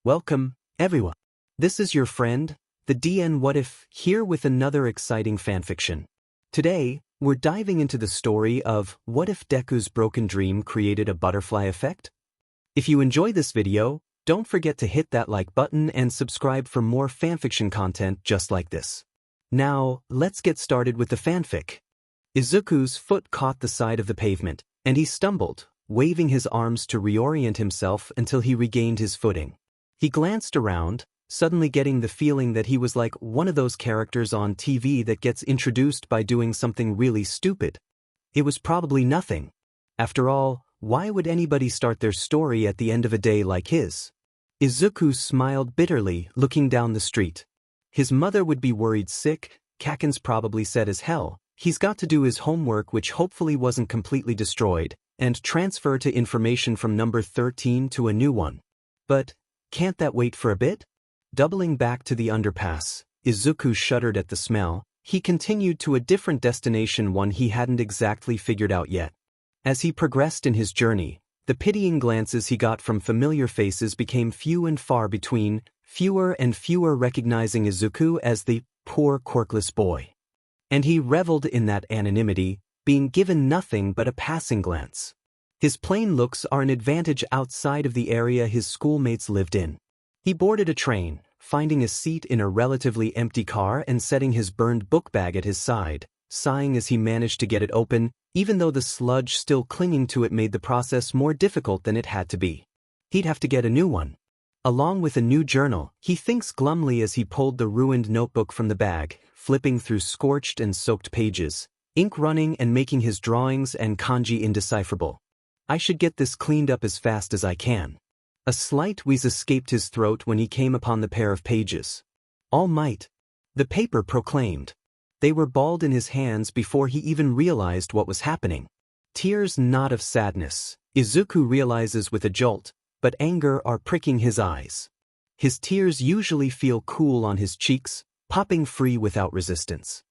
Welcome, everyone. This is your friend, the DN What If, here with another exciting fanfiction. Today, we're diving into the story of what if Deku's broken dream created a butterfly effect? If you enjoy this video, don't forget to hit that like button and subscribe for more fanfiction content just like this. Now, let's get started with the fanfic. Izuku's foot caught the side of the pavement, and he stumbled, waving his arms to reorient himself until he regained his footing. He glanced around, suddenly getting the feeling that he was like one of those characters on TV that gets introduced by doing something really stupid. It was probably nothing. After all, why would anybody start their story at the end of a day like his? Izuku smiled bitterly, looking down the street. His mother would be worried sick, Kaken's probably sad as hell. He's got to do his homework, which hopefully wasn't completely destroyed, and transfer to information from number 13 to a new one. But can't that wait for a bit? Doubling back to the underpass, Izuku shuddered at the smell. He continued to a different destination, one he hadn't exactly figured out yet. As he progressed in his journey, the pitying glances he got from familiar faces became few and far between, fewer and fewer recognizing Izuku as the poor quirkless boy. And he reveled in that anonymity, being given nothing but a passing glance. His plain looks are an advantage outside of the area his schoolmates lived in. He boarded a train, finding a seat in a relatively empty car and setting his burned book bag at his side, sighing as he managed to get it open, even though the sludge still clinging to it made the process more difficult than it had to be. He'd have to get a new one. Along with a new journal, he thinks glumly as he pulled the ruined notebook from the bag, flipping through scorched and soaked pages, ink running and making his drawings and kanji indecipherable. I should get this cleaned up as fast as I can. A slight wheeze escaped his throat when he came upon the pair of pages. All might, the paper proclaimed. They were balled in his hands before he even realized what was happening. Tears not of sadness, Izuku realizes with a jolt, but anger are pricking his eyes. His tears usually feel cool on his cheeks, popping free without resistance.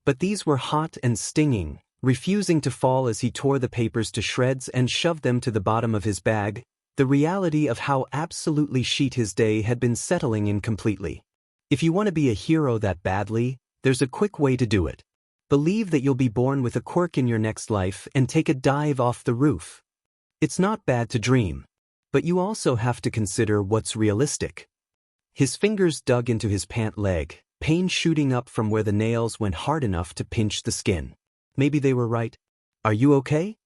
But these were hot and stinging, refusing to fall as he tore the papers to shreds and shoved them to the bottom of his bag, the reality of how absolutely shit his day had been settling in completely. If you want to be a hero that badly, there's a quick way to do it. Believe that you'll be born with a quirk in your next life and take a dive off the roof. It's not bad to dream, but you also have to consider what's realistic. His fingers dug into his pant leg, pain shooting up from where the nails went hard enough to pinch the skin. Maybe they were right. Are you okay?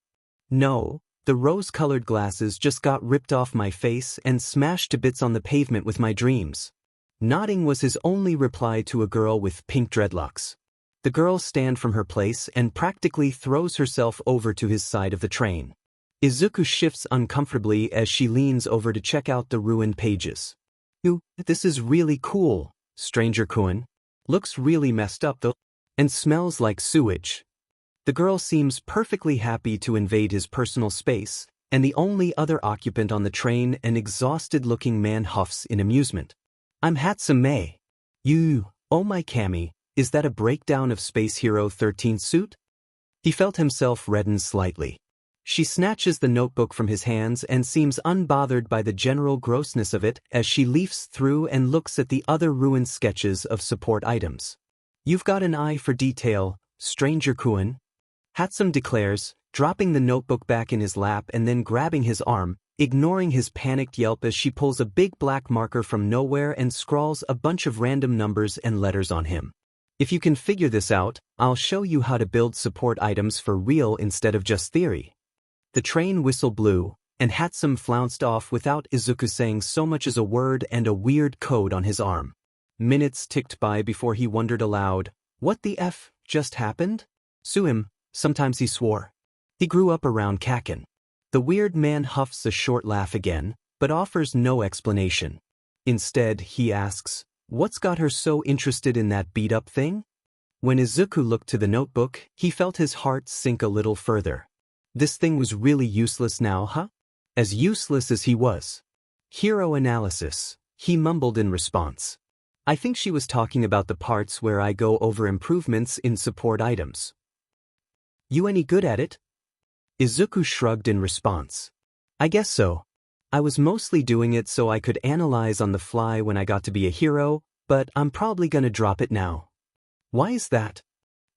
No, the rose-colored glasses just got ripped off my face and smashed to bits on the pavement with my dreams. Nodding was his only reply to a girl with pink dreadlocks. The girl stands from her place and practically throws herself over to his side of the train. Izuku shifts uncomfortably as she leans over to check out the ruined pages. This is really cool, Stranger-kun. Looks really messed up though, and smells like sewage. The girl seems perfectly happy to invade his personal space, and the only other occupant on the train, an exhausted-looking man, huffs in amusement. I'm Hatsune. Oh my Kami, is that a breakdown of Space Hero 13's suit? He felt himself redden slightly. She snatches the notebook from his hands and seems unbothered by the general grossness of it as she leafs through and looks at the other ruined sketches of support items. You've got an eye for detail, Stranger-kun. Hatsune declares, dropping the notebook back in his lap and then grabbing his arm, ignoring his panicked yelp as she pulls a big black marker from nowhere and scrawls a bunch of random numbers and letters on him. If you can figure this out, I'll show you how to build support items for real instead of just theory. The train whistle blew, and Hatsune flounced off without Izuku saying so much as a word and a weird code on his arm. Minutes ticked by before he wondered aloud, what the F just happened? Sue him, sometimes he swore. He grew up around Kaken. The weird man huffs a short laugh again, but offers no explanation. Instead, he asks, what's got her so interested in that beat-up thing? When Izuku looked to the notebook, he felt his heart sink a little further. This thing was really useless now, huh? As useless as he was. Hero analysis, he mumbled in response. I think she was talking about the parts where I go over improvements in support items. You any good at it? Izuku shrugged in response. I guess so. I was mostly doing it so I could analyze on the fly when I got to be a hero, but I'm probably gonna drop it now. Why is that?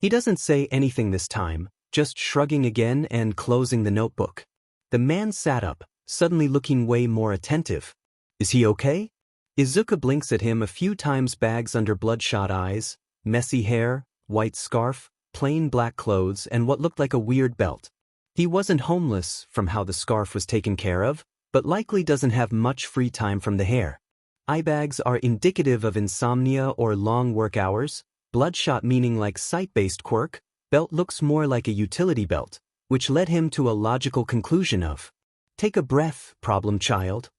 He doesn't say anything this time, just shrugging again and closing the notebook. The man sat up, suddenly looking way more attentive. Is he okay? Izuku blinks at him a few times, bags under bloodshot eyes, messy hair, white scarf, plain black clothes, and what looked like a weird belt. He wasn't homeless from how the scarf was taken care of, but likely doesn't have much free time from the hair. Eye bags are indicative of insomnia or long work hours, bloodshot meaning like sight-based quirk, belt looks more like a utility belt, which led him to a logical conclusion of, take a breath, problem child.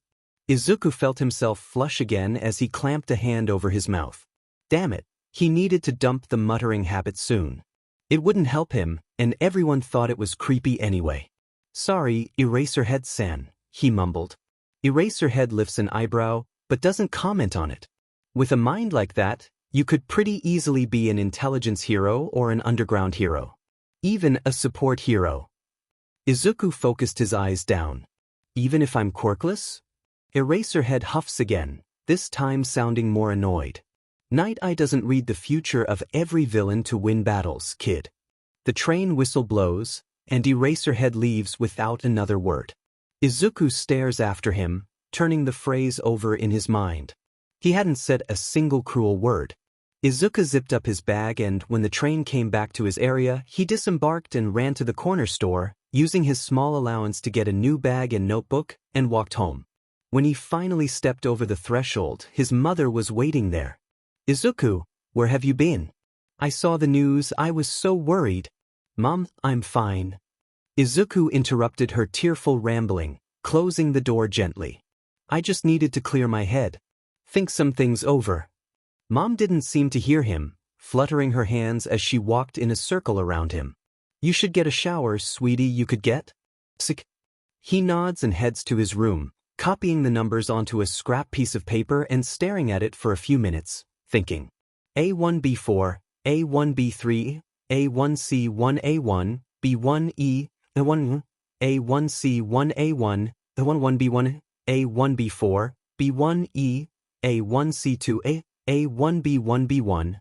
Izuku felt himself flush again as he clamped a hand over his mouth. Damn it, he needed to dump the muttering habit soon. It wouldn't help him, and everyone thought it was creepy anyway. Sorry, Eraserhead-san, he mumbled. Eraserhead lifts an eyebrow, but doesn't comment on it. With a mind like that, you could pretty easily be an intelligence hero or an underground hero. Even a support hero. Izuku focused his eyes down. Even if I'm quirkless? Eraserhead huffs again, this time sounding more annoyed. Night Eye doesn't read the future of every villain to win battles, kid. The train whistle blows, and Eraserhead leaves without another word. Izuku stares after him, turning the phrase over in his mind. He hadn't said a single cruel word. Izuku zipped up his bag, and when the train came back to his area, he disembarked and ran to the corner store, using his small allowance to get a new bag and notebook, and walked home. When he finally stepped over the threshold, his mother was waiting there. Izuku, where have you been? I saw the news, I was so worried. Mom, I'm fine. Izuku interrupted her tearful rambling, closing the door gently. I just needed to clear my head. Think some things over. Mom didn't seem to hear him, fluttering her hands as she walked in a circle around him. You should get a shower, sweetie, you could get? Sick. He nods and heads to his room, copying the numbers onto a scrap piece of paper and staring at it for a few minutes, thinking. A1B4, A1B3, A1C1A1, B1E, A1, A1C1A1, A11B1, A1B4, B1E, A1C2A, A1B1B1,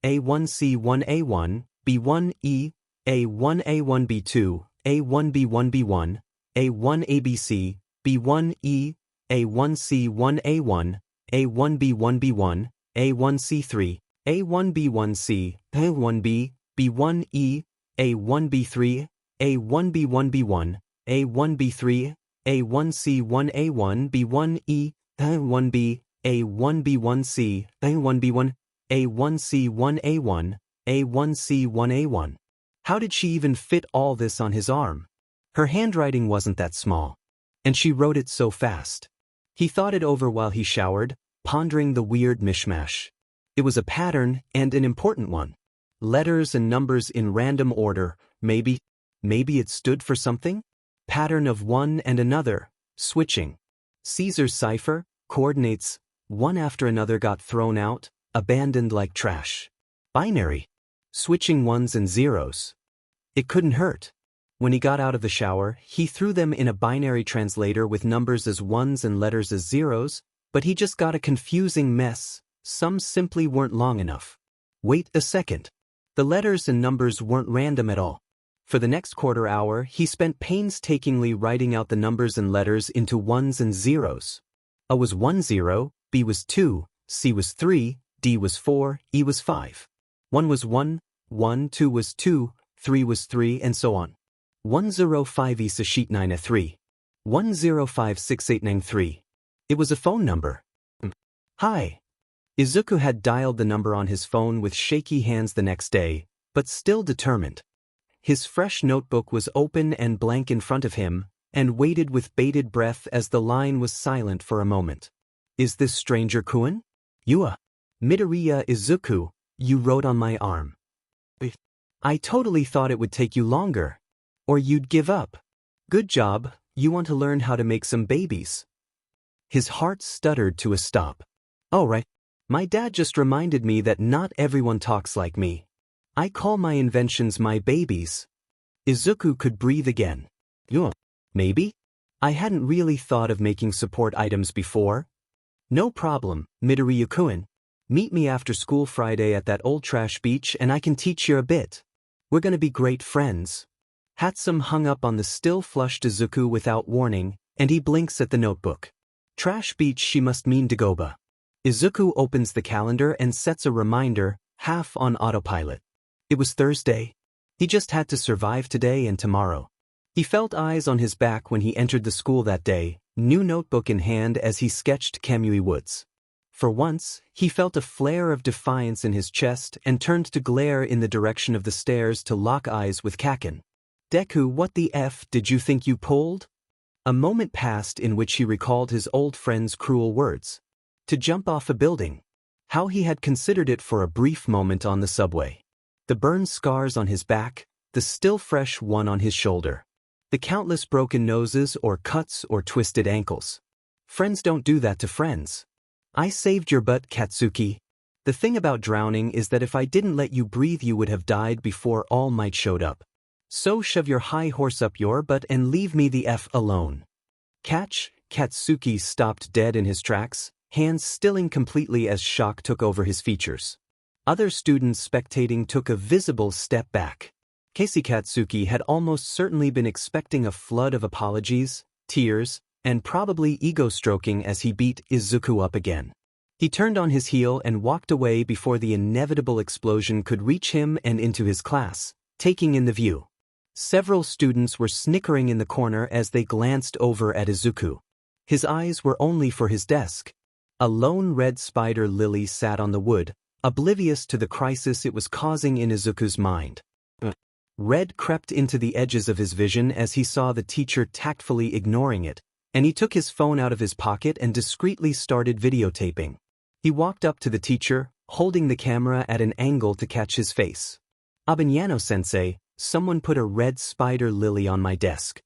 A1C1A1, B1E, A1A1B2, A1B1B1, A1ABC, B1E, A1C1A1, A1B1B1, A1C3, A1B1C, A1B, B1E, A1B3, A1B1B1, A1B3, A1C1A1, B1E, A1B, A1B1C, A1B1, A1C1A1, A1C1A1. How did she even fit all this on his arm? Her handwriting wasn't that small, and she wrote it so fast. He thought it over while he showered, pondering the weird mishmash. It was a pattern, and an important one. Letters and numbers in random order, maybe it stood for something? Pattern of one and another, switching. Caesar's cipher, coordinates, one after another got thrown out, abandoned like trash. Binary. Switching ones and zeros. It couldn't hurt. When he got out of the shower, he threw them in a binary translator with numbers as ones and letters as zeros, but he just got a confusing mess. Some simply weren't long enough. Wait a second. The letters and numbers weren't random at all. For the next quarter hour, he spent painstakingly writing out the numbers and letters into ones and zeros. A was 1 0, B was 2, C was 3, D was 4, E was 5. 1 was 1, 1, 2 was 2, 3 was 3, and so on. 105 Isa sheet 9 a 3. 1056893. It was a phone number. Hi. Izuku had dialed the number on his phone with shaky hands the next day, but still determined. His fresh notebook was open and blank in front of him, and waited with bated breath as the line was silent for a moment. Is this stranger Kuin? Yua. Midoriya Izuku, you wrote on my arm. I totally thought it would take you longer. Or you'd give up. Good job, you want to learn how to make some babies. His heart stuttered to a stop. Oh right. My dad just reminded me that not everyone talks like me. I call my inventions my babies. Izuku could breathe again. Maybe? I hadn't really thought of making support items before. No problem, Midoriya-kun. Meet me after school Friday at that old trash beach and I can teach you a bit. We're gonna be great friends. Hatsum hung up on the still flushed Izuku without warning, and he blinks at the notebook. Trash beach, she must mean Dagoba. Izuku opens the calendar and sets a reminder, half on autopilot. It was Thursday. He just had to survive today and tomorrow. He felt eyes on his back when he entered the school that day, new notebook in hand as he sketched Kamui Woods. For once, he felt a flare of defiance in his chest and turned to glare in the direction of the stairs to lock eyes with Kaken. Deku, what the F did you think you pulled? A moment passed in which he recalled his old friend's cruel words. To jump off a building. How he had considered it for a brief moment on the subway. The burn scars on his back, the still fresh one on his shoulder. The countless broken noses or cuts or twisted ankles. Friends don't do that to friends. I saved your butt, Katsuki. The thing about drowning is that if I didn't let you breathe you would have died before All Might showed up. So shove your high horse up your butt and leave me the F alone. Catch, Katsuki stopped dead in his tracks, hands stilling completely as shock took over his features. Other students spectating took a visible step back. Casey Katsuki had almost certainly been expecting a flood of apologies, tears, and probably ego-stroking as he beat Izuku up again. He turned on his heel and walked away before the inevitable explosion could reach him and into his class, taking in the view. Several students were snickering in the corner as they glanced over at Izuku. His eyes were only for his desk. A lone red spider lily sat on the wood, oblivious to the crisis it was causing in Izuku's mind. Red crept into the edges of his vision as he saw the teacher tactfully ignoring it, and he took his phone out of his pocket and discreetly started videotaping. He walked up to the teacher, holding the camera at an angle to catch his face. Abanyano-sensei, someone put a red spider lily on my desk.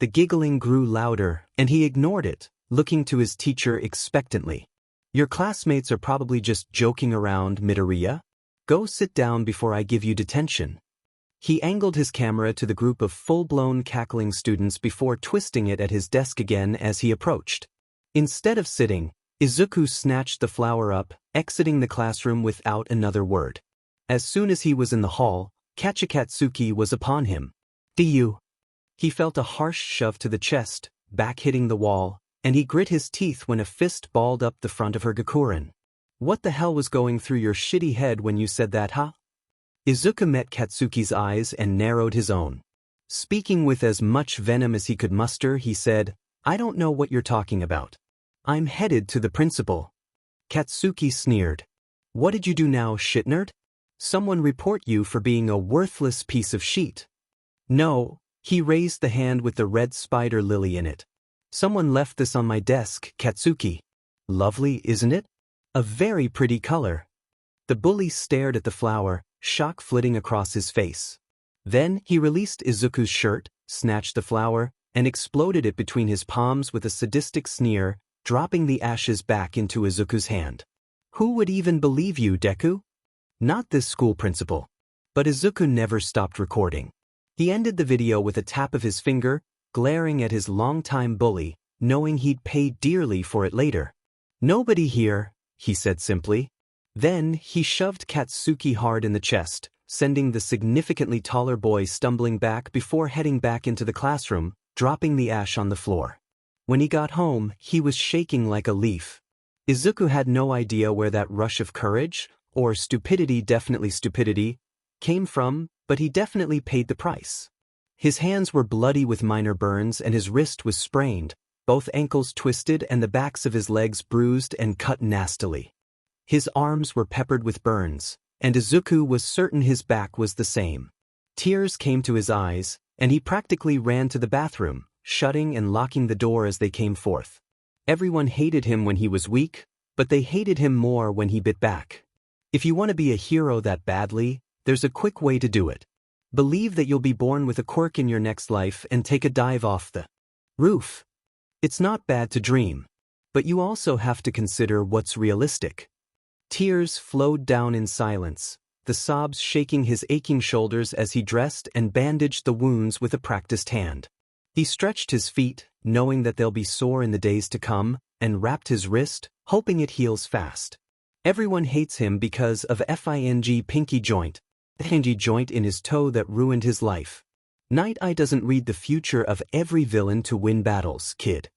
The giggling grew louder, and he ignored it, looking to his teacher expectantly. Your classmates are probably just joking around, Midoriya. Go sit down before I give you detention. He angled his camera to the group of full-blown cackling students before twisting it at his desk again as he approached. Instead of sitting, Izuku snatched the flower up, exiting the classroom without another word. As soon as he was in the hall, Kachikatsuki was upon him. "Du." He felt a harsh shove to the chest, back hitting the wall, and he grit his teeth when a fist balled up the front of her gakuren. What the hell was going through your shitty head when you said that, huh? Izuku met Katsuki's eyes and narrowed his own. Speaking with as much venom as he could muster, he said, I don't know what you're talking about. I'm headed to the principal. Katsuki sneered. What did you do now, shitnerd? Someone report you for being a worthless piece of sheet. No, he raised the hand with the red spider lily in it. Someone left this on my desk, Katsuki. Lovely, isn't it? A very pretty color. The bully stared at the flower, shock flitting across his face. Then he released Izuku's shirt, snatched the flower, and exploded it between his palms with a sadistic sneer, dropping the ashes back into Izuku's hand. Who would even believe you, Deku? Not this school principal. But Izuku never stopped recording. He ended the video with a tap of his finger, glaring at his longtime bully, knowing he'd pay dearly for it later. Nobody here, he said simply. Then he shoved Katsuki hard in the chest, sending the significantly taller boy stumbling back before heading back into the classroom, dropping the ash on the floor. When he got home, he was shaking like a leaf. Izuku had no idea where that rush of courage, or stupidity, definitely stupidity, came from, but he definitely paid the price. His hands were bloody with minor burns and his wrist was sprained, both ankles twisted and the backs of his legs bruised and cut nastily. His arms were peppered with burns, and Izuku was certain his back was the same. Tears came to his eyes, and he practically ran to the bathroom, shutting and locking the door as they came forth. Everyone hated him when he was weak, but they hated him more when he bit back. If you want to be a hero that badly, there's a quick way to do it. Believe that you'll be born with a quirk in your next life and take a dive off the roof. It's not bad to dream, but you also have to consider what's realistic. Tears flowed down in silence, the sobs shaking his aching shoulders as he dressed and bandaged the wounds with a practiced hand. He stretched his feet, knowing that they'll be sore in the days to come, and wrapped his wrist, hoping it heals fast. Everyone hates him because of FING pinky joint, the hingy joint in his toe that ruined his life. Night Eye doesn't read the future of every villain to win battles, kid.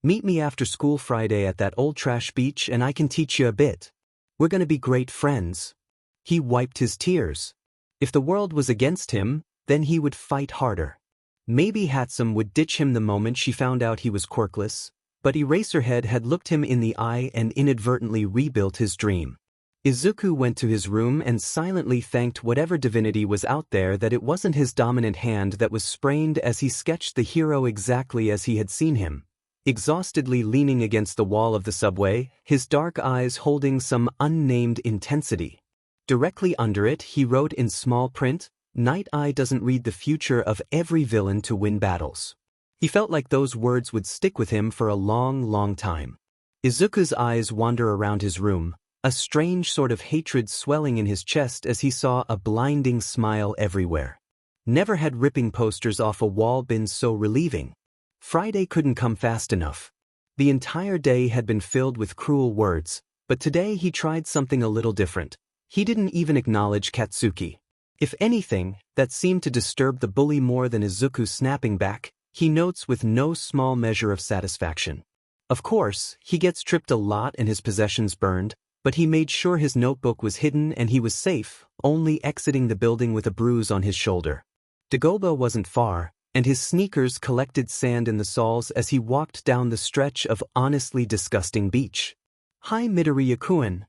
Meet me after school Friday at that old trash beach and I can teach you a bit. We're gonna be great friends. He wiped his tears. If the world was against him, then he would fight harder. Maybe Hatsum would ditch him the moment she found out he was quirkless, but Eraserhead had looked him in the eye and inadvertently rebuilt his dream. Izuku went to his room and silently thanked whatever divinity was out there that it wasn't his dominant hand that was sprained as he sketched the hero exactly as he had seen him. Exhaustedly leaning against the wall of the subway, his dark eyes holding some unnamed intensity. Directly under it he wrote in small print, "Night Eye doesn't read the future of every villain to win battles." He felt like those words would stick with him for a long, long time. Izuku's eyes wander around his room, a strange sort of hatred swelling in his chest as he saw a blinding smile everywhere. Never had ripping posters off a wall been so relieving. Friday couldn't come fast enough. The entire day had been filled with cruel words, but today he tried something a little different. He didn't even acknowledge Katsuki. If anything, that seemed to disturb the bully more than Izuku snapping back, he notes with no small measure of satisfaction. Of course, he gets tripped a lot and his possessions burned, but he made sure his notebook was hidden and he was safe, only exiting the building with a bruise on his shoulder. Dagobah wasn't far, and his sneakers collected sand in the soles as he walked down the stretch of honestly disgusting beach. "Hi Midoriya-kun."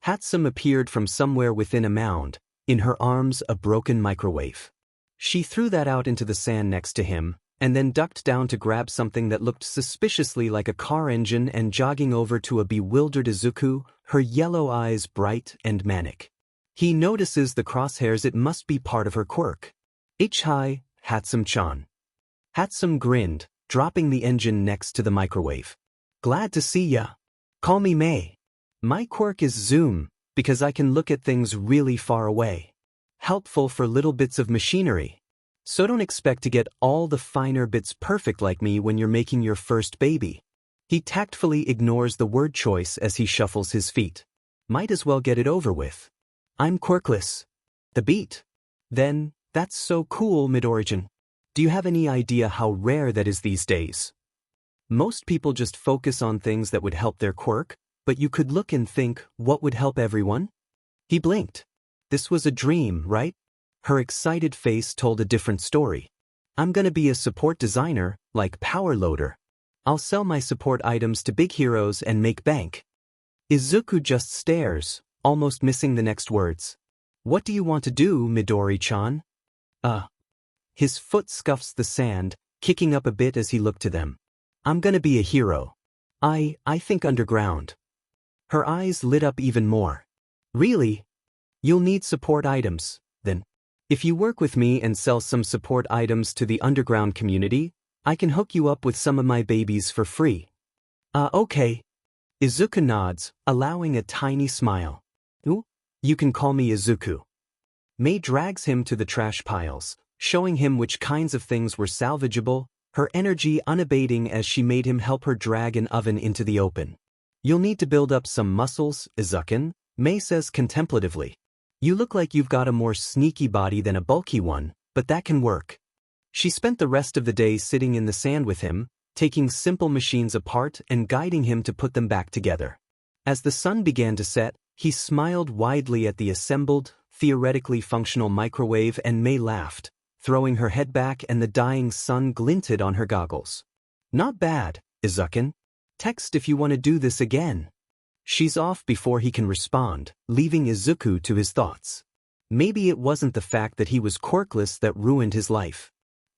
Hatsum appeared from somewhere within a mound, in her arms a broken microwave. She threw that out into the sand next to him, and then ducked down to grab something that looked suspiciously like a car engine and jogging over to a bewildered Izuku, her yellow eyes bright and manic. He notices the crosshairs. It must be part of her quirk. "Hi, Hatsum-chan." Hatsum grinned, dropping the engine next to the microwave. "Glad to see ya. Call me May. My quirk is zoom, because I can look at things really far away. Helpful for little bits of machinery. So don't expect to get all the finer bits perfect like me when you're making your first baby." He tactfully ignores the word choice as he shuffles his feet. Might as well get it over with. "I'm quirkless." The beat. "Then, that's so cool, Midorijan. Do you have any idea how rare that is these days? Most people just focus on things that would help their quirk, but you could look and think, what would help everyone?" He blinked. This was a dream, right? Her excited face told a different story. "I'm gonna be a support designer, like Power Loader. I'll sell my support items to big heroes and make bank." Izuku just stares, almost missing the next words. "What do you want to do, Midori-chan?" His foot scuffs the sand, kicking up a bit as he looked to them. "I'm gonna be a hero. I think underground." Her eyes lit up even more. "Really? You'll need support items, then. If you work with me and sell some support items to the underground community, I can hook you up with some of my babies for free." Okay." Izuku nods, allowing a tiny smile. "Ooh, you can call me Izuku." May drags him to the trash piles, showing him which kinds of things were salvageable, her energy unabating as she made him help her drag an oven into the open. "You'll need to build up some muscles, Izuku," May says contemplatively. "You look like you've got a more sneaky body than a bulky one, but that can work." She spent the rest of the day sitting in the sand with him, taking simple machines apart and guiding him to put them back together. As the sun began to set, he smiled widely at the assembled, theoretically functional microwave and May laughed, throwing her head back and the dying sun glinted on her goggles. "Not bad, Izuku. Text if you want to do this again." She's off before he can respond, leaving Izuku to his thoughts. Maybe it wasn't the fact that he was quirkless that ruined his life.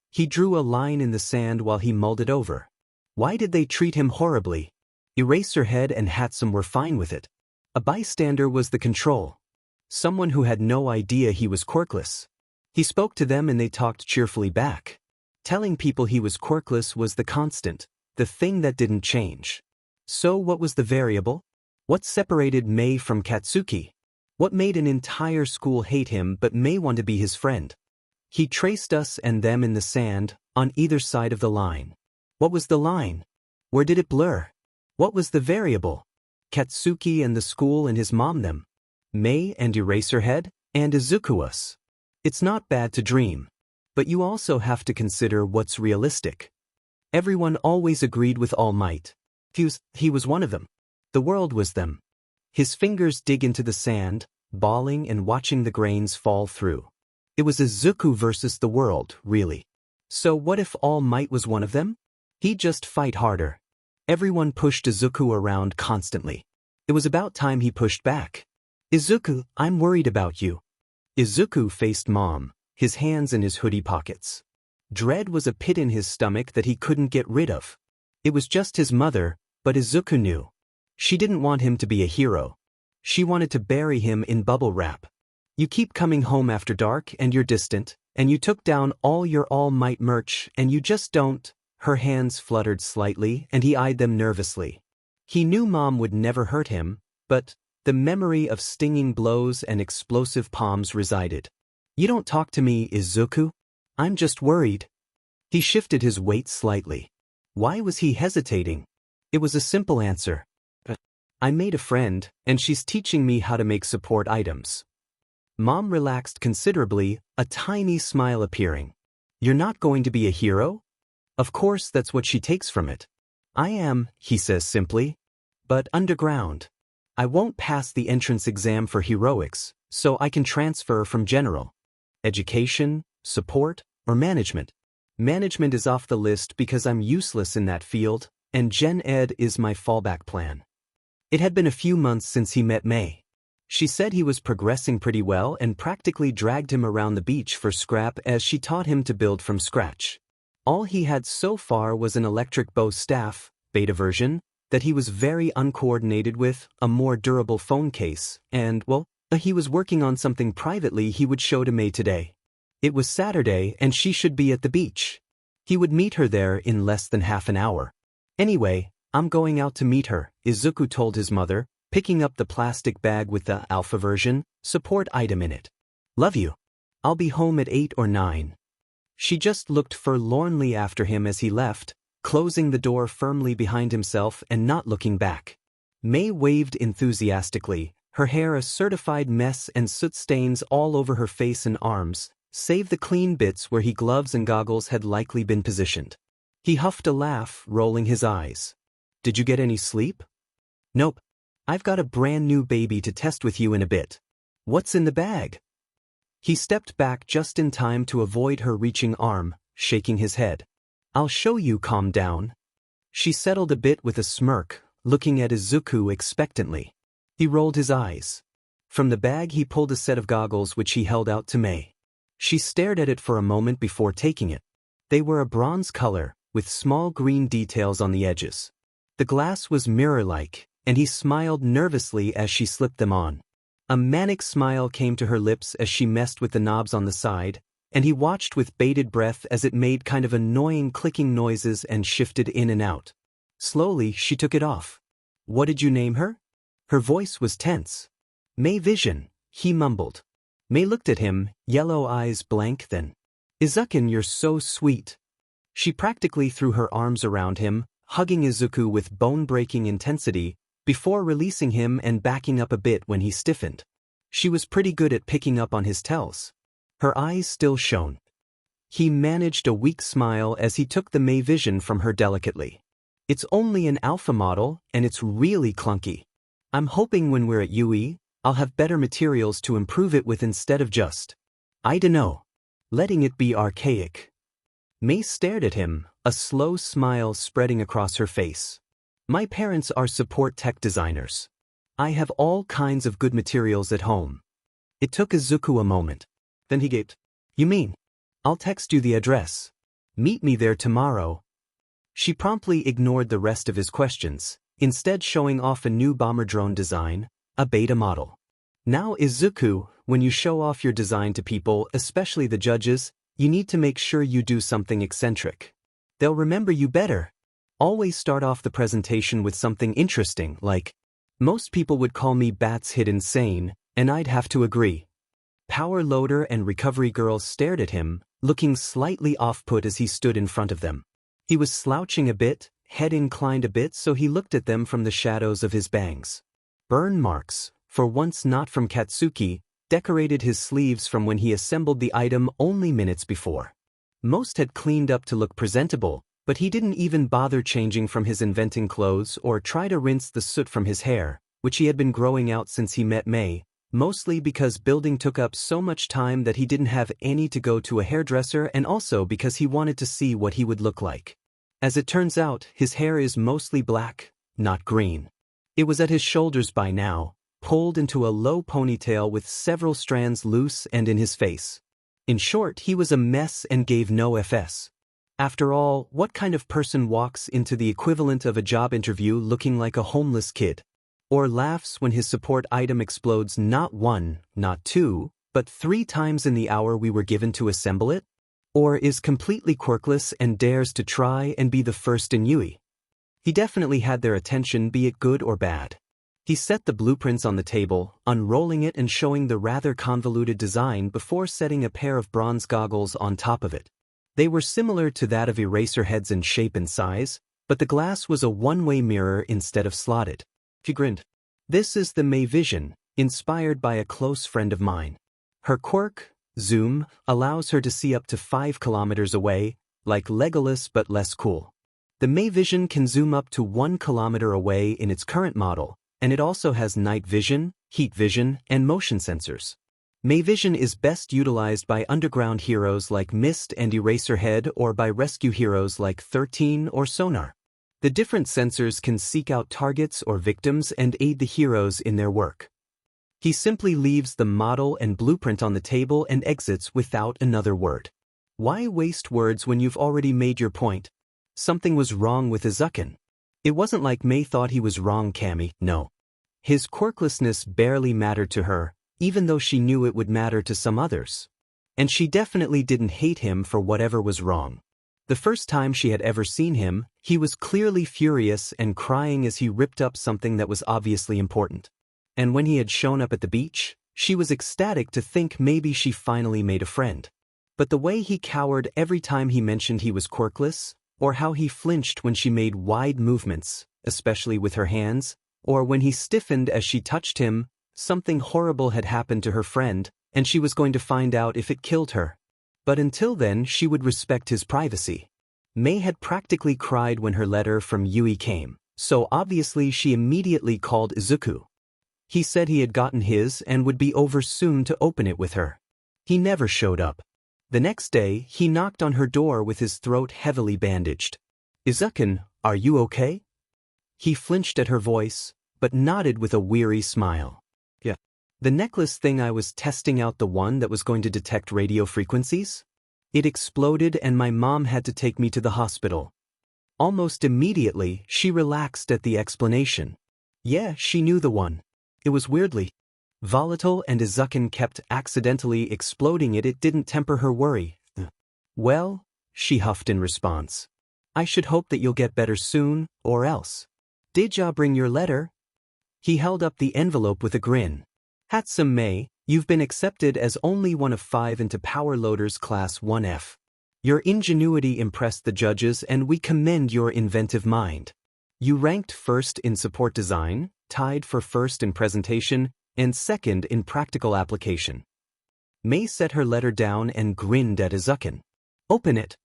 He drew a line in the sand while he mulled it over. Why did they treat him horribly? Eraserhead and Hatsum were fine with it. A bystander was the control. Someone who had no idea he was quirkless. He spoke to them and they talked cheerfully back. Telling people he was quirkless was the constant, the thing that didn't change. So what was the variable? What separated May from Katsuki? What made an entire school hate him but May want to be his friend? He traced us and them in the sand, on either side of the line. What was the line? Where did it blur? What was the variable? Katsuki and the school and his mom them. Mei and Eraserhead, and Izuku us. It's not bad to dream. But you also have to consider what's realistic. Everyone always agreed with All Might. He was one of them. The world was them. His fingers dig into the sand, bawling and watching the grains fall through. It was Izuku versus the world, really. So what if All Might was one of them? He'd just fight harder. Everyone pushed Izuku around constantly. It was about time he pushed back. Izuku, I'm worried about you. Izuku faced Mom, his hands in his hoodie pockets. Dread was a pit in his stomach that he couldn't get rid of. It was just his mother, but Izuku knew. She didn't want him to be a hero. She wanted to bury him in bubble wrap. You keep coming home after dark and you're distant, and you took down all your All Might merch and you just don't. Her hands fluttered slightly and he eyed them nervously. He knew Mom would never hurt him, but the memory of stinging blows and explosive palms resided. You don't talk to me, Izuku. I'm just worried. He shifted his weight slightly. Why was he hesitating? It was a simple answer. I made a friend, and she's teaching me how to make support items. Mom relaxed considerably, a tiny smile appearing. You're not going to be a hero? Of course, that's what she takes from it. I am, he says simply. But underground. I won't pass the entrance exam for heroics, so I can transfer from general. Education, support, or management. Management is off the list because I'm useless in that field, and Gen Ed is my fallback plan. It had been a few months since he met Mei. She said he was progressing pretty well and practically dragged him around the beach for scrap as she taught him to build from scratch. All he had so far was an electric bow staff, beta version, that he was very uncoordinated with, a more durable phone case, and, well, he was working on something privately he would show to Mei today. It was Saturday and she should be at the beach. He would meet her there in less than half an hour. Anyway, I'm going out to meet her, Izuku told his mother, picking up the plastic bag with the alpha version, support item in it. Love you. I'll be home at 8 or 9. She just looked forlornly after him as he left, closing the door firmly behind himself and not looking back. Mei waved enthusiastically, her hair a certified mess and soot stains all over her face and arms, save the clean bits where his gloves and goggles had likely been positioned. He huffed a laugh, rolling his eyes. Did you get any sleep? Nope. I've got a brand new baby to test with you in a bit. What's in the bag? He stepped back just in time to avoid her reaching arm, shaking his head. I'll show you, calm down. She settled a bit with a smirk, looking at Izuku expectantly. He rolled his eyes. From the bag he pulled a set of goggles which he held out to Mei. She stared at it for a moment before taking it. They were a bronze color, with small green details on the edges. The glass was mirror-like, and he smiled nervously as she slipped them on. A manic smile came to her lips as she messed with the knobs on the side, and he watched with bated breath as it made kind of annoying clicking noises and shifted in and out. Slowly, she took it off. What did you name her? Her voice was tense. Mei Vision, he mumbled. Mei looked at him, yellow eyes blank then. Izuku, you're so sweet. She practically threw her arms around him, hugging Izuku with bone-breaking intensity, before releasing him and backing up a bit when he stiffened. She was pretty good at picking up on his tells. Her eyes still shone. He managed a weak smile as he took the Mei Vision from her delicately. It's only an alpha model, and it's really clunky. I'm hoping when we're at UE, I'll have better materials to improve it with instead of just, I dunno, letting it be archaic. Mei stared at him, a slow smile spreading across her face. My parents are support tech designers. I have all kinds of good materials at home. It took Izuku a moment. Then he gaped. You mean? I'll text you the address. Meet me there tomorrow. She promptly ignored the rest of his questions, instead showing off a new bomber drone design, a beta model. Now Izuku, when you show off your design to people, especially the judges, you need to make sure you do something eccentric. They'll remember you better. Always start off the presentation with something interesting, like, most people would call me Bats Hit insane, and I'd have to agree. Power Loader and Recovery Girl stared at him, looking slightly off-put as he stood in front of them. He was slouching a bit, head inclined a bit so he looked at them from the shadows of his bangs. Burn marks, for once not from Katsuki, decorated his sleeves from when he assembled the item only minutes before. Most had cleaned up to look presentable, but he didn't even bother changing from his inventing clothes or try to rinse the soot from his hair, which he had been growing out since he met May, mostly because building took up so much time that he didn't have any to go to a hairdresser and also because he wanted to see what he would look like. As it turns out, his hair is mostly black, not green. It was at his shoulders by now, pulled into a low ponytail with several strands loose and in his face. In short, he was a mess and gave no FS. After all, what kind of person walks into the equivalent of a job interview looking like a homeless kid? Or laughs when his support item explodes not 1, not 2, but 3 times in the hour we were given to assemble it? Or is completely quirkless and dares to try and be the first in Yui? He definitely had their attention, be it good or bad. He set the blueprints on the table, unrolling it and showing the rather convoluted design before setting a pair of bronze goggles on top of it. They were similar to that of eraser heads in shape and size, but the glass was a one-way mirror instead of slotted. He grinned. This is the May Vision, inspired by a close friend of mine. Her quirk, zoom, allows her to see up to 5 kilometers away, like Legolas but less cool. The May Vision can zoom up to 1 kilometer away in its current model, and it also has night vision, heat vision, and motion sensors. May Vision is best utilized by underground heroes like Mist and Eraserhead or by rescue heroes like 13 or Sonar. The different sensors can seek out targets or victims and aid the heroes in their work. He simply leaves the model and blueprint on the table and exits without another word. Why waste words when you've already made your point? Something was wrong with Izuken. It wasn't like May thought he was wrong, Cammy, no. His quirklessness barely mattered to her, even though she knew it would matter to some others. And she definitely didn't hate him for whatever was wrong. The first time she had ever seen him, he was clearly furious and crying as he ripped up something that was obviously important. And when he had shown up at the beach, she was ecstatic to think maybe she finally made a friend. But the way he cowered every time he mentioned he was quirkless, or how he flinched when she made wide movements, especially with her hands, or when he stiffened as she touched him, something horrible had happened to her friend, and she was going to find out if it killed her. But until then she would respect his privacy. May had practically cried when her letter from Yui came, so obviously she immediately called Izuku. He said he had gotten his and would be over soon to open it with her. He never showed up. The next day, he knocked on her door with his throat heavily bandaged. "Izuken, are you okay?" He flinched at her voice, but nodded with a weary smile. "Yeah. The necklace thing, I was testing out the one that was going to detect radio frequencies. It exploded and my mom had to take me to the hospital." Almost immediately, she relaxed at the explanation. Yeah, she knew the one. It was weirdly volatile and Izuken kept accidentally exploding it. It didn't temper her worry. "Well," she huffed in response, "I should hope that you'll get better soon, or else. Did ya bring your letter?" He held up the envelope with a grin. "Handsome May, you've been accepted as only one of 5 into Power Loaders Class 1F. Your ingenuity impressed the judges and we commend your inventive mind. You ranked first in support design, tied for first in presentation, and second in practical application." May set her letter down and grinned at Izuken. "Open it."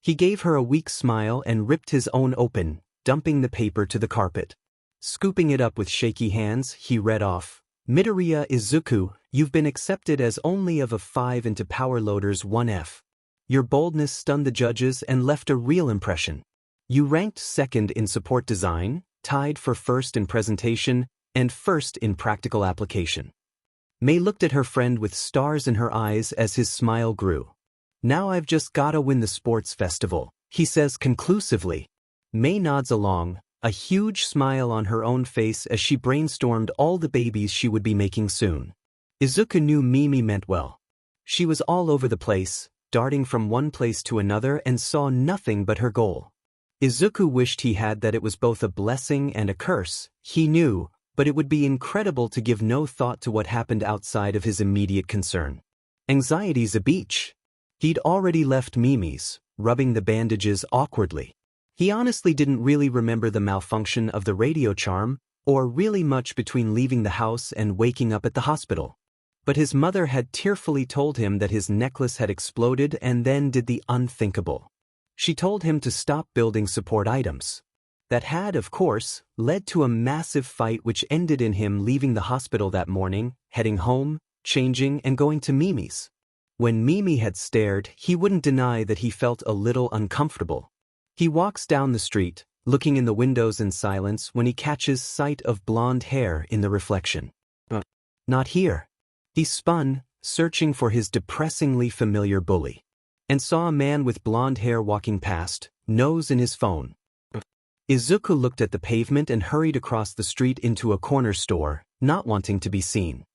He gave her a weak smile and ripped his own open, dumping the paper to the carpet. Scooping it up with shaky hands, he read off, "Midoriya Izuku, you've been accepted as only of a 5 into Power Loaders 1F. Your boldness stunned the judges and left a real impression. You ranked second in support design, tied for first in presentation, and first in practical application." May looked at her friend with stars in her eyes as his smile grew. "Now I've just gotta win the sports festival," he says conclusively. May nods along, a huge smile on her own face as she brainstormed all the babies she would be making soon. Izuku knew Mimi meant well. She was all over the place, darting from one place to another and saw nothing but her goal. Izuku wished he had that. It was both a blessing and a curse, he knew, but it would be incredible to give no thought to what happened outside of his immediate concern. Anxiety's a beach. He'd already left Mimi's, rubbing the bandages awkwardly. He honestly didn't really remember the malfunction of the radio charm, or really much between leaving the house and waking up at the hospital. But his mother had tearfully told him that his necklace had exploded and then did the unthinkable. She told him to stop building support items. That had, of course, led to a massive fight which ended in him leaving the hospital that morning, heading home, changing and going to Mimi's. When Mimi had stared, he wouldn't deny that he felt a little uncomfortable. He walks down the street, looking in the windows in silence when he catches sight of blonde hair in the reflection. Not here. He spun, searching for his depressingly familiar bully, and saw a man with blonde hair walking past, nose in his phone. Izuku looked at the pavement and hurried across the street into a corner store, not wanting to be seen.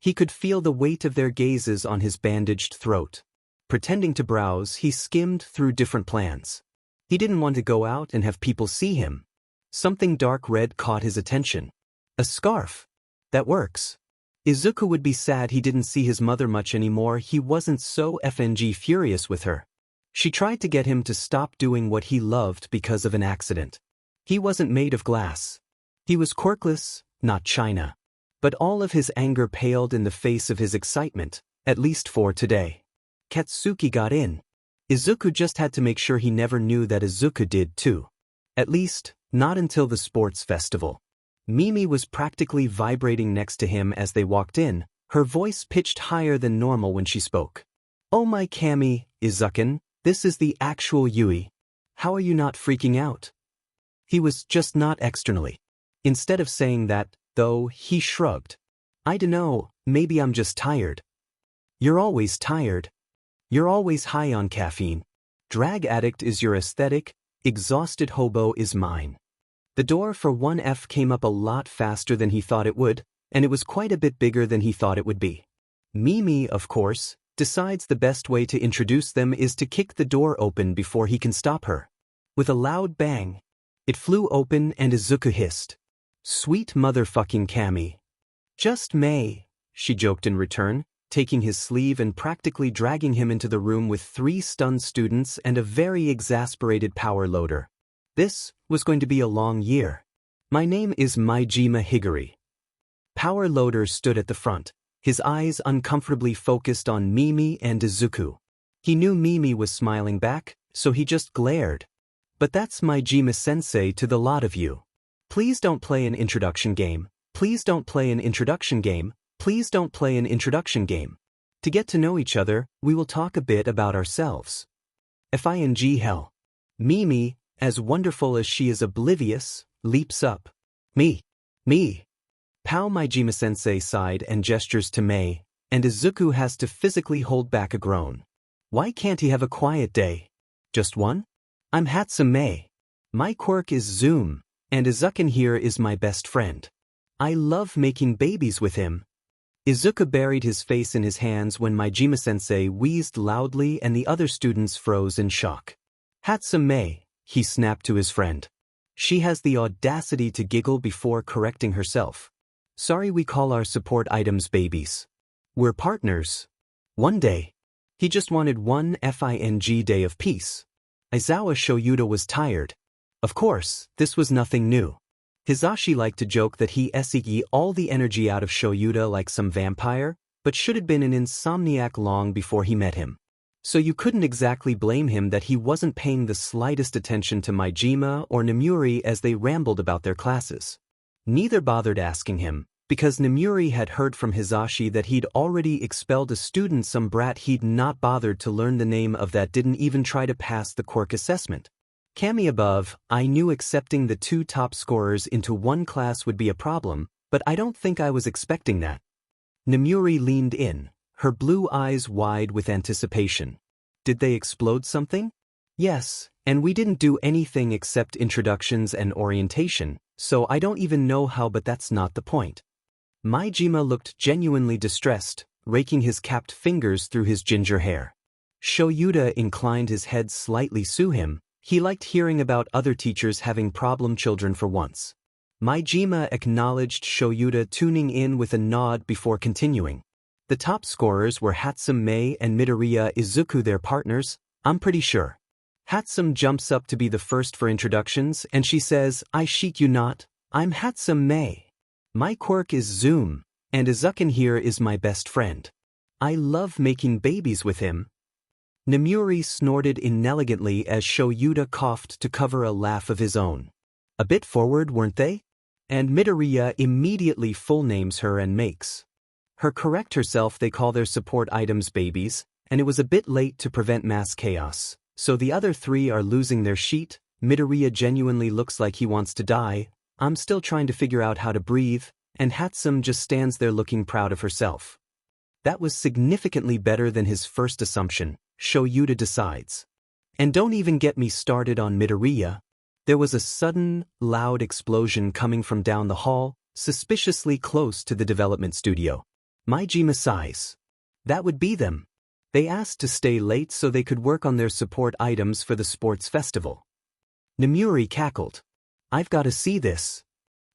He could feel the weight of their gazes on his bandaged throat. Pretending to browse, he skimmed through different plans. He didn't want to go out and have people see him. Something dark red caught his attention. A scarf. That works. Izuku would be sad he didn't see his mother much anymore. He wasn't so FNG furious with her. She tried to get him to stop doing what he loved because of an accident. He wasn't made of glass. He was quirkless, not china. But all of his anger paled in the face of his excitement, at least for today. Katsuki got in. Izuku just had to make sure he never knew that Izuku did too. At least, not until the sports festival. Mimi was practically vibrating next to him as they walked in, her voice pitched higher than normal when she spoke. "Oh my Kami, Izuku, this is the actual Yui. How are you not freaking out?" He was just not externally. Instead of saying that, though, he shrugged. "I dunno, maybe I'm just tired." "You're always tired. You're always high on caffeine. Drag addict is your aesthetic, exhausted hobo is mine." The door for 1F came up a lot faster than he thought it would, and it was quite a bit bigger than he thought it would be. Mimi, of course, decides the best way to introduce them is to kick the door open before he can stop her. With a loud bang, it flew open and Izuku hissed. "Sweet motherfucking Kami." "Just May," she joked in return, taking his sleeve and practically dragging him into the room with 3 stunned students and a very exasperated power loader. This was going to be a long year. "My name is Maijima Higuri." Power loader stood at the front, his eyes uncomfortably focused on Mimi and Izuku. He knew Mimi was smiling back, so he just glared. "But that's Maijima-sensei to the lot of you. Please don't play an introduction game. Please don't play an introduction game. Please don't play an introduction game. To get to know each other, we will talk a bit about ourselves." F.I.N.G. hell. Mimi, as wonderful as she is oblivious, leaps up. Me. Pow Maijima-sensei sighed and gestures to Mei, and Izuku has to physically hold back a groan. Why can't he have a quiet day? Just one? I'm Hatsume. My quirk is Zoom, and Izuku here is my best friend. I love making babies with him. Izuku buried his face in his hands when Maijima-sensei wheezed loudly and the other students froze in shock. "Hatsume," he snapped to his friend. She has the audacity to giggle before correcting herself. "Sorry, we call our support items babies. We're partners. One day." He just wanted one FING day of peace. Aizawa Shoyuta was tired. Of course, this was nothing new. Hizashi liked to joke that he sucked all the energy out of Shoyuta like some vampire, but should have been an insomniac long before he met him. So you couldn't exactly blame him that he wasn't paying the slightest attention to Maijima or Nemuri as they rambled about their classes. Neither bothered asking him, because Nemuri had heard from Hizashi that he'd already expelled a student, some brat he'd not bothered to learn the name of that didn't even try to pass the quirk assessment. Kami above, I knew accepting the 2 top scorers into one class would be a problem, but I don't think I was expecting that. Nemuri leaned in, her blue eyes wide with anticipation. Did they explode something? Yes, and we didn't do anything except introductions and orientation, so I don't even know how, but that's not the point. Maijima looked genuinely distressed, raking his capped fingers through his ginger hair. Shoyuta inclined his head slightly to him. He liked hearing about other teachers having problem children for once. Maijima acknowledged Shoyuta, tuning in with a nod before continuing. The top scorers were Hatsume and Midoriya Izuku, their partners, I'm pretty sure. Hatsum jumps up to be the first for introductions and she says, I shit you not, I'm Hatsum May. My quirk is Zoom, and Izukin here is my best friend. I love making babies with him. Nemuri snorted inelegantly as Shoyuta coughed to cover a laugh of his own. A bit forward, weren't they? And Midoriya immediately full names her and makes her correct herself. They call their support items babies, and it was a bit late to prevent mass chaos, so the other three are losing their sheet. Midoriya genuinely looks like he wants to die. I'm still trying to figure out how to breathe, and Hatsum just stands there looking proud of herself. That was significantly better than his first assumption, Shoyuta decides. And don't even get me started on Midoriya. There was a sudden, loud explosion coming from down the hall, suspiciously close to the development studio. Maijima sighs. That would be them. They asked to stay late so they could work on their support items for the sports festival. Nemuri cackled. I've got to see this.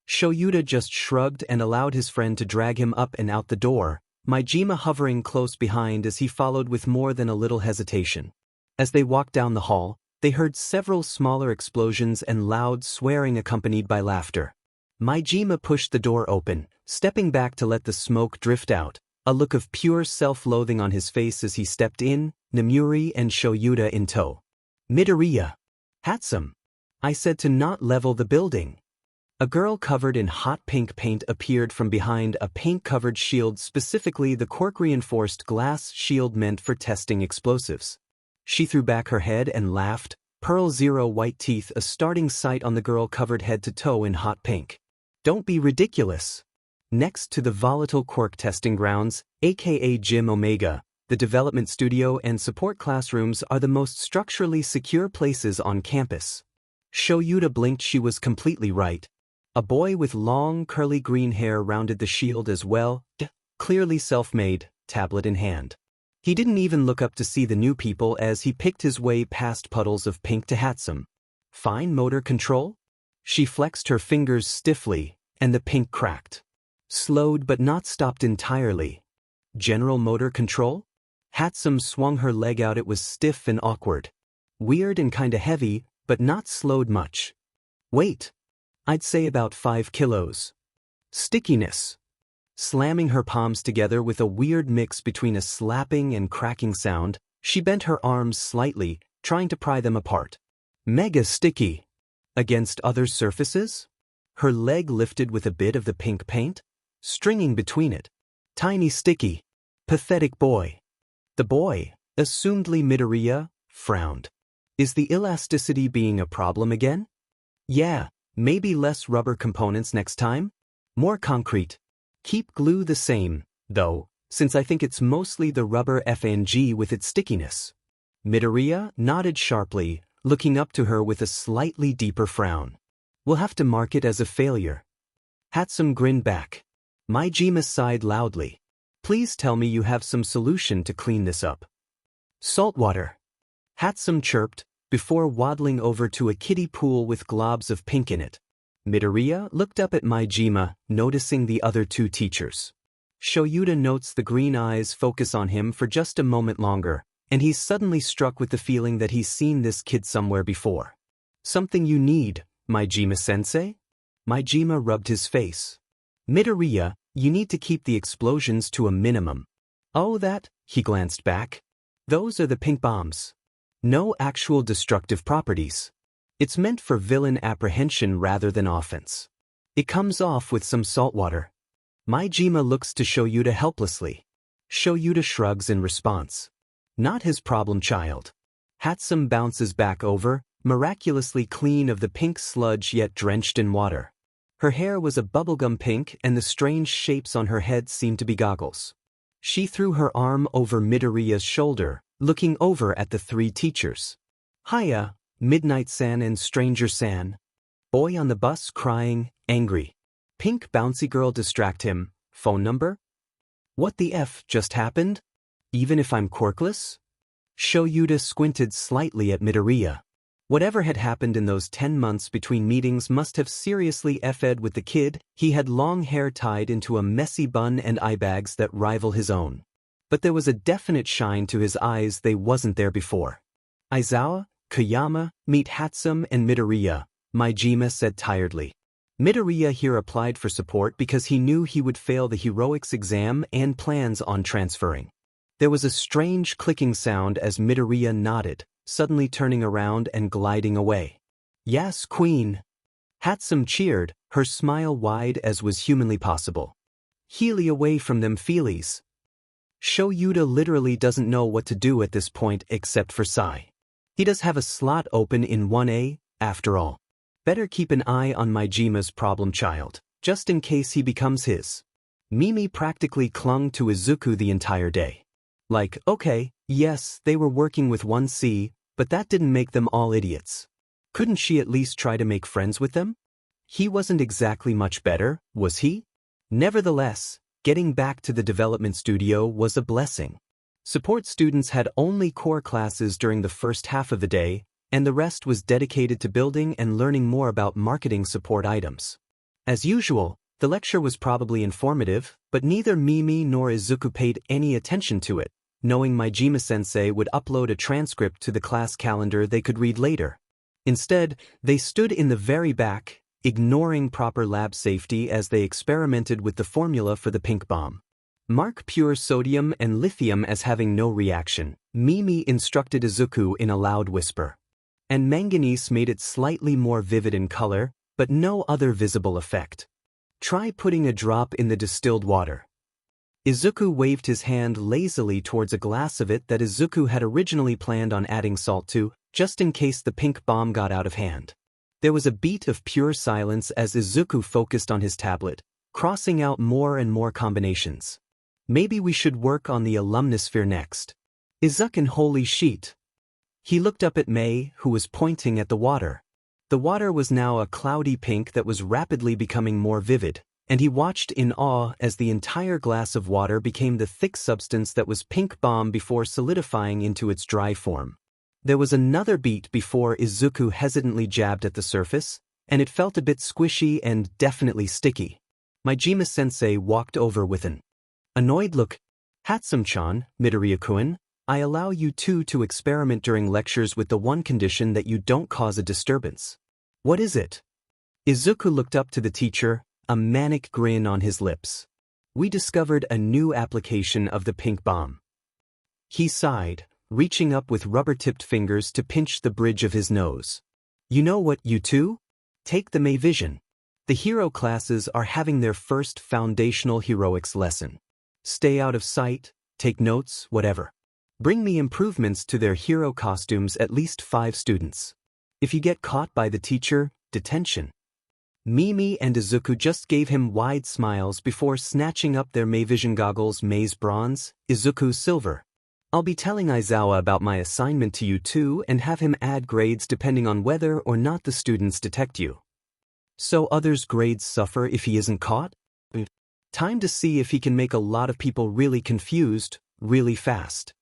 Shoyuta just shrugged and allowed his friend to drag him up and out the door, Maijima hovering close behind as he followed with more than a little hesitation. As they walked down the hall, they heard several smaller explosions and loud swearing accompanied by laughter. Maijima pushed the door open, stepping back to let the smoke drift out, a look of pure self-loathing on his face as he stepped in, Nemuri and Shoyuta in tow. Midoriya. Hatsum. I said to not level the building. A girl covered in hot pink paint appeared from behind a paint-covered shield, specifically the cork-reinforced glass shield meant for testing explosives. She threw back her head and laughed, pearl zero white teeth a starting sight on the girl covered head to toe in hot pink. Don't be ridiculous. Next to the volatile quirk testing grounds, aka Gym Omega, the development studio and support classrooms are the most structurally secure places on campus. Shoyuta blinked. She was completely right. A boy with long curly green hair rounded the shield as well, clearly self-made, tablet in hand. He didn't even look up to see the new people as he picked his way past puddles of pink to Hatsum. Fine motor control? She flexed her fingers stiffly, and the pink cracked. Slowed but not stopped entirely. General motor control? Hatsum swung her leg out. It was stiff and awkward. Weird and kinda heavy, but not slowed much. Weight? I'd say about 5 kilos. Stickiness. Slamming her palms together with a weird mix between a slapping and cracking sound, she bent her arms slightly, trying to pry them apart. Mega sticky. Against other surfaces? Her leg lifted with a bit of the pink paint, stringing between it. Tiny sticky. Pathetic boy. The boy, assumedly Midoriya, frowned. Is the elasticity being a problem again? Yeah. Maybe less rubber components next time? More concrete. Keep glue the same, though, since I think it's mostly the rubber FNG with its stickiness. Midoriya nodded sharply, looking up to her with a slightly deeper frown. We'll have to mark it as a failure. Hatsum grinned back. Maijima sighed loudly. Please tell me you have some solution to clean this up. Salt water. Hatsum chirped, before waddling over to a kiddie pool with globs of pink in it. Midoriya looked up at Maijima, noticing the other two teachers. Shoyuta notes the green eyes focus on him for just a moment longer, and he's suddenly struck with the feeling that he's seen this kid somewhere before. Something you need, Maijima-sensei? Maijima rubbed his face. Midoriya, you need to keep the explosions to a minimum. Oh, that? He glanced back. Those are the pink bombs. No actual destructive properties. It's meant for villain apprehension rather than offense. It comes off with some salt water. Maijima looks to Shoyuta helplessly. Shoyuta shrugs in response. Not his problem, child. Hatsum bounces back over, miraculously clean of the pink sludge yet drenched in water. Her hair was a bubblegum pink and the strange shapes on her head seemed to be goggles. She threw her arm over Midoriya's shoulder, looking over at the three teachers. Hiya, Midnight-san and Stranger-san. Boy on the bus crying, angry. Pink bouncy girl distract him. Phone number? What the F just happened? Even if I'm quirkless? Shoyuta squinted slightly at Midoriya. Whatever had happened in those 10 months between meetings must have seriously F-ed with the kid. He had long hair tied into a messy bun and eye bags that rival his own. But there was a definite shine to his eyes they wasn't there before. Aizawa, Koyama, meet Hatsum and Midoriya, Majima said tiredly. Midoriya here applied for support because he knew he would fail the heroics exam and plans on transferring. There was a strange clicking sound as Midoriya nodded, suddenly turning around and gliding away. Yes, Queen. Hatsum cheered, her smile wide as was humanly possible. Healy away from them feelies. Sho Yuta literally doesn't know what to do at this point except for sigh. He does have a slot open in 1A, after all. Better keep an eye on Majima's problem child, just in case he becomes his. Mimi practically clung to Izuku the entire day. Like, okay, yes, they were working with 1C, but that didn't make them all idiots. Couldn't she at least try to make friends with them? He wasn't exactly much better, was he? Nevertheless, getting back to the development studio was a blessing. Support students had only core classes during the first half of the day, and the rest was dedicated to building and learning more about marketing support items. As usual, the lecture was probably informative, but neither Mimi nor Izuku paid any attention to it, knowing Majima-sensei would upload a transcript to the class calendar they could read later. Instead, they stood in the very back, ignoring proper lab safety as they experimented with the formula for the pink bomb. Mark pure sodium and lithium as having no reaction, Mimi instructed Izuku in a loud whisper. And manganese made it slightly more vivid in color, but no other visible effect. Try putting a drop in the distilled water. Izuku waved his hand lazily towards a glass of it that Izuku had originally planned on adding salt to, just in case the pink bomb got out of hand. There was a beat of pure silence as Izuku focused on his tablet, crossing out more and more combinations. Maybe we should work on the alumnosphere next. Izuku, holy sheet. He looked up at Mei, who was pointing at the water. The water was now a cloudy pink that was rapidly becoming more vivid, and he watched in awe as the entire glass of water became the thick substance that was pink bomb before solidifying into its dry form. There was another beat before Izuku hesitantly jabbed at the surface, and it felt a bit squishy and definitely sticky. Majima-sensei walked over with an annoyed look. Hatsum-chan, Midoriya-kun, I allow you two to experiment during lectures with the one condition that you don't cause a disturbance. What is it? Izuku looked up to the teacher, a manic grin on his lips. We discovered a new application of the pink bomb. He sighed, reaching up with rubber-tipped fingers to pinch the bridge of his nose. You know what, you two? Take the May Vision. The hero classes are having their first foundational heroics lesson. Stay out of sight, take notes, whatever. Bring me improvements to their hero costumes, at least 5 students. If you get caught by the teacher, detention. Mimi and Izuku just gave him wide smiles before snatching up their May Vision goggles. May's bronze, Izuku's silver. I'll be telling Aizawa about my assignment to you two and have him add grades depending on whether or not the students detect you. So others' grades suffer if he isn't caught? Time to see if he can make a lot of people really confused, really fast.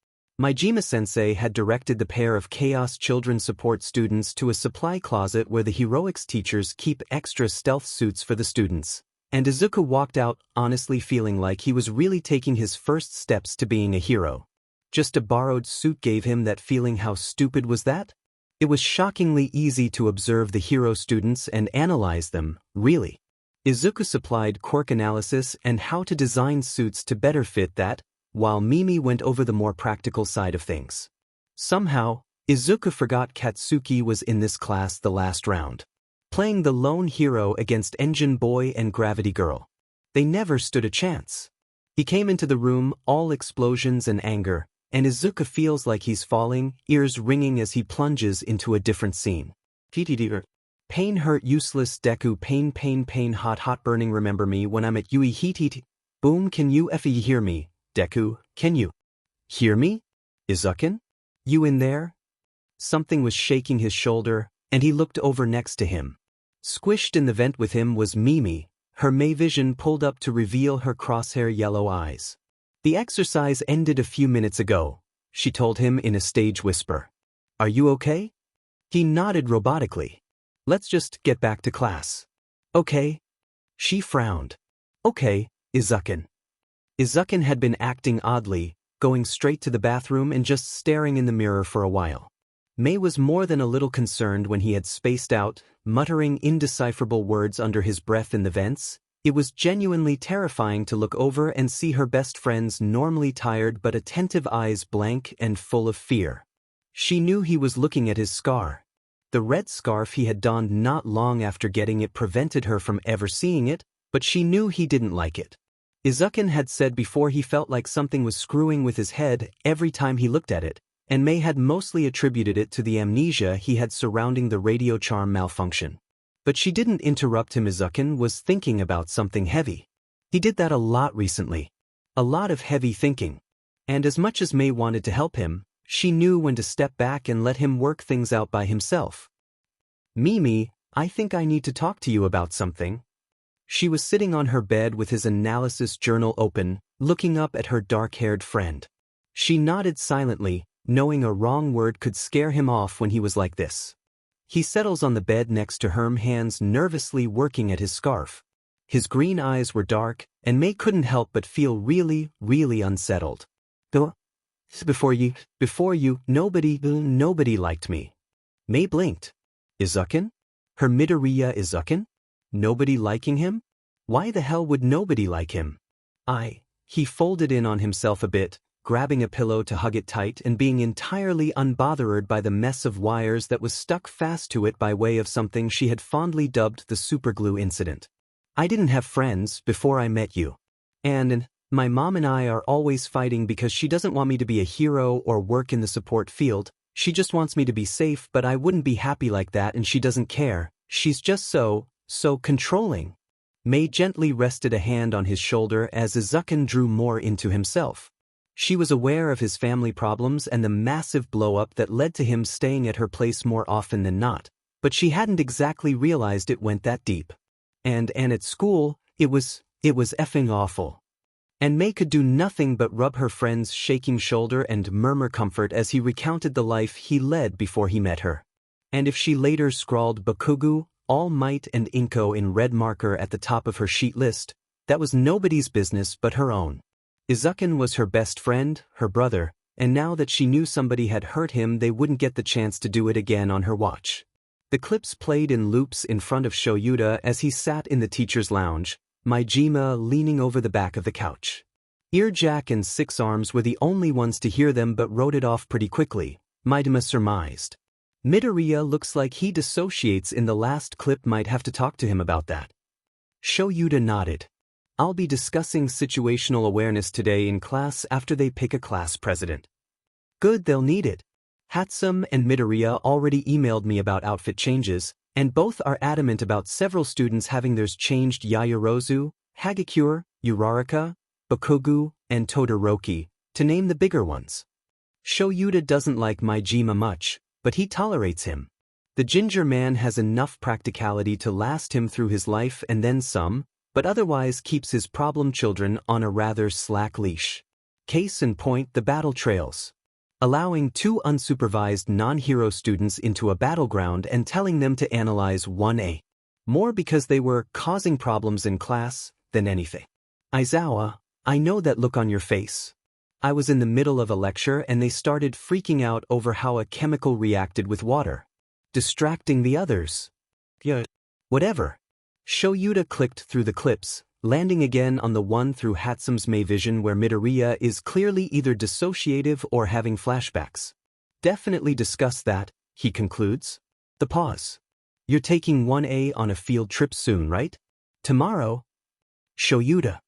Majima-sensei had directed the pair of Chaos Children support students to a supply closet where the heroics teachers keep extra stealth suits for the students, and Izuku walked out honestly feeling like he was really taking his first steps to being a hero. Just a borrowed suit gave him that feeling. How stupid was that? It was shockingly easy to observe the hero students and analyze them, really. Izuku supplied quirk analysis and how to design suits to better fit that, while Mimi went over the more practical side of things. Somehow, Izuku forgot Katsuki was in this class the last round, playing the lone hero against Engine Boy and Gravity Girl. They never stood a chance. He came into the room, all explosions and anger, and Izuku feels like he's falling, ears ringing as he plunges into a different scene. Pain hurt useless Deku pain hot burning remember me when I'm at Yui heat. Boom, can you effie hear me, Deku, can you hear me? Izuku? You in there? Something was shaking his shoulder, and he looked over next to him. Squished in the vent with him was Mimi, her May Vision pulled up to reveal her crosshair yellow eyes. The exercise ended a few minutes ago, she told him in a stage whisper. Are you okay? He nodded robotically. Let's just get back to class. Okay. She frowned. Okay, Izuku. Izuku had been acting oddly, going straight to the bathroom and just staring in the mirror for a while. Mei was more than a little concerned when he had spaced out, muttering indecipherable words under his breath in the vents. It was genuinely terrifying to look over and see her best friend's normally tired but attentive eyes blank and full of fear. She knew he was looking at his scar. The red scarf he had donned not long after getting it prevented her from ever seeing it, but she knew he didn't like it. Izukin had said before he felt like something was screwing with his head every time he looked at it, and Mei had mostly attributed it to the amnesia he had surrounding the radio charm malfunction. But she didn't interrupt him. Izukin was thinking about something heavy. He did that a lot recently. A lot of heavy thinking. And as much as Mei wanted to help him, she knew when to step back and let him work things out by himself. Mimi, I think I need to talk to you about something. She was sitting on her bed with his analysis journal open, looking up at her dark-haired friend. She nodded silently, knowing a wrong word could scare him off when he was like this. He settles on the bed next to her, hands nervously working at his scarf. His green eyes were dark, and Mei couldn't help but feel really, really unsettled. Before you, nobody liked me. Mei blinked. Izukin? Her Midoriya Izukin? Nobody liking him? Why the hell would nobody like him? He folded in on himself a bit, grabbing a pillow to hug it tight and being entirely unbothered by the mess of wires that was stuck fast to it by way of something she had fondly dubbed the superglue incident. I didn't have friends before I met you. And my mom and I are always fighting because she doesn't want me to be a hero or work in the support field. She just wants me to be safe, but I wouldn't be happy like that, and she doesn't care. She's just so controlling. Mei gently rested a hand on his shoulder as Izukin drew more into himself. She was aware of his family problems and the massive blow-up that led to him staying at her place more often than not, but she hadn't exactly realized it went that deep. And at school, it was effing awful. And Mei could do nothing but rub her friend's shaking shoulder and murmur comfort as he recounted the life he led before he met her. And if she later scrawled Bakugu, All Might and Inko in red marker at the top of her sheet list, that was nobody's business but her own. Izukin was her best friend, her brother, and now that she knew somebody had hurt him, they wouldn't get the chance to do it again on her watch. The clips played in loops in front of Shoyuta as he sat in the teacher's lounge, Maijima leaning over the back of the couch. Earjack and Six Arms were the only ones to hear them but wrote it off pretty quickly, Maijima surmised. Midoriya looks like he dissociates in the last clip, might have to talk to him about that. Shoyuta nodded. I'll be discussing situational awareness today in class after they pick a class president. Good, they'll need it. Hatsum and Midoriya already emailed me about outfit changes, and both are adamant about several students having theirs changed. Yaoyorozu, Hagakure, Uraraka, Bakugu, and Todoroki, to name the bigger ones. Shoyuta doesn't like Maijima much, but he tolerates him. The ginger man has enough practicality to last him through his life and then some, but otherwise keeps his problem children on a rather slack leash. Case in point, the battle trails. Allowing 2 unsupervised non-hero students into a battleground and telling them to analyze 1A. More because they were causing problems in class than anything. Aizawa, I know that look on your face. I was in the middle of a lecture and they started freaking out over how a chemical reacted with water, distracting the others. Yeah. Whatever. Shoyuta clicked through the clips, landing again on the one through Hatsum's Mei vision where Midoriya is clearly either dissociative or having flashbacks. Definitely discuss that, he concludes. The pause. You're taking 1A on a field trip soon, right? Tomorrow? Shoyuta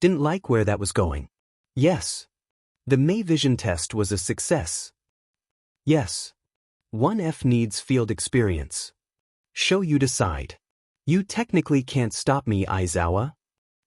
didn't like where that was going. Yes. The Mei vision test was a success. Yes. 1F needs field experience. Shoyuta sighed. You technically can't stop me, Aizawa.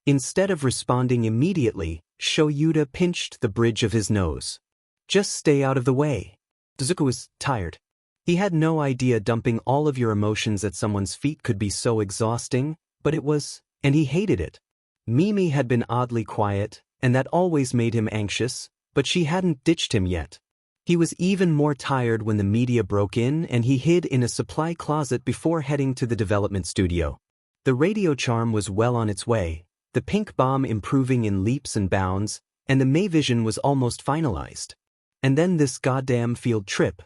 Instead of responding immediately, Shoyuta pinched the bridge of his nose. Just stay out of the way. Deku was tired. He had no idea dumping all of your emotions at someone's feet could be so exhausting, but it was, and he hated it. Mimi had been oddly quiet, and that always made him anxious, but she hadn't ditched him yet. He was even more tired when the media broke in and he hid in a supply closet before heading to the development studio. The radio charm was well on its way, the pink bomb improving in leaps and bounds, and the Mei vision was almost finalized. And then this goddamn field trip.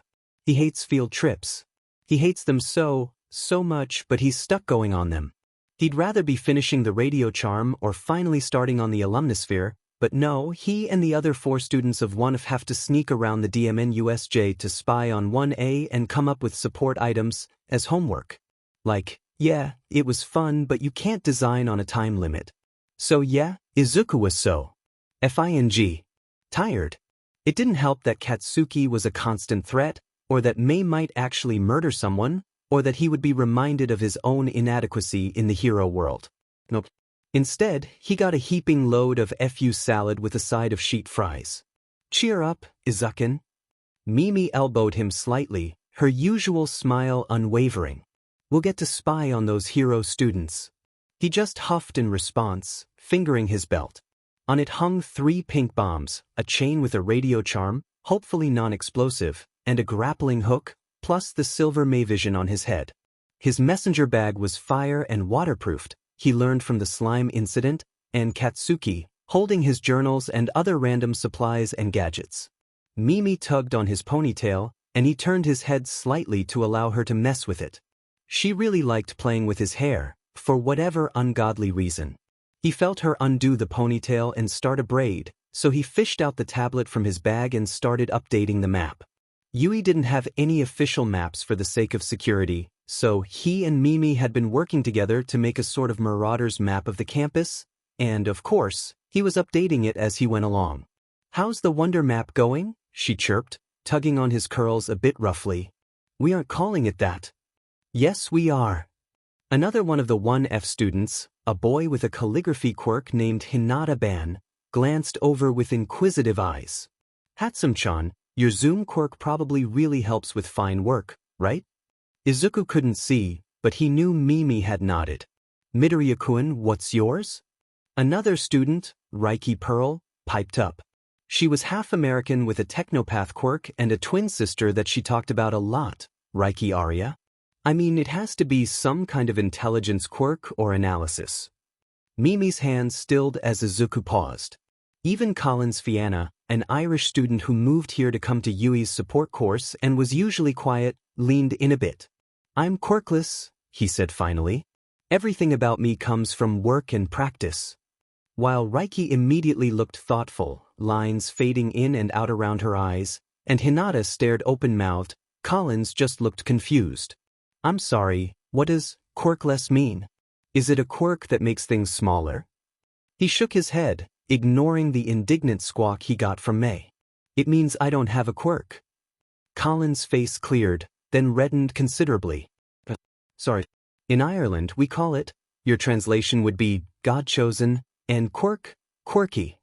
He hates field trips. He hates them so much, but he's stuck going on them. He'd rather be finishing the radio charm or finally starting on the alumnisphere, but no, he and the other 4 students of 1F have to sneak around the DMNUSJ to spy on 1A and come up with support items as homework. Like, yeah, it was fun, but you can't design on a time limit. So yeah, Izuku was so tired. It didn't help that Katsuki was a constant threat, or that Mei might actually murder someone, or that he would be reminded of his own inadequacy in the hero world. Nope. Instead, he got a heaping load of FU salad with a side of sheet fries. Cheer up, Izuku. Mimi elbowed him slightly, her usual smile unwavering. We'll get to spy on those hero students. He just huffed in response, fingering his belt. On it hung 3 pink bombs, a chain with a radio charm, hopefully non-explosive, and a grappling hook, plus the silver Mayvision on his head. His messenger bag was fire and waterproofed, he learned from the slime incident, and Katsuki, holding his journals and other random supplies and gadgets. Mimi tugged on his ponytail, and he turned his head slightly to allow her to mess with it. She really liked playing with his hair, for whatever ungodly reason. He felt her undo the ponytail and start a braid, so he fished out the tablet from his bag and started updating the map. Yui didn't have any official maps for the sake of security, so he and Mimi had been working together to make a sort of Marauder's map of the campus, and of course, he was updating it as he went along. "How's the wonder map going?" she chirped, tugging on his curls a bit roughly. "We aren't calling it that." "Yes, we are." Another one of the 1F students, a boy with a calligraphy quirk named Hinata-ban, glanced over with inquisitive eyes. "Hatsum-chan, your zoom quirk probably really helps with fine work, right?" Izuku couldn't see, but he knew Mimi had nodded. "Midoriya-kun, what's yours?" Another student, Reiki Pearl, piped up. She was half American with a technopath quirk and a twin sister that she talked about a lot, Reiki Arya. I mean, it has to be some kind of intelligence quirk or analysis. Mimi's hand stilled as Izuku paused. Even Collins Fianna, an Irish student who moved here to come to Yui's support course and was usually quiet, leaned in a bit. "I'm quirkless," he said finally. "Everything about me comes from work and practice." While Reiki immediately looked thoughtful, lines fading in and out around her eyes, and Hinata stared open-mouthed, Collins just looked confused. "I'm sorry, what does quirkless mean? Is it a quirk that makes things smaller?" He shook his head, ignoring the indignant squawk he got from May. "It means I don't have a quirk." Collins' face cleared, then reddened considerably. Sorry. In Ireland, we call it, your translation would be, God-chosen, and quirk, quirky.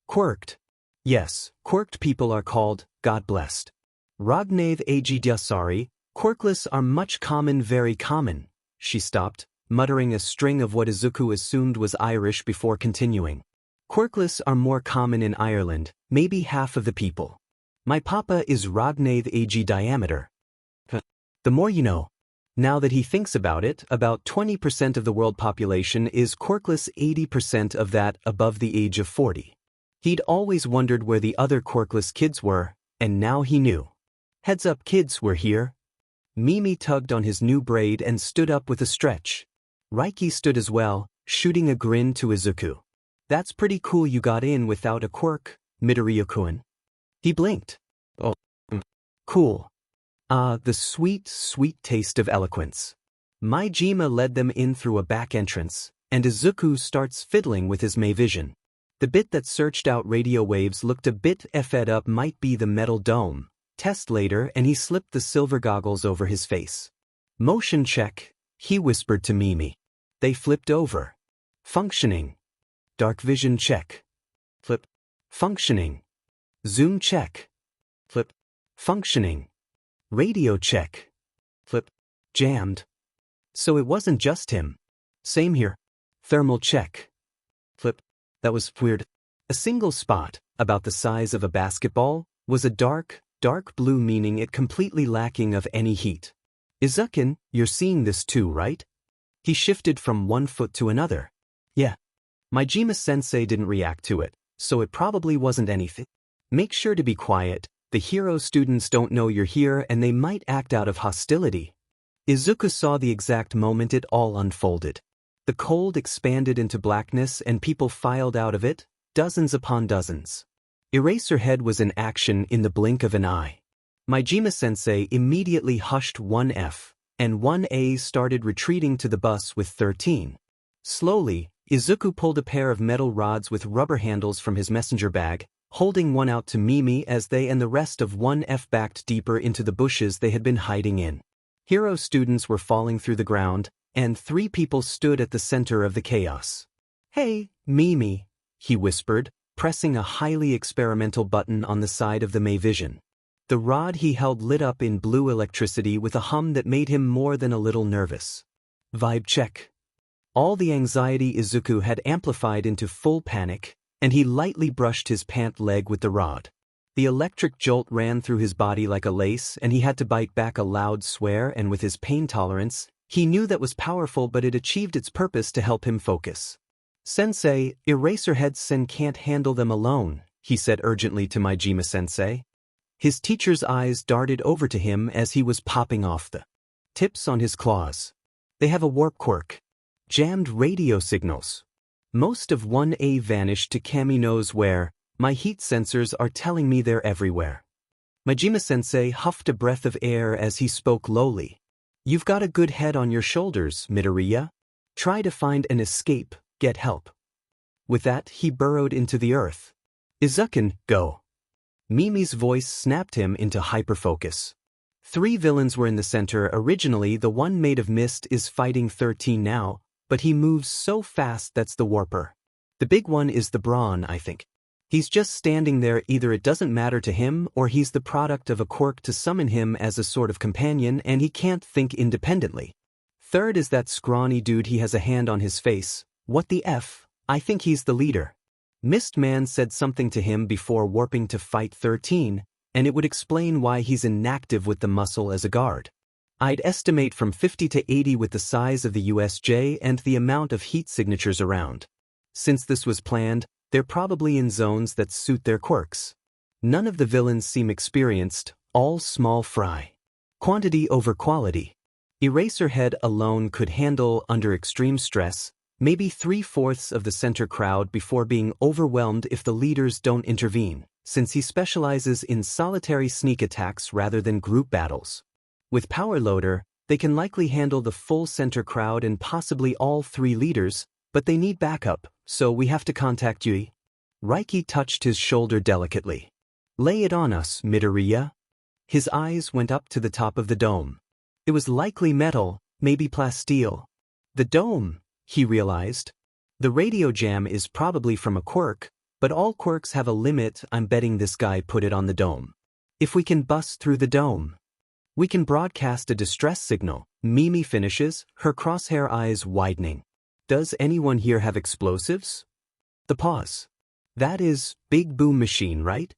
Quirked. Yes, quirked people are called God-blessed. Ragnav Agidyasari, quirkless are much common, very common." She stopped, muttering a string of what Izuku assumed was Irish before continuing. "Quirkless are more common in Ireland, maybe half of the people. My papa is Ragnav Ag diameter." The more you know. Now that he thinks about it, about 20% of the world population is quirkless, 80% of that above the age of 40. He'd always wondered where the other quirkless kids were, and now he knew. "Heads up kids, we're here." Mimi tugged on his new braid and stood up with a stretch. Reiki stood as well, shooting a grin to Izuku. "That's pretty cool you got in without a quirk, Midoriya-kun." He blinked. "Oh, cool. The sweet, sweet taste of eloquence." Maijima led them in through a back entrance, and Izuku starts fiddling with his Mayvision. The bit that searched out radio waves looked a bit effed up, might be the metal dome. Test later, and he slipped the silver goggles over his face. "Motion check," he whispered to Mimi. They flipped over. "Functioning." "Dark vision check." Flip. "Functioning." "Zoom check." Flip. "Functioning." "Radio check." Flip. "Jammed." So it wasn't just him. "Same here." "Thermal check." Flip. That was weird. A single spot, about the size of a basketball, was a dark blue, meaning it completely lacking of any heat. "Izuku, you're seeing this too, right?" He shifted from one foot to another. "Yeah." Maijima-sensei didn't react to it, so it probably wasn't anything. "Make sure to be quiet, The hero students don't know you're here and they might act out of hostility. Izuku saw the exact moment it all unfolded. The cold expanded into blackness and people filed out of it, dozens upon dozens. Eraserhead was in action in the blink of an eye. Majima-sensei immediately hushed 1F, and 1A started retreating to the bus with 13. Slowly, Izuku pulled a pair of metal rods with rubber handles from his messenger bag, holding one out to Mimi as they and the rest of 1F backed deeper into the bushes they had been hiding in. Hero students were falling through the ground, and 3 people stood at the center of the chaos. "Hey, Mimi," he whispered, pressing a highly experimental button on the side of the Mayvision. The rod he held lit up in blue electricity with a hum that made him more than a little nervous. Vibe check. All the anxiety Izuku had amplified into full panic, and he lightly brushed his pant leg with the rod. The electric jolt ran through his body like a lace, and he had to bite back a loud swear, and with his pain tolerance, he knew that was powerful, but it achieved its purpose to help him focus. "Sensei, Eraserhead-sen can't handle them alone," he said urgently to Majima-sensei. His teacher's eyes darted over to him as he was popping off the tips on his claws. "They have a warp quirk. Jammed radio signals. Most of 1A vanished to Kami knows where. My heat sensors are telling me they're everywhere." Majima-sensei huffed a breath of air as he spoke lowly. "You've got a good head on your shoulders, Midoriya. Try to find an escape, get help." With that, he burrowed into the earth. "Izuku, go." Mimi's voice snapped him into hyperfocus. 3 villains were in the center originally. The one made of mist is fighting 13 now, but he moves so fast that's the warper. The big one is the brawn, I think. He's just standing there. Either it doesn't matter to him or he's the product of a quirk to summon him as a sort of companion and he can't think independently. Third is that scrawny dude. He has a hand on his face. What the F? I think he's the leader. Mist Man said something to him before warping to fight 13, and it would explain why he's inactive with the muscle as a guard. I'd estimate from 50 to 80 with the size of the USJ and the amount of heat signatures around. Since this was planned, they're probably in zones that suit their quirks. None of the villains seem experienced, all small fry. Quantity over quality. Eraserhead alone could handle, under extreme stress, maybe 3/4 of the center crowd before being overwhelmed if the leaders don't intervene, since he specializes in solitary sneak attacks rather than group battles. With Power Loader, they can likely handle the full center crowd and possibly all 3 leaders, but they need backup, so we have to contact Yui. Raiki touched his shoulder delicately. "Lay it on us, Midoriya." His eyes went up to the top of the dome. It was likely metal, maybe plasteel. The dome, he realized. The radio jam is probably from a quirk, but all quirks have a limit. I'm betting this guy put it on the dome. If we can bust through the dome, we can broadcast a distress signal. Mimi finishes, her crosshair eyes widening. "Does anyone here have explosives?" The pause. "That is, big boom machine, right?"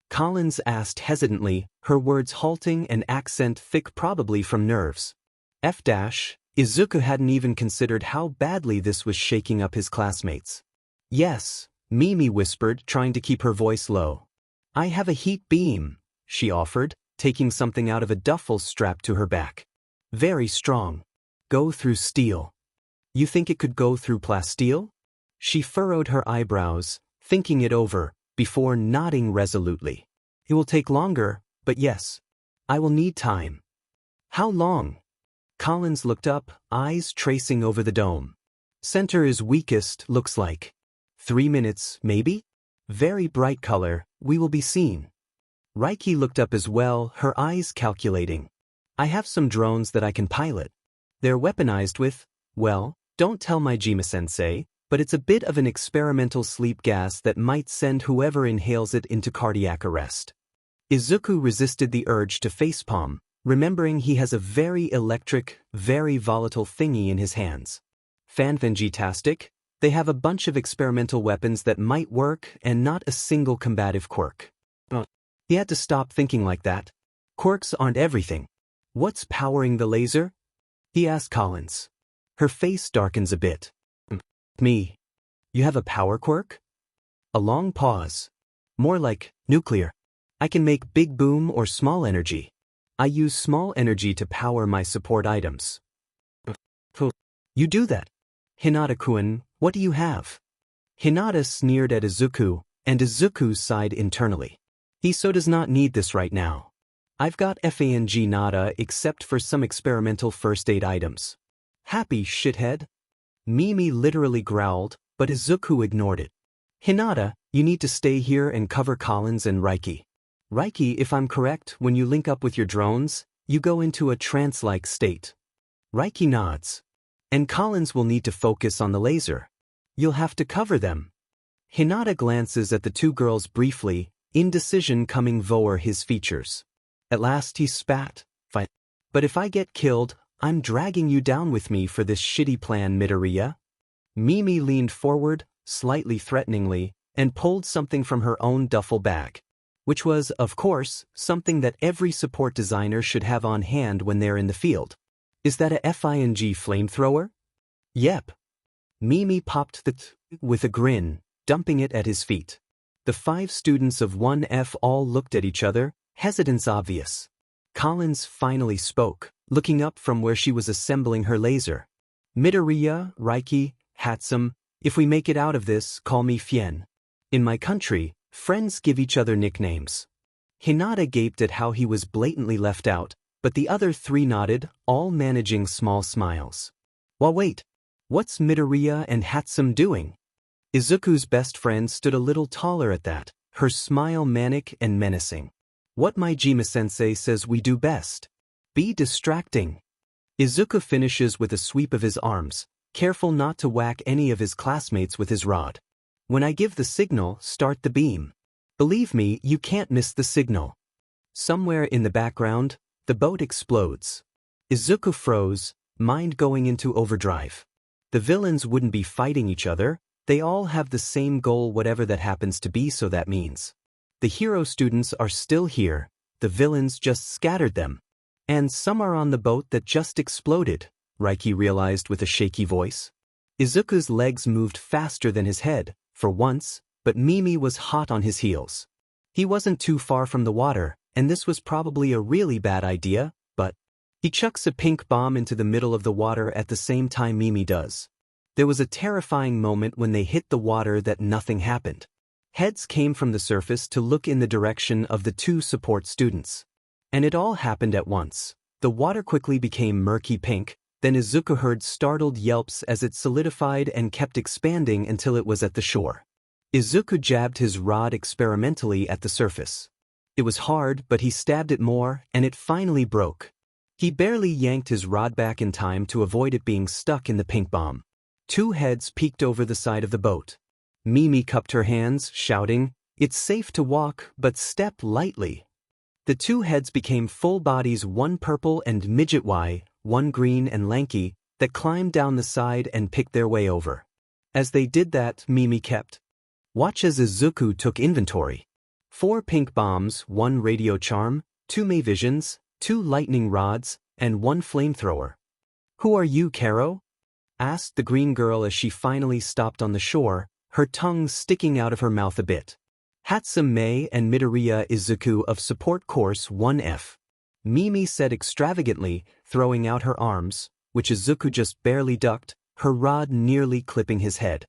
Collins asked hesitantly, her words halting and accent thick, probably from nerves. F-. Izuku hadn't even considered how badly this was shaking up his classmates. "Yes," Mimi whispered, trying to keep her voice low. "I have a heat beam," she offered, taking something out of a duffel strapped to her back. "Very strong. Go through steel." "You think it could go through plasteel?" She furrowed her eyebrows, thinking it over, before nodding resolutely. "It will take longer, but yes. I will need time." "How long?" Collins looked up, eyes tracing over the dome. "Center is weakest, looks like. 3 minutes, maybe? Very bright color, we will be seen." Raiki looked up as well, her eyes calculating. "I have some drones that I can pilot. They're weaponized with, well, don't tell Majima-sensei, but it's a bit of an experimental sleep gas that might send whoever inhales it into cardiac arrest." Izuku resisted the urge to facepalm, remembering he has a very electric, very volatile thingy in his hands. Fanfantastic, they have a bunch of experimental weapons that might work and not a single combative quirk. He had to stop thinking like that. Quirks aren't everything. "What's powering the laser?" he asked Collins. Her face darkens a bit. "Me. You have a power quirk?" A long pause. "More like nuclear." I can make big boom or small energy. I use small energy to power my support items. You do that. Hinata-kun, what do you have? Hinata sneered at Izuku, and Izuku sighed internally. He so does not need this right now. I've got FANG nada except for some experimental first aid items. Happy shithead? Mimi literally growled, but Izuku ignored it. Hinata, you need to stay here and cover Collins and Reiki. Reiki, if I'm correct, when you link up with your drones, you go into a trance-like state. Reiki nods. And Collins will need to focus on the laser. You'll have to cover them. Hinata glances at the two girls briefly, indecision coming over his features. At last he spat. Fine. But if I get killed, I'm dragging you down with me for this shitty plan, Midoriya. Mimi leaned forward, slightly threateningly, and pulled something from her own duffel bag. Which was, of course, something that every support designer should have on hand when they're in the field. Is that a FING flamethrower? Yep. Mimi popped the with a grin, dumping it at his feet. The 5 students of 1F all looked at each other, hesitance obvious. Collins finally spoke, looking up from where she was assembling her laser. Midoriya, Reiki, Hatsum, if we make it out of this, call me Fien. In my country, friends give each other nicknames. Hinata gaped at how he was blatantly left out, but the other 3 nodded, all managing small smiles. Well, wait. What's Midoriya and Hatsum doing? Izuku's best friend stood a little taller at that, her smile manic and menacing. What my Jima-sensei says we do best. Be distracting. Izuku finishes with a sweep of his arms, careful not to whack any of his classmates with his rod. When I give the signal, start the beam. Believe me, you can't miss the signal. Somewhere in the background, the boat explodes. Izuku froze, mind going into overdrive. The villains wouldn't be fighting each other, they all have the same goal whatever that happens to be, so that means. The hero students are still here, the villains just scattered them. And some are on the boat that just exploded, Reiki realized with a shaky voice. Izuku's legs moved faster than his head, for once, but Mimi was hot on his heels. He wasn't too far from the water, and this was probably a really bad idea, but he chucks a pink bomb into the middle of the water at the same time Mimi does. There was a terrifying moment when they hit the water that nothing happened. Heads came from the surface to look in the direction of the 2 support students. And it all happened at once. The water quickly became murky pink, then Izuku heard startled yelps as it solidified and kept expanding until it was at the shore. Izuku jabbed his rod experimentally at the surface. It was hard, but he stabbed it more, and it finally broke. He barely yanked his rod back in time to avoid it being stuck in the pink bomb. 2 heads peeked over the side of the boat. Mimi cupped her hands, shouting, "It's safe to walk, but step lightly." The 2 heads became full bodies, one purple and midget Y, one green and lanky, that climbed down the side and picked their way over. As they did that, Mimi kept watch as Izuku took inventory. 4 pink bombs, 1 radio charm, 2 Mayvisions, 2 lightning rods, and 1 flamethrower. "Who are you, Karo?" asked the green girl as she finally stopped on the shore, her tongue sticking out of her mouth a bit. "Hatsum Mei and Midoriya Izuku of Support Course 1F. Mimi said extravagantly, throwing out her arms, which Izuku just barely ducked, her rod nearly clipping his head.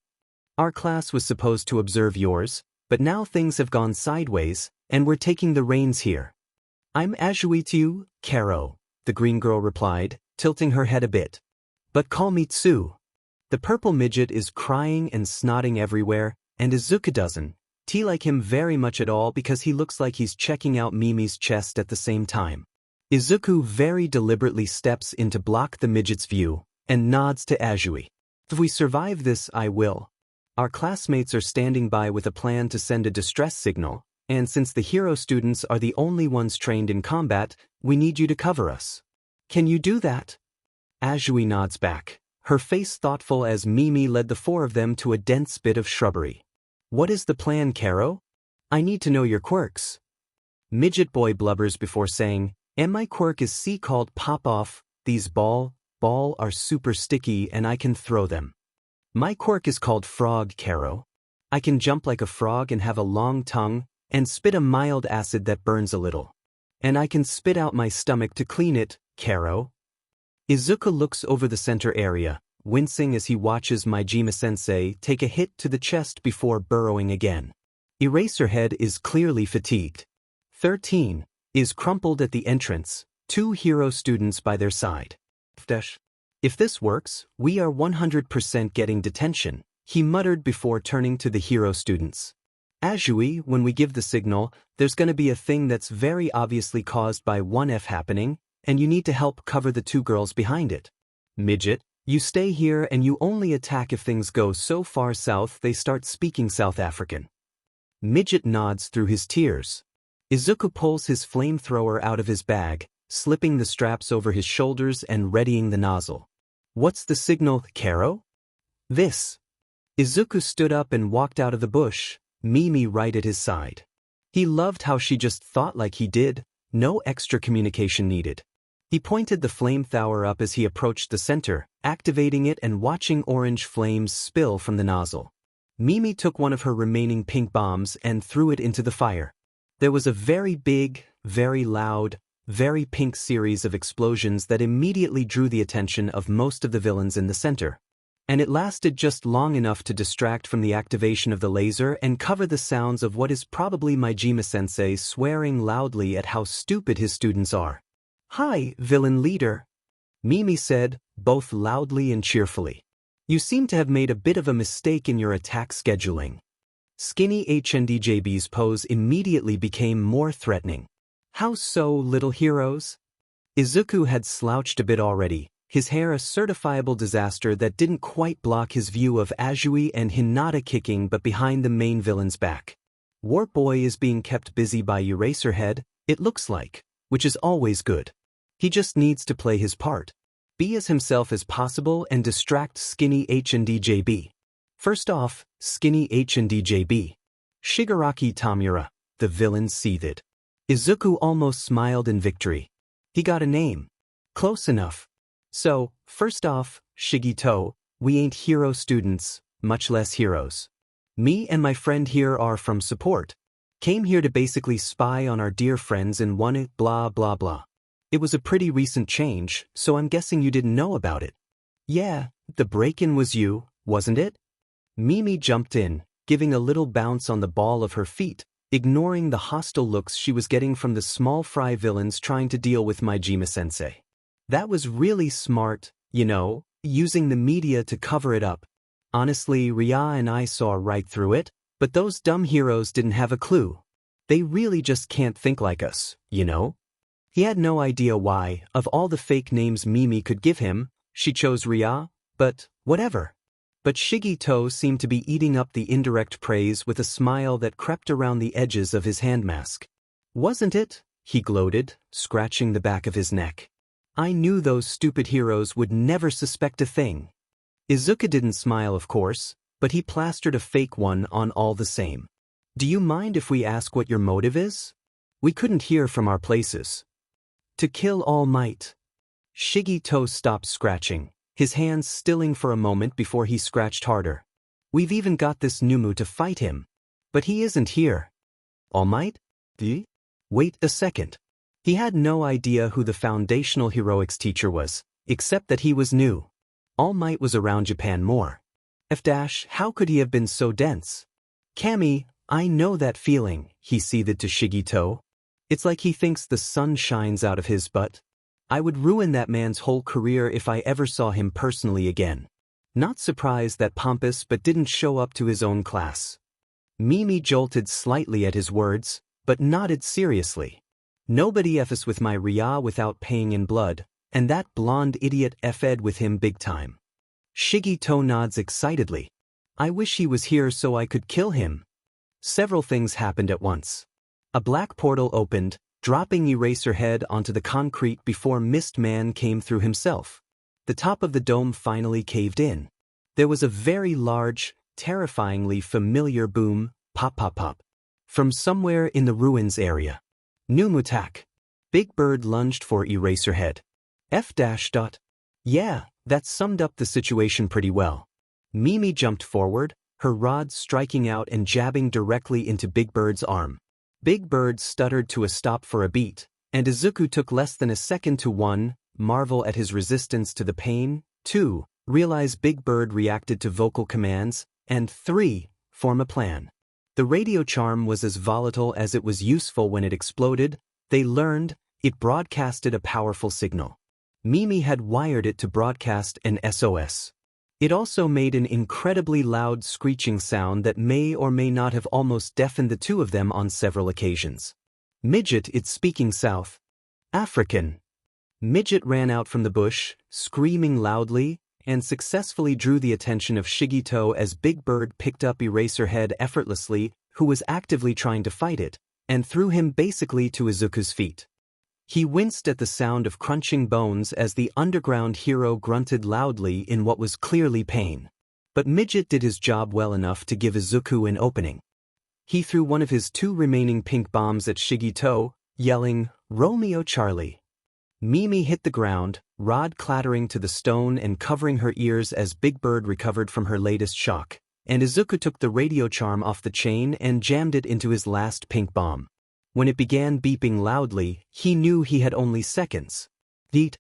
"Our class was supposed to observe yours, but now things have gone sideways, and we're taking the reins here." "I'm Azui to you, Karo," the green girl replied, tilting her head a bit. "But call me Tsu." The purple midget is crying and snotting everywhere, and Izuku doesn't like him very much at all because he looks like he's checking out Mimi's chest at the same time. Izuku very deliberately steps in to block the midget's view, and nods to Azui. "If we survive this, I will. Our classmates are standing by with a plan to send a distress signal, and since the hero students are the only ones trained in combat, we need you to cover us. Can you do that?" Azui nods back, her face thoughtful as Mimi led the 4 of them to a dense bit of shrubbery. "What is the plan, Karo? I need to know your quirks." Midget boy blubbers before saying, "And my quirk is called Pop Off. These ball are super sticky and I can throw them. My quirk is called Frog, Karo. I can jump like a frog and have a long tongue, and spit a mild acid that burns a little. And I can spit out my stomach to clean it, Karo. Izuku looks over the center area, wincing as he watches Majima-sensei take a hit to the chest before burrowing again. Eraserhead is clearly fatigued. 13 is crumpled at the entrance, 2 hero students by their side. If this works, we are 100% getting detention, he muttered before turning to the hero students. Azui, when we give the signal, there's gonna be a thing that's very obviously caused by 1F happening, and you need to help cover the 2 girls behind it. Midget, you stay here and you only attack if things go so far south they start speaking South African. Midget nods through his tears. Izuku pulls his flamethrower out of his bag, slipping the straps over his shoulders and readying the nozzle. What's the signal, Karo? This. Izuku stood up and walked out of the bush, Mimi right at his side. He loved how she just thought like he did, no extra communication needed. He pointed the flamethrower up as he approached the center, activating it and watching orange flames spill from the nozzle. Mimi took one of her remaining pink bombs and threw it into the fire. There was a very big, very loud, very pink series of explosions that immediately drew the attention of most of the villains in the center. And it lasted just long enough to distract from the activation of the laser and cover the sounds of what is probably Majima-sensei swearing loudly at how stupid his students are. Hi, villain leader, Mimi said, both loudly and cheerfully. You seem to have made a bit of a mistake in your attack scheduling. Skinny HNDJB's pose immediately became more threatening. How so, little heroes? Izuku had slouched a bit already, his hair a certifiable disaster that didn't quite block his view of Azui and Hinata kicking but behind the main villain's back. Warp Boy is being kept busy by Eraserhead, it looks like, which is always good. He just needs to play his part. Be as himself as possible and distract Skinny HNDJB. First off, Skinny HNDJB. Shigaraki Tamura, the villain seethed. Izuku almost smiled in victory. He got a name. Close enough. So, first off, Shigito, we ain't hero students, much less heroes. Me and my friend here are from support. Came here to basically spy on our dear friends and one blah blah blah. It was a pretty recent change, so I'm guessing you didn't know about it. Yeah, the break-in was you, wasn't it? Mimi jumped in, giving a little bounce on the ball of her feet, ignoring the hostile looks she was getting from the small fry villains trying to deal with Majima-sensei. That was really smart, you know, using the media to cover it up. Honestly, Ria and I saw right through it, but those dumb heroes didn't have a clue. They really just can't think like us, you know? He had no idea why, of all the fake names Mimi could give him, she chose Ria, but whatever. But Shigito seemed to be eating up the indirect praise with a smile that crept around the edges of his hand mask. Wasn't it? He gloated, scratching the back of his neck. I knew those stupid heroes would never suspect a thing. Izuku didn't smile, of course, but he plastered a fake one on all the same. Do you mind if we ask what your motive is? We couldn't hear from our places. To kill All Might. Shigito stopped scratching, his hands stilling for a moment before he scratched harder. We've even got this Numu to fight him. But he isn't here. All Might? Wait a second. He had no idea who the foundational heroics teacher was, except that he was new. All Might was around Japan more. How could he have been so dense? Kami, I know that feeling, he seethed to Shigito. It's like he thinks the sun shines out of his butt. I would ruin that man's whole career if I ever saw him personally again. Not surprised that pompous but didn't show up to his own class. Mimi jolted slightly at his words, but nodded seriously. Nobody F's with my Ria without paying in blood, and that blonde idiot F'd with him big time. Shigito nods excitedly. I wish he was here so I could kill him. Several things happened at once. A black portal opened, dropping Eraserhead onto the concrete before Mist Man came through himself. The top of the dome finally caved in. There was a very large, terrifyingly familiar boom, pop pop pop, from somewhere in the ruins area. Numutak. Big Bird lunged for Eraserhead. Yeah, that summed up the situation pretty well. Mimi jumped forward, her rod striking out and jabbing directly into Big Bird's arm. Big Bird stuttered to a stop for a beat, and Izuku took less than a second to 1. Marvel at his resistance to the pain, 2. Realize Big Bird reacted to vocal commands, and 3. Form a plan. The radio charm was as volatile as it was useful when it exploded. They learned it broadcasted a powerful signal. Mimi had wired it to broadcast an SOS. It also made an incredibly loud screeching sound that may or may not have almost deafened the two of them on several occasions. Midget, it's speaking South African. Midget ran out from the bush, screaming loudly, and successfully drew the attention of Shigito as Big Bird picked up Eraserhead effortlessly, who was actively trying to fight it, and threw him basically to Izuku's feet. He winced at the sound of crunching bones as the underground hero grunted loudly in what was clearly pain. But Midget did his job well enough to give Izuku an opening. He threw one of his 2 remaining pink bombs at Shigito, yelling, "Romeo Charlie." Mimi hit the ground, rod clattering to the stone and covering her ears as Big Bird recovered from her latest shock, and Izuku took the radio charm off the chain and jammed it into his last pink bomb. When it began beeping loudly, he knew he had only seconds. The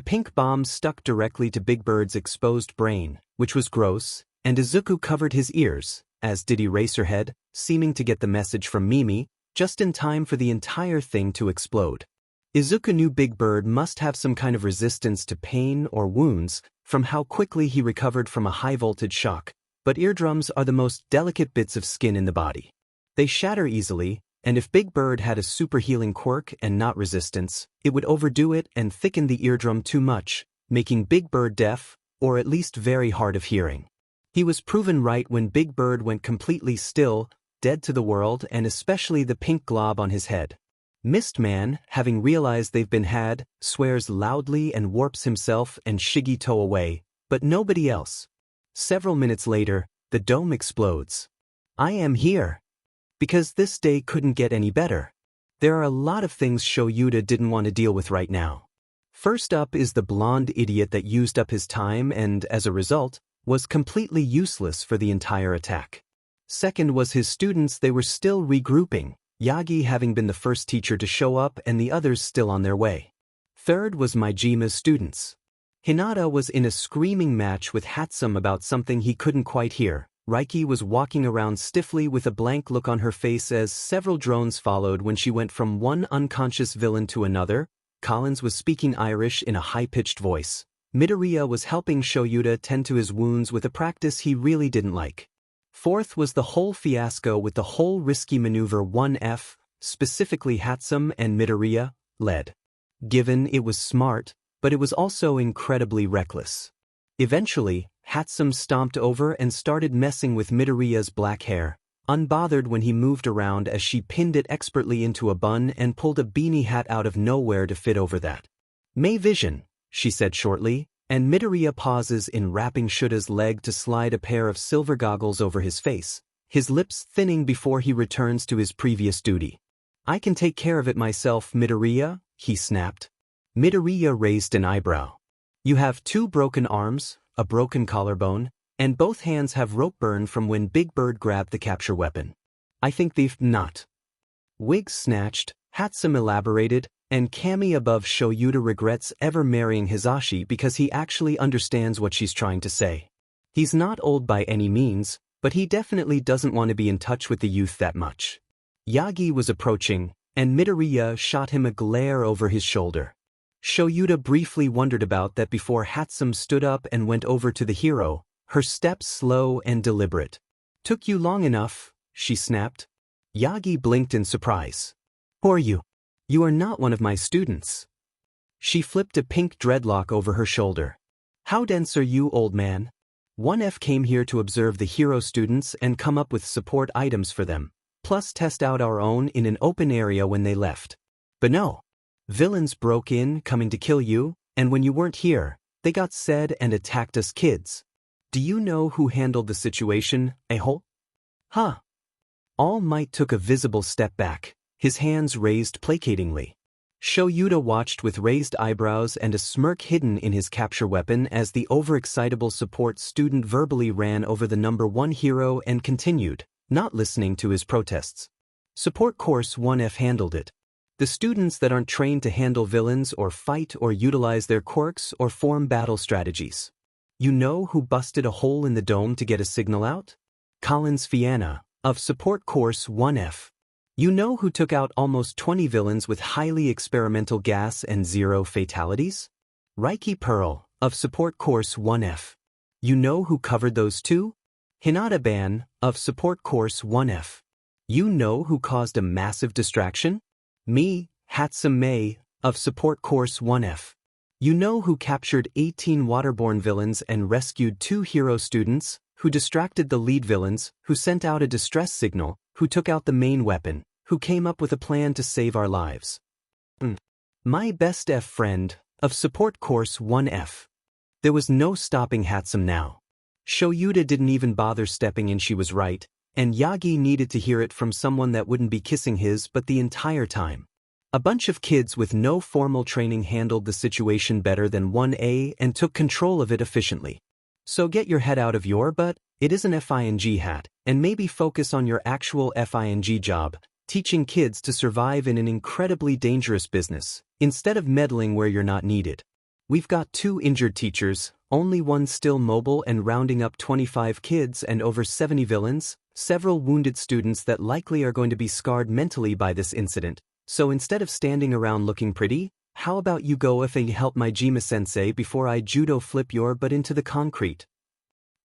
pink bomb stuck directly to Big Bird's exposed brain, which was gross, and Izuku covered his ears, as did Eraserhead, seeming to get the message from Mimi, just in time for the entire thing to explode. Izuku knew Big Bird must have some kind of resistance to pain or wounds from how quickly he recovered from a high-voltage shock, but eardrums are the most delicate bits of skin in the body. They shatter easily, and if Big Bird had a super healing quirk and not resistance, it would overdo it and thicken the eardrum too much, making Big Bird deaf, or at least very hard of hearing. He was proven right when Big Bird went completely still, dead to the world and especially the pink glob on his head. Mistman, having realized they've been had, swears loudly and warps himself and Shigito away, but nobody else. Several minutes later, the dome explodes. I am here. Because this day couldn't get any better. There are a lot of things Shoyuta didn't want to deal with right now. First up is the blonde idiot that used up his time and, as a result, was completely useless for the entire attack. Second was his students. They were still regrouping, Yagi having been the first teacher to show up and the others still on their way. Third was Maijima's students. Hinata was in a screaming match with Hatsum about something he couldn't quite hear. Reiki was walking around stiffly with a blank look on her face as several drones followed when she went from one unconscious villain to another. Collins was speaking Irish in a high-pitched voice. Midoriya was helping Shoyuta tend to his wounds with a practice he really didn't like. Fourth was the whole fiasco with the whole risky maneuver 1F, specifically Hatsum and Midoriya, led. Given it was smart, but it was also incredibly reckless. Eventually, Hatsum stomped over and started messing with Midoriya's black hair, unbothered when he moved around as she pinned it expertly into a bun and pulled a beanie hat out of nowhere to fit over that. May vision, she said shortly, and Midoriya pauses in wrapping Shuta's leg to slide a pair of silver goggles over his face, his lips thinning before he returns to his previous duty. I can take care of it myself, Midoriya, he snapped. Midoriya raised an eyebrow. You have 2 broken arms, a broken collarbone, and both hands have rope burn from when Big Bird grabbed the capture weapon. I think they've not. Wigs snatched, Hatsum elaborated, and Kami above Shoyuta regrets ever marrying Hisashi because he actually understands what she's trying to say. He's not old by any means, but he definitely doesn't want to be in touch with the youth that much. Yagi was approaching, and Midoriya shot him a glare over his shoulder. Shoyuta briefly wondered about that before Hatsum stood up and went over to the hero, her steps slow and deliberate. Took you long enough, she snapped. Yagi blinked in surprise. Who are you? You are not one of my students. She flipped a pink dreadlock over her shoulder. How dense are you, old man? 1F came here to observe the hero students and come up with support items for them, plus test out our own in an open area when they left. But no. Villains broke in, coming to kill you, and when you weren't here, they got said and attacked us kids. Do you know who handled the situation, a-hole? Huh. All Might took a visible step back, his hands raised placatingly. Shoyuta watched with raised eyebrows and a smirk hidden in his capture weapon as the overexcitable support student verbally ran over the number 1 hero and continued, not listening to his protests. Support Course 1F handled it. The students that aren't trained to handle villains or fight or utilize their quirks or form battle strategies. You know who busted a hole in the dome to get a signal out? Collins Fianna, of Support Course 1F. You know who took out almost 20 villains with highly experimental gas and 0 fatalities? Reiki Pearl, of Support Course 1F. You know who covered those two? Hinata Ban, of Support Course 1F. You know who caused a massive distraction? Me, Hatsum Mei, of Support Course 1F. You know who captured 18 waterborne villains and rescued 2 hero students, who distracted the lead villains, who sent out a distress signal, who took out the main weapon, who came up with a plan to save our lives. My best F friend, of Support Course 1F. There was no stopping Hatsum now. Shoyuta didn't even bother stepping in, she was right, and Yagi needed to hear it from someone that wouldn't be kissing his butt the entire time. A bunch of kids with no formal training handled the situation better than 1A and took control of it efficiently. So get your head out of your butt, it is an FING hat, and maybe focus on your actual FING job, teaching kids to survive in an incredibly dangerous business, instead of meddling where you're not needed. We've got 2 injured teachers, only one still mobile and rounding up 25 kids and over 70 villains, several wounded students that likely are going to be scarred mentally by this incident. So instead of standing around looking pretty, how about you go and help my Jima-sensei before I judo flip your butt into the concrete?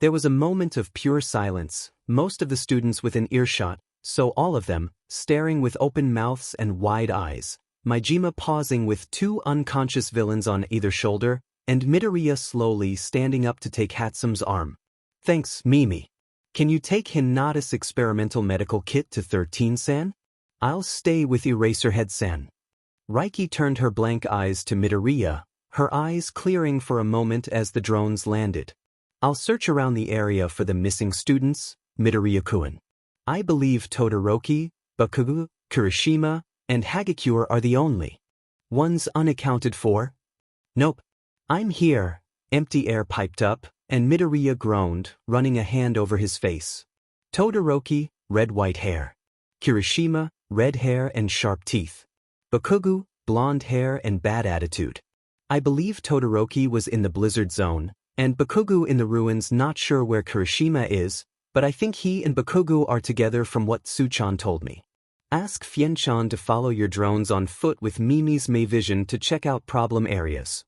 There was a moment of pure silence, most of the students within earshot, so all of them, staring with open mouths and wide eyes, Majima pausing with 2 unconscious villains on either shoulder, and Midoriya slowly standing up to take Hatsum's arm. Thanks, Mimi. Can you take Hinata's experimental medical kit to 13-san? I'll stay with Eraserhead-san. Reiki turned her blank eyes to Midoriya, her eyes clearing for a moment as the drones landed. I'll search around the area for the missing students, Midoriya-kun. I believe Todoroki, Bakugo, Kirishima, and Hagakure are the only ones unaccounted for. Nope. I'm here, empty air piped up, and Midoriya groaned, running a hand over his face. Todoroki, red-white hair. Kirishima, red hair and sharp teeth. Bakugo, blonde hair and bad attitude. I believe Todoroki was in the blizzard zone, and Bakugo in the ruins. Not sure where Kirishima is, but I think he and Bakugo are together from what Tsuchan told me. Ask Fienchan to follow your drones on foot with Mimi's May Vision to check out problem areas.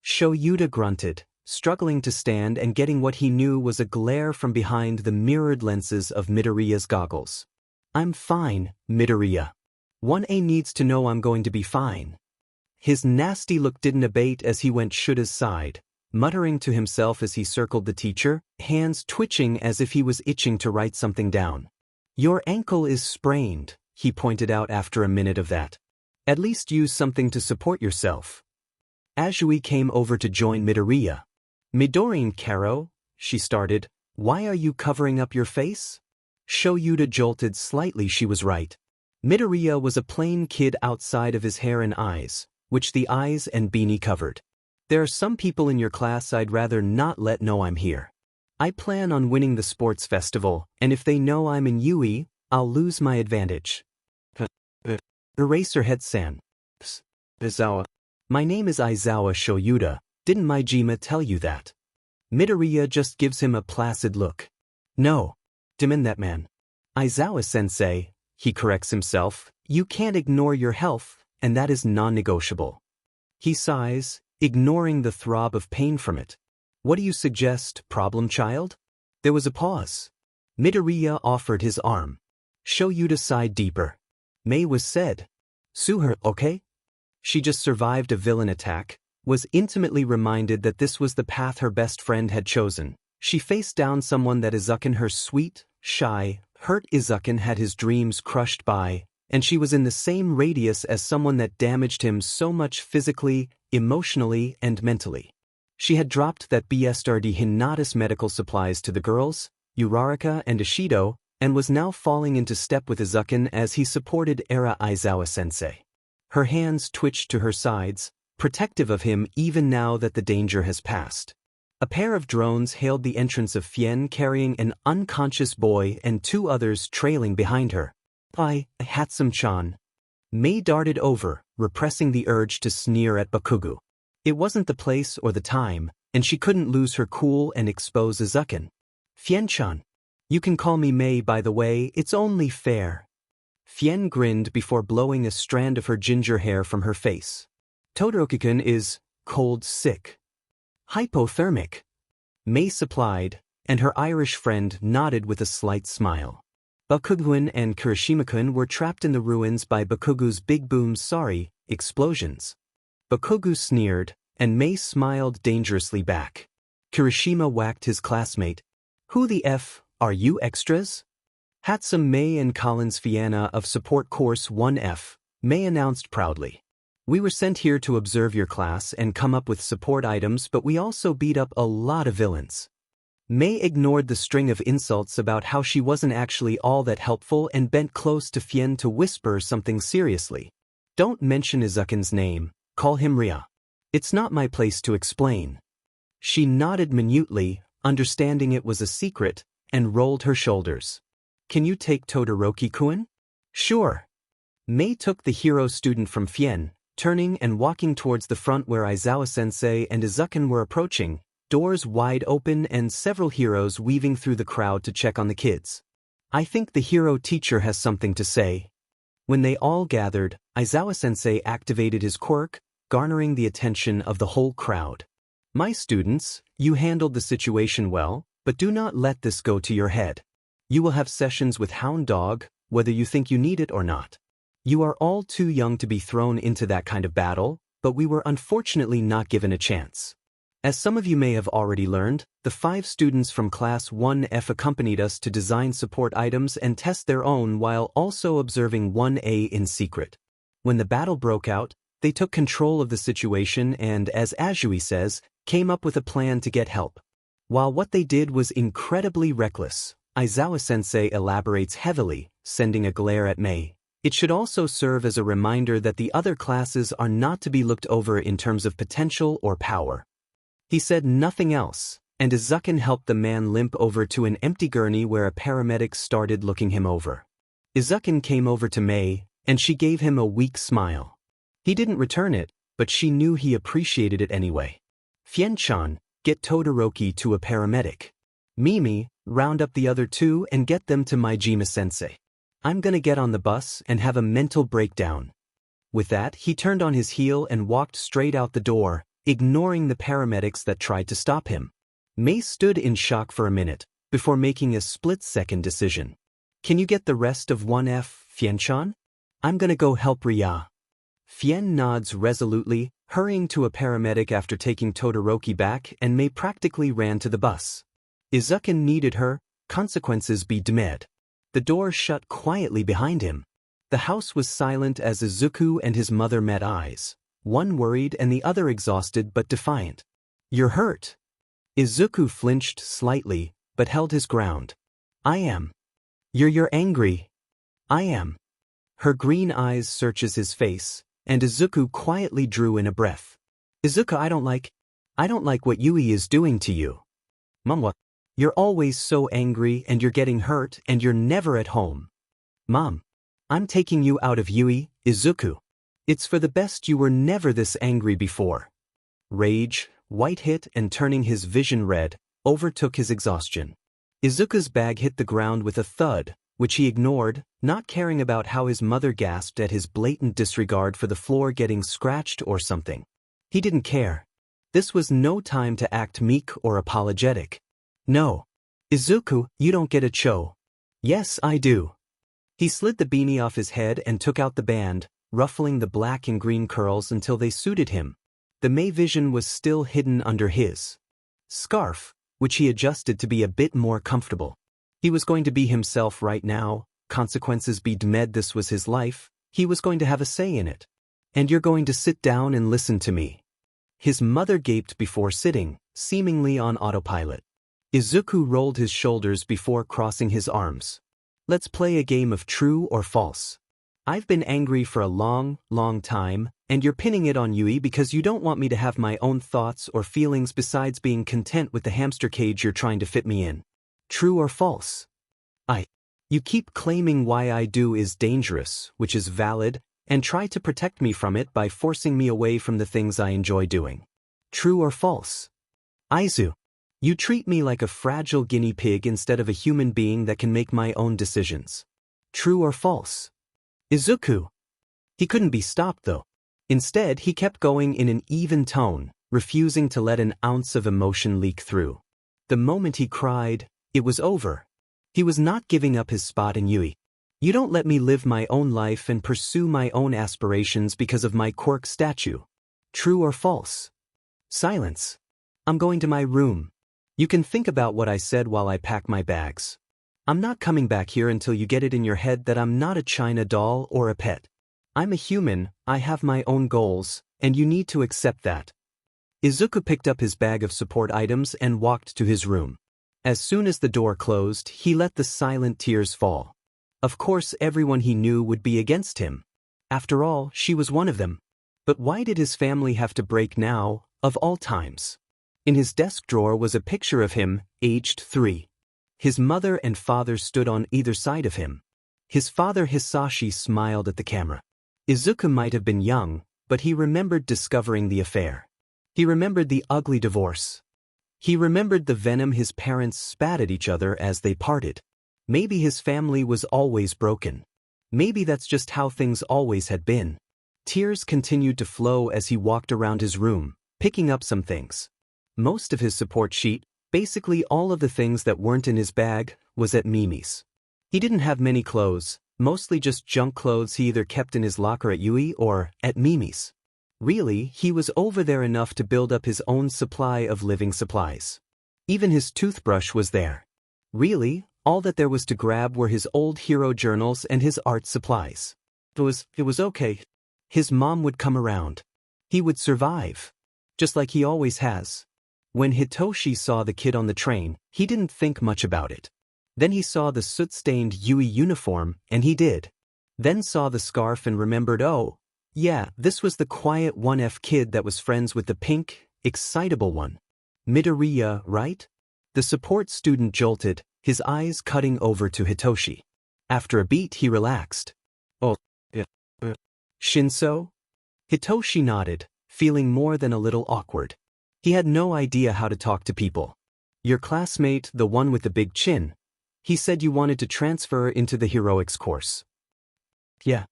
Shoyuta grunted, struggling to stand and getting what he knew was a glare from behind the mirrored lenses of Midoriya's goggles. I'm fine, Midoriya. 1A needs to know I'm going to be fine. His nasty look didn't abate as he went Shuta's side, muttering to himself as he circled the teacher, hands twitching as if he was itching to write something down. Your ankle is sprained, he pointed out after a minute of that. At least use something to support yourself. Azui came over to join Midoriya. Midoriya Karo, she started, why are you covering up your face? Shoyuta jolted slightly. She was right. Midoriya was a plain kid outside of his hair and eyes, which the eyes and beanie covered. There are some people in your class I'd rather not let know I'm here. I plan on winning the sports festival, and if they know I'm in UE, I'll lose my advantage. Eraserhead-san. Izawa. My name is Aizawa Shoyuta, didn't Majima tell you that? Midoriya just gives him a placid look. No. Demand that man. Aizawa-sensei, he corrects himself, you can't ignore your health, and that is non-negotiable. He sighs, ignoring the throb of pain from it. What do you suggest, problem child? There was a pause. Midoriya offered his arm. Shoyuta sighed deeper. May was said. Sue her, okay? She just survived a villain attack, was intimately reminded that this was the path her best friend had chosen. She faced down someone that Izuken, her sweet, shy, hurt Izuken, had his dreams crushed by, and she was in the same radius as someone that damaged him so much physically, emotionally, and mentally. She had dropped that BSRD Hinata's medical supplies to the girls, Uraraka and Ishido, and was now falling into step with Izuken as he supported Era Aizawa-sensei. Her hands twitched to her sides, protective of him even now that the danger has passed. A pair of drones hailed the entrance of Fien carrying an unconscious boy and 2 others trailing behind her. Hatsum-chan. Mei darted over, repressing the urge to sneer at Bakugo. It wasn't the place or the time, and she couldn't lose her cool and expose Izukin. Fien-chan. You can call me Mei, by the way, it's only fair. Fien grinned before blowing a strand of her ginger hair from her face. Todoroki-kun is cold sick. Hypothermic. Mei supplied, and her Irish friend nodded with a slight smile. Bakugo and Kirishima-kun were trapped in the ruins by Bakugo's big boom explosions. Bakugo sneered, and Mei smiled dangerously back. Kirishima whacked his classmate. Who the F are you extras? Hatsum Mei and Collins Fianna of Support Course 1F, Mei announced proudly. We were sent here to observe your class and come up with support items, but we also beat up a lot of villains. Mei ignored the string of insults about how she wasn't actually all that helpful and bent close to Fien to whisper something seriously. Don't mention Izukin's name, call him Ria. It's not my place to explain. She nodded minutely, understanding it was a secret, and rolled her shoulders. Can you take Todoroki-kun? Sure. Mei took the hero student from Fien, turning and walking towards the front where Aizawa-sensei and Izukin were approaching, doors wide open and several heroes weaving through the crowd to check on the kids. I think the hero teacher has something to say. When they all gathered, Aizawa-sensei activated his quirk, garnering the attention of the whole crowd. My students, you handled the situation well, but do not let this go to your head. You will have sessions with Hound Dog, whether you think you need it or not. You are all too young to be thrown into that kind of battle, but we were unfortunately not given a chance. As some of you may have already learned, the 5 students from Class 1F accompanied us to design support items and test their own while also observing 1A in secret. When the battle broke out, they took control of the situation and, as Azui says, came up with a plan to get help. While what they did was incredibly reckless, Aizawa-sensei elaborates heavily, sending a glare at Mei. It should also serve as a reminder that the other classes are not to be looked over in terms of potential or power. He said nothing else, and Izukin helped the man limp over to an empty gurney where a paramedic started looking him over. Izukin came over to Mei, and she gave him a weak smile. He didn't return it, but she knew he appreciated it anyway. Fien-chan, get Todoroki to a paramedic. Mimi, round up the other 2 and get them to Maijima-sensei. I'm gonna get on the bus and have a mental breakdown. With that, he turned on his heel and walked straight out the door, ignoring the paramedics that tried to stop him. Mei stood in shock for a minute, before making a split-second decision. Can you get the rest of 1F, Fien-chan? I'm gonna go help Ria. Fien nods resolutely, hurrying to a paramedic after taking Todoroki back, and Mei practically ran to the bus. Izukin needed her, consequences be damned. The door shut quietly behind him. The house was silent as Izuku and his mother met eyes, one worried and the other exhausted but defiant. You're hurt. Izuku flinched slightly, but held his ground. I am. You're angry. I am. Her green eyes searches his face, and Izuku quietly drew in a breath. Izuku, I don't like what Yui is doing to you. Mom, what? You're always so angry and you're getting hurt and you're never at home. Mom, I'm taking you out of Yui, Izuku. It's for the best, you were never this angry before. Rage, white hit and turning his vision red, overtook his exhaustion. Izuku's bag hit the ground with a thud, which he ignored, not caring about how his mother gasped at his blatant disregard for the floor getting scratched or something. He didn't care. This was no time to act meek or apologetic. No. Izuku, you don't get a cho. Yes, I do. He slid the beanie off his head and took out the band, ruffling the black and green curls until they suited him. The Mei vision was still hidden under his scarf, which he adjusted to be a bit more comfortable. He was going to be himself right now, consequences be damned, this was his life, he was going to have a say in it. And you're going to sit down and listen to me. His mother gaped before sitting, seemingly on autopilot. Izuku rolled his shoulders before crossing his arms. Let's play a game of true or false. I've been angry for a long time, and you're pinning it on Yui because you don't want me to have my own thoughts or feelings besides being content with the hamster cage you're trying to fit me in. True or false? You keep claiming why I do is dangerous, which is valid, and try to protect me from it by forcing me away from the things I enjoy doing. True or false? Aizu. You treat me like a fragile guinea pig instead of a human being that can make my own decisions. True or false? Izuku. He couldn't be stopped though. Instead, he kept going in an even tone, refusing to let an ounce of emotion leak through. The moment he cried, it was over. He was not giving up his spot in Yui. You don't let me live my own life and pursue my own aspirations because of my quirk statue. True or false? Silence. I'm going to my room. You can think about what I said while I pack my bags. I'm not coming back here until you get it in your head that I'm not a China doll or a pet. I'm a human, I have my own goals, and you need to accept that. Izuku picked up his bag of support items and walked to his room. As soon as the door closed, he let the silent tears fall. Of course, everyone he knew would be against him. After all, she was one of them. But why did his family have to break now, of all times? In his desk drawer was a picture of him, aged 3. His mother and father stood on either side of him. His father Hisashi smiled at the camera. Izuku might have been young, but he remembered discovering the affair. He remembered the ugly divorce. He remembered the venom his parents spat at each other as they parted. Maybe his family was always broken. Maybe that's just how things always had been. Tears continued to flow as he walked around his room, picking up some things. Most of his support sheet, basically all of the things that weren't in his bag, was at Mimi's. He didn't have many clothes, mostly just junk clothes he either kept in his locker at Yui or at Mimi's. Really, he was over there enough to build up his own supply of living supplies. Even his toothbrush was there. Really, all that there was to grab were his old hero journals and his art supplies. It was okay. His mom would come around. He would survive. Just like he always has. When Hitoshi saw the kid on the train, he didn't think much about it. Then he saw the soot-stained Yui uniform, and he did. Then saw the scarf and remembered, oh, yeah, this was the quiet 1F kid that was friends with the pink, excitable one. Midoriya, right? The support student jolted, his eyes cutting over to Hitoshi. After a beat, he relaxed. Oh, yeah. Shinso? Hitoshi nodded, feeling more than a little awkward. He had no idea how to talk to people. Your classmate, the one with the big chin, he said you wanted to transfer into the heroics course. Yeah.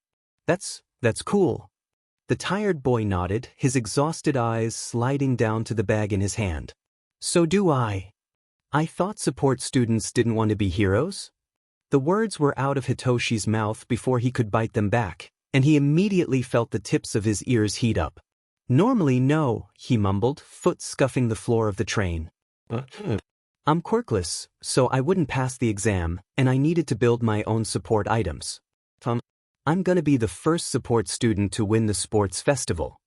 That's cool. The tired boy nodded, his exhausted eyes sliding down to the bag in his hand. So do I. I thought support students didn't want to be heroes? The words were out of Hitoshi's mouth before he could bite them back, and he immediately felt the tips of his ears heat up. Normally no, he mumbled, foot scuffing the floor of the train. I'm quirkless, so I wouldn't pass the exam, and I needed to build my own support items. I'm gonna be the first support student to win the sports festival.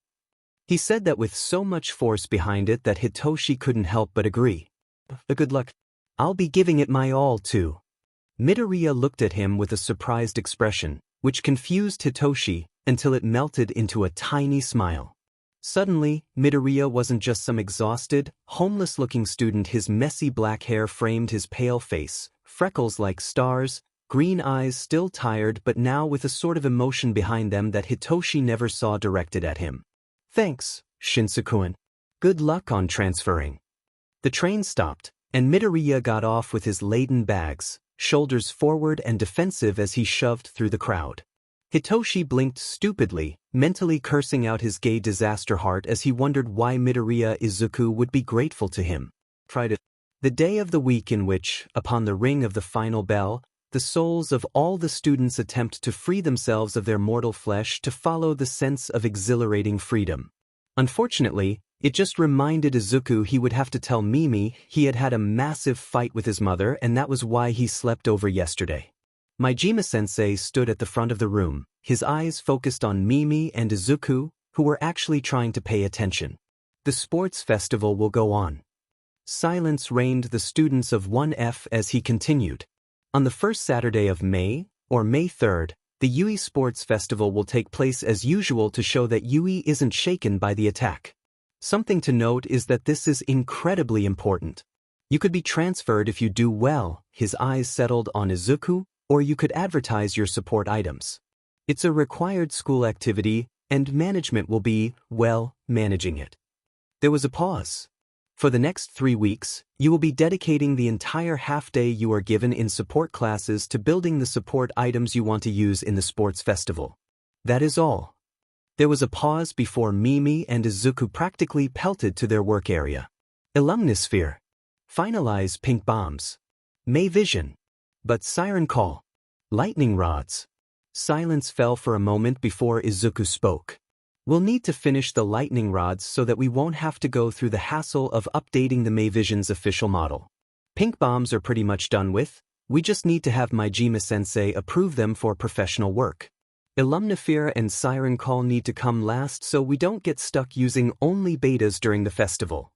He said that with so much force behind it that Hitoshi couldn't help but agree. Good luck. I'll be giving it my all too. Midoriya looked at him with a surprised expression, which confused Hitoshi until it melted into a tiny smile. Suddenly, Midoriya wasn't just some exhausted, homeless-looking student. His messy black hair framed his pale face, freckles like stars, green eyes still tired but now with a sort of emotion behind them that Hitoshi never saw directed at him. Thanks, Shinsukuan. Good luck on transferring. The train stopped, and Midoriya got off with his laden bags, shoulders forward and defensive as he shoved through the crowd. Hitoshi blinked stupidly, mentally cursing out his gay disaster heart as he wondered why Midoriya Izuku would be grateful to him. The day of the week in which, upon the ring of the final bell, the souls of all the students attempt to free themselves of their mortal flesh to follow the sense of exhilarating freedom. Unfortunately, it just reminded Izuku he would have to tell Mimi he had had a massive fight with his mother and that was why he slept over yesterday. Majima-sensei stood at the front of the room, his eyes focused on Mimi and Izuku, who were actually trying to pay attention. The sports festival will go on. Silence reigned the students of 1F as he continued. On the first Saturday of May, or May 3rd, the Yui Sports Festival will take place as usual to show that Yui isn't shaken by the attack. Something to note is that this is incredibly important. You could be transferred if you do well. His eyes settled on Izuku, Or you could advertise your support items. It's a required school activity, and management will be, well, managing it. There was a pause. For the next 3 weeks, you will be dedicating the entire half-day you are given in support classes to building the support items you want to use in the sports festival. That is all. There was a pause before Mimi and Izuku practically pelted to their work area. Illuminasphere. Finalize pink bombs. May vision. But siren call. Lightning rods. Silence fell for a moment before Izuku spoke. We'll need to finish the lightning rods so that we won't have to go through the hassle of updating the May Vision's official model. Pink bombs are pretty much done with, we just need to have Majima-sensei approve them for professional work. Illuminasphere and Siren Call need to come last so we don't get stuck using only betas during the festival.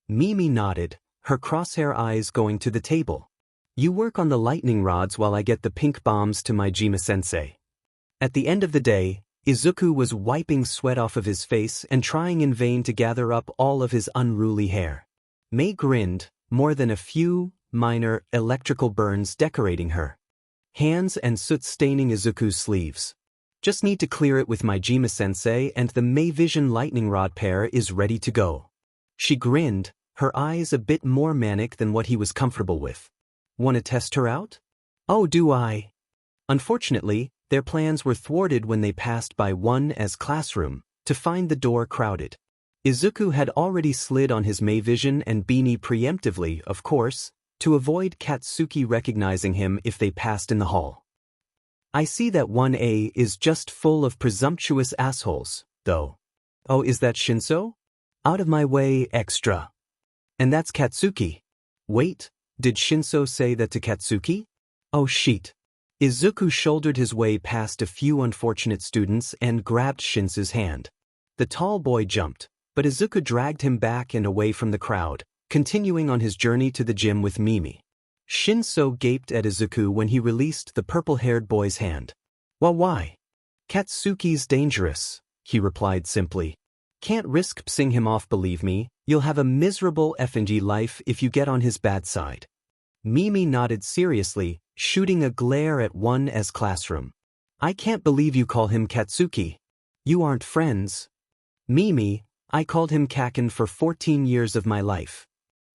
Mimi nodded, her crosshair eyes going to the table. You work on the lightning rods while I get the pink bombs to Majima-sensei. At the end of the day, Izuku was wiping sweat off of his face and trying in vain to gather up all of his unruly hair. May grinned, more than a few minor electrical burns decorating her hands and soot staining Izuku's sleeves. Just need to clear it with Majima-sensei and the May Vision lightning rod pair is ready to go. She grinned, her eyes a bit more manic than what he was comfortable with. Want to test her out? Oh, do I? Unfortunately, their plans were thwarted when they passed by One's classroom, to find the door crowded. Izuku had already slid on his May Vision and beanie preemptively, of course, to avoid Katsuki recognizing him if they passed in the hall. I see that 1A is just full of presumptuous assholes, though. Oh, is that Shinso? Out of my way, extra. And that's Katsuki. Wait, did Shinso say that to Katsuki? Oh shit. Izuku shouldered his way past a few unfortunate students and grabbed Shinso's hand. The tall boy jumped, but Izuku dragged him back and away from the crowd, continuing on his journey to the gym with Mimi. Shinso gaped at Izuku when he released the purple-haired boy's hand. Well, why? Katsuki's dangerous, he replied simply. Can't risk pissing him off, believe me, you'll have a miserable F&G life if you get on his bad side. Mimi nodded seriously, shooting a glare at One's classroom. I can't believe you call him Katsuki. You aren't friends. Mimi, I called him Kaken for 14 years of my life.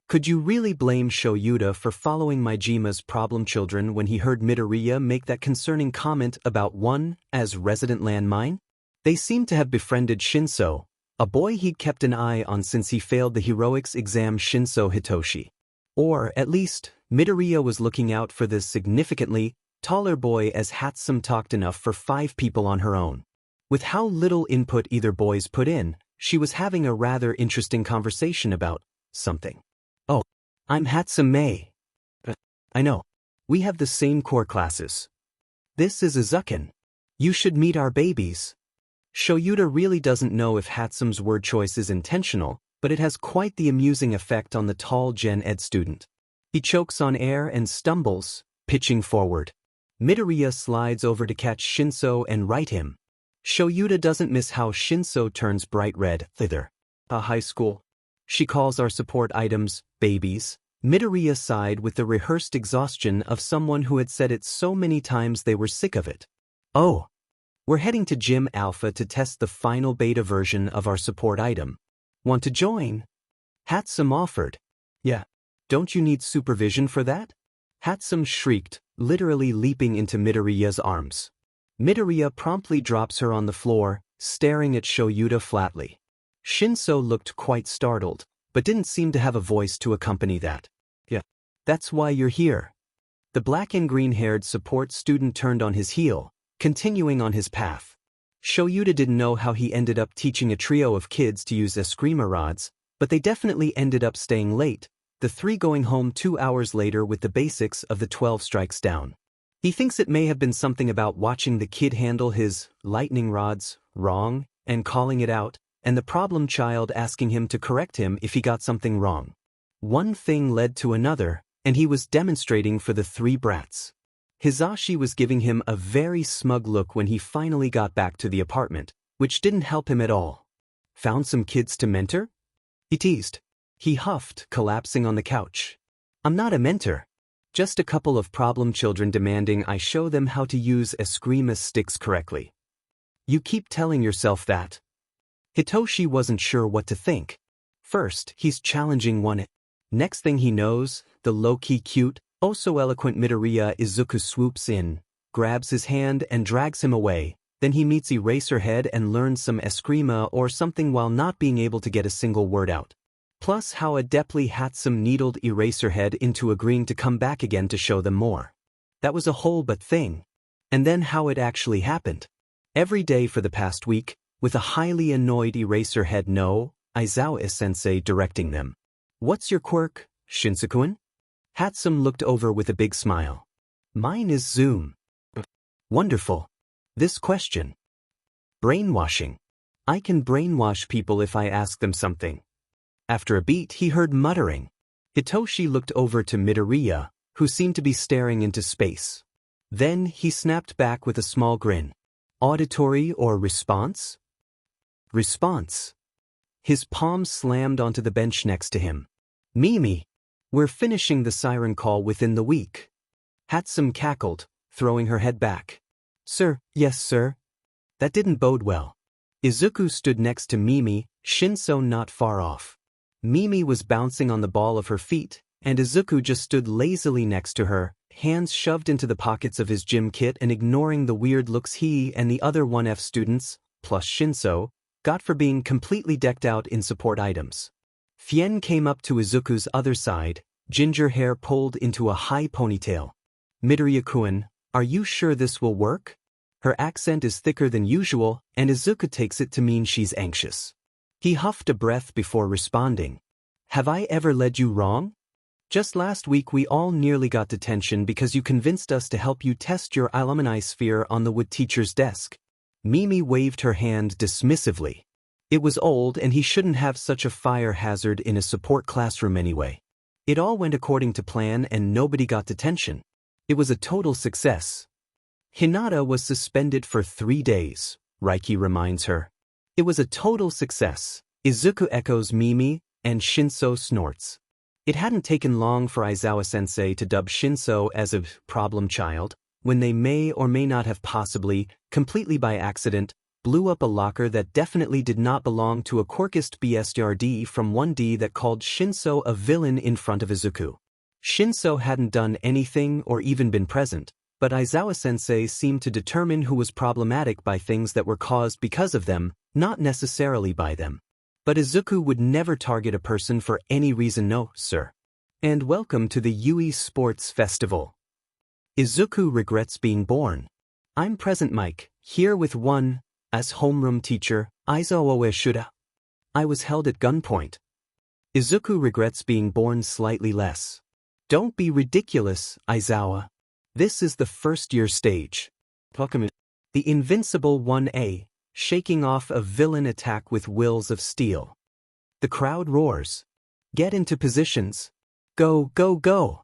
Could you really blame Shoyuta for following Majima's problem children when he heard Midoriya make that concerning comment about One's resident landmine? They seem to have befriended Shinso, a boy he'd kept an eye on since he failed the heroics exam. Shinso Hitoshi. Or, at least, Midoriya was looking out for this significantly taller boy as Hatsum talked enough for 5 people on her own. With how little input either boys put in, she was having a rather interesting conversation about something. Oh, I'm Hatsume. I know. We have the same core classes. This is Izuken. You should meet our babies. Shoyuta really doesn't know if Hatsum's word choice is intentional, but it has quite the amusing effect on the tall Gen Ed student. He chokes on air and stumbles, pitching forward. Midoriya slides over to catch Shinso and right him. Shoyuta doesn't miss how Shinso turns bright red. Thither. A high school. She calls our support items babies. Midoriya sighed with the rehearsed exhaustion of someone who had said it so many times they were sick of it. Oh. We're heading to Gym Alpha to test the final beta version of our support item. Want to join? Hatsum offered. Yeah. Don't you need supervision for that? Hatsum shrieked, literally leaping into Midoriya's arms. Midoriya promptly drops her on the floor, staring at Shoyuta flatly. Shinso looked quite startled, but didn't seem to have a voice to accompany that. Yeah. That's why you're here. The black and green-haired support student turned on his heel, continuing on his path. Shoyuta didn't know how he ended up teaching a trio of kids to use Eskrima rods, but they definitely ended up staying late, the 3 going home 2 hours later with the basics of the 12 strikes down. He thinks it may have been something about watching the kid handle his lightning rods wrong and calling it out, and the problem child asking him to correct him if he got something wrong. One thing led to another, and he was demonstrating for the 3 brats. Hisashi was giving him a very smug look when he finally got back to the apartment, which didn't help him at all. Found some kids to mentor? He teased. He huffed, collapsing on the couch. I'm not a mentor. Just a couple of problem children demanding I show them how to use eskrima sticks correctly. You keep telling yourself that. Hitoshi wasn't sure what to think. First, he's challenging one. Next thing he knows, the low-key cute, oh-so-eloquent Midoriya Izuku swoops in, grabs his hand and drags him away. Then he meets Eraserhead and learns some eskrima or something while not being able to get a single word out. Plus how adeptly Hatsum needled Eraserhead into agreeing to come back again to show them more. That was a whole but thing. And then how it actually happened. Every day for the past week, with a highly annoyed Eraserhead no, Aizawa-sensei directing them. What's your quirk, Shinsuke-kun? Hatsum looked over with a big smile. Mine is Zoom. Wonderful. This question. Brainwashing. I can brainwash people if I ask them something. After a beat he heard muttering. Hitoshi looked over to Midoriya, who seemed to be staring into space. Then he snapped back with a small grin. Auditory or response? Response. His palm slammed onto the bench next to him. Mimi. We're finishing the siren call within the week. Hatsum cackled, throwing her head back. Sir, yes sir. That didn't bode well. Izuku stood next to Mimi, Shinso not far off. Mimi was bouncing on the ball of her feet, and Izuku just stood lazily next to her, hands shoved into the pockets of his gym kit and ignoring the weird looks he and the other 1F students, plus Shinso, got for being completely decked out in support items. Fien came up to Izuku's other side, ginger hair pulled into a high ponytail. Midoriya-kun, are you sure this will work? Her accent is thicker than usual, and Izuku takes it to mean she's anxious. He huffed a breath before responding. Have I ever led you wrong? Just last week we all nearly got detention because you convinced us to help you test your alumni sphere on the wood teacher's desk. Mimi waved her hand dismissively. It was old and he shouldn't have such a fire hazard in a support classroom anyway. It all went according to plan and nobody got detention. It was a total success. Hinata was suspended for 3 days, Reiki reminds her. It was a total success. Izuku echoes Mimi, and Shinso snorts. It hadn't taken long for Aizawa-sensei to dub Shinso as a problem child, when they may or may not have possibly, completely by accident, blew up a locker that definitely did not belong to a quirkist BSRD from 1D that called Shinso a villain in front of Izuku. Shinso hadn't done anything or even been present, but Aizawa-sensei seemed to determine who was problematic by things that were caused because of them, not necessarily by them. But Izuku would never target a person for any reason, no, sir. And welcome to the Yui Sports Festival. Izuku regrets being born. I'm present, Mike, here with one, as homeroom teacher, Aizawa Shuda. I was held at gunpoint. Izuku regrets being born slightly less. Don't be ridiculous, Aizawa. This is the first-year stage. The invincible 1A, shaking off a villain attack with wills of steel. The crowd roars. Get into positions. Go, go, go.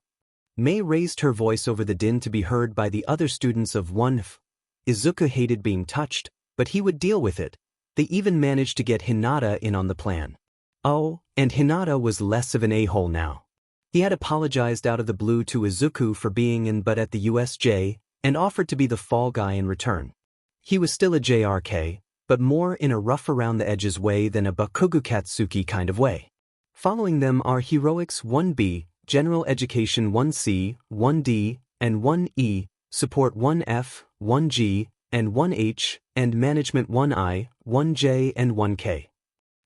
Mei raised her voice over the din to be heard by the other students of 1F. Izuku hated being touched, but he would deal with it. They even managed to get Hinata in on the plan. Oh, and Hinata was less of an a-hole now. He had apologized out of the blue to Izuku for being in but at the USJ, and offered to be the fall guy in return. He was still a JRK, but more in a rough-around-the-edges way than a Bakugo Katsuki kind of way. Following them are Heroics 1B, General Education 1C, 1D, and 1E, Support 1F, 1G, and 1H, and Management 1I, 1J, and 1K.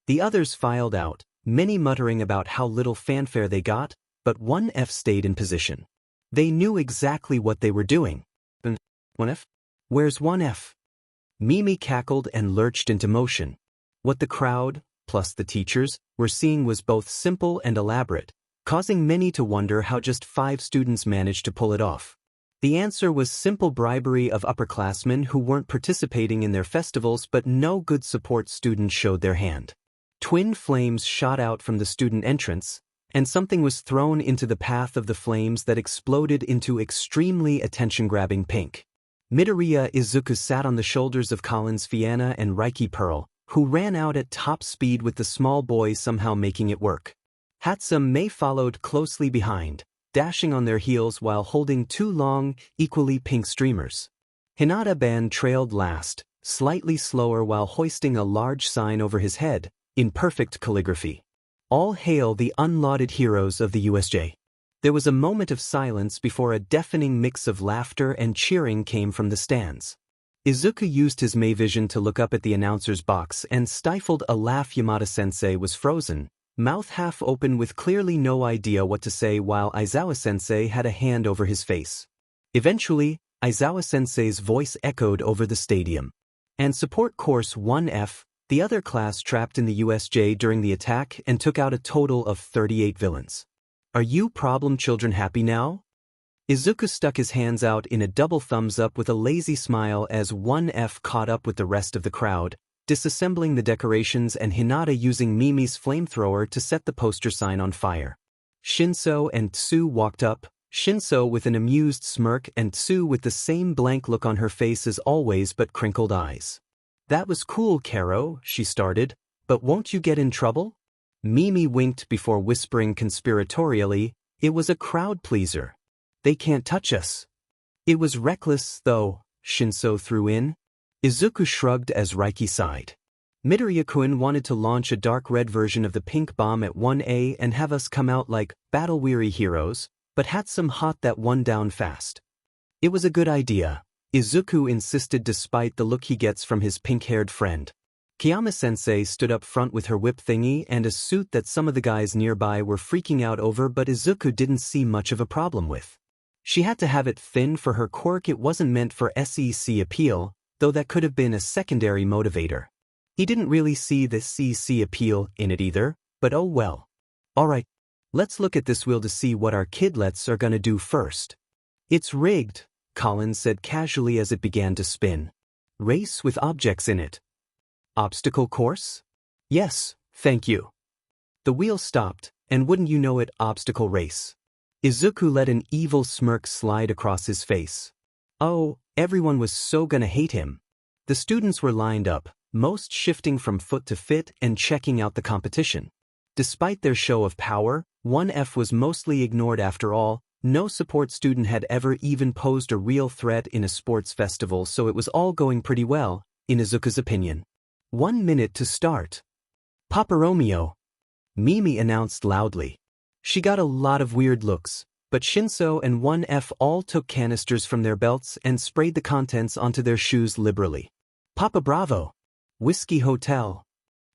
The others filed out, many muttering about how little fanfare they got, but 1F stayed in position. They knew exactly what they were doing. 1F? Where's 1F? Mimi cackled and lurched into motion. What the crowd, plus the teachers, were seeing was both simple and elaborate, causing many to wonder how just 5 students managed to pull it off. The answer was simple bribery of upperclassmen who weren't participating in their festivals, but no good support students showed their hand. Twin flames shot out from the student entrance, and something was thrown into the path of the flames that exploded into extremely attention-grabbing pink. Midoriya Izuku sat on the shoulders of Collins Fianna and Reiki Pearl, who ran out at top speed with the small boy somehow making it work. Hatsum Mei followed closely behind, dashing on their heels while holding two long, equally pink streamers. Hinata-ban trailed last, slightly slower while hoisting a large sign over his head, in perfect calligraphy. All hail the unlauded heroes of the USJ. There was a moment of silence before a deafening mix of laughter and cheering came from the stands. Izuku used his May vision to look up at the announcer's box and stifled a laugh. Yamada-sensei was frozen, mouth half open with clearly no idea what to say, while Aizawa-sensei had a hand over his face. Eventually, Aizawa-sensei's voice echoed over the stadium. And support course 1F, the other class trapped in the USJ during the attack and took out a total of 38 villains. Are you problem children happy now? Izuku stuck his hands out in a double thumbs up with a lazy smile as 1F caught up with the rest of the crowd, disassembling the decorations and Hinata using Mimi's flamethrower to set the poster sign on fire. Shinso and Tsu walked up, Shinso with an amused smirk and Tsu with the same blank look on her face as always but crinkled eyes. That was cool, Karo, she started, but won't you get in trouble? Mimi winked before whispering conspiratorially, it was a crowd pleaser. They can't touch us. It was reckless, though, Shinso threw in. Izuku shrugged as Raiki sighed. Midoriya-kun wanted to launch a dark red version of the pink bomb at 1A and have us come out like battle-weary heroes, but had some hot that one down fast. It was a good idea, Izuku insisted despite the look he gets from his pink-haired friend. Kiyama-sensei stood up front with her whip thingy and a suit that some of the guys nearby were freaking out over but Izuku didn't see much of a problem with. She had to have it thin for her quirk. It wasn't meant for SEC appeal, though that could have been a secondary motivator. He didn't really see the CC appeal in it either, but oh well. Alright, let's look at this wheel to see what our kidlets are gonna do first. It's rigged, Collins said casually as it began to spin. Race with objects in it. Obstacle course? Yes, thank you. The wheel stopped, and wouldn't you know it, obstacle race. Izuku let an evil smirk slide across his face. Oh, everyone was so gonna hate him. The students were lined up, most shifting from foot to fit and checking out the competition. Despite their show of power, 1F was mostly ignored after all. No support student had ever even posed a real threat in a sports festival, so it was all going pretty well, in Izuku's opinion. 1 minute to start. Papa Romeo, Mimi announced loudly. She got a lot of weird looks, but Shinso and 1F all took canisters from their belts and sprayed the contents onto their shoes liberally. Papa Bravo, Whiskey Hotel.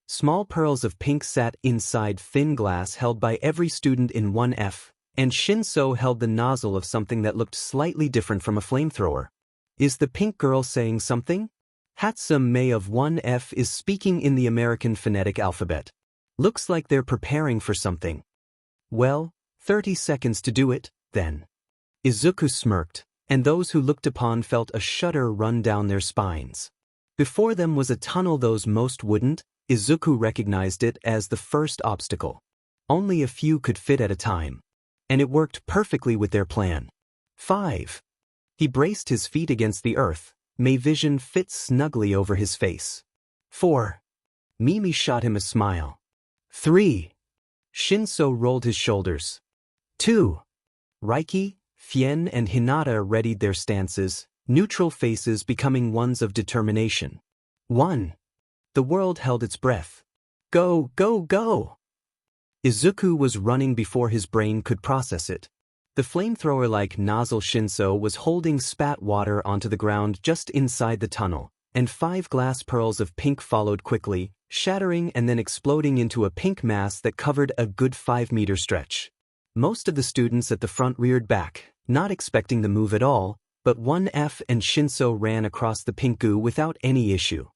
Small pearls of pink sat inside thin glass held by every student in 1F, and Shinso held the nozzle of something that looked slightly different from a flamethrower. Is the pink girl saying something? Hatsum May of 1F is speaking in the American phonetic alphabet. Looks like they're preparing for something. Well, 30 seconds to do it, then. Izuku smirked, and those who looked upon felt a shudder run down their spines. Before them was a tunnel those most wouldn't. Izuku recognized it as the first obstacle. Only a few could fit at a time. And it worked perfectly with their plan. 5. He braced his feet against the earth. May vision fit snugly over his face. 4. Mimi shot him a smile. 3. Shinso rolled his shoulders. 2. Raiki, Fien and Hinata readied their stances, neutral faces becoming ones of determination. 1. The world held its breath. Go, go, go! Izuku was running before his brain could process it. The flamethrower-like nozzle Shinso was holding spat water onto the ground just inside the tunnel, and 5 glass pearls of pink followed quickly, shattering and then exploding into a pink mass that covered a good 5-meter stretch. Most of the students at the front reared back, not expecting the move at all, but 1F and Shinso ran across the pink goo without any issue.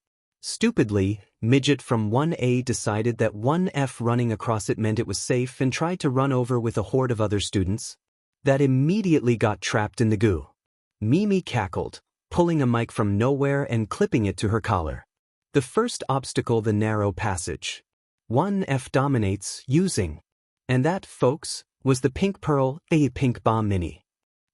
Stupidly, Midget from 1A decided that 1F running across it meant it was safe and tried to run over with a horde of other students. That immediately got trapped in the goo. Mimi cackled, pulling a mic from nowhere and clipping it to her collar. The first obstacle, the narrow passage. 1F dominates, using. And that, folks, was the Pink Pearl, a Pink Bomb Mini.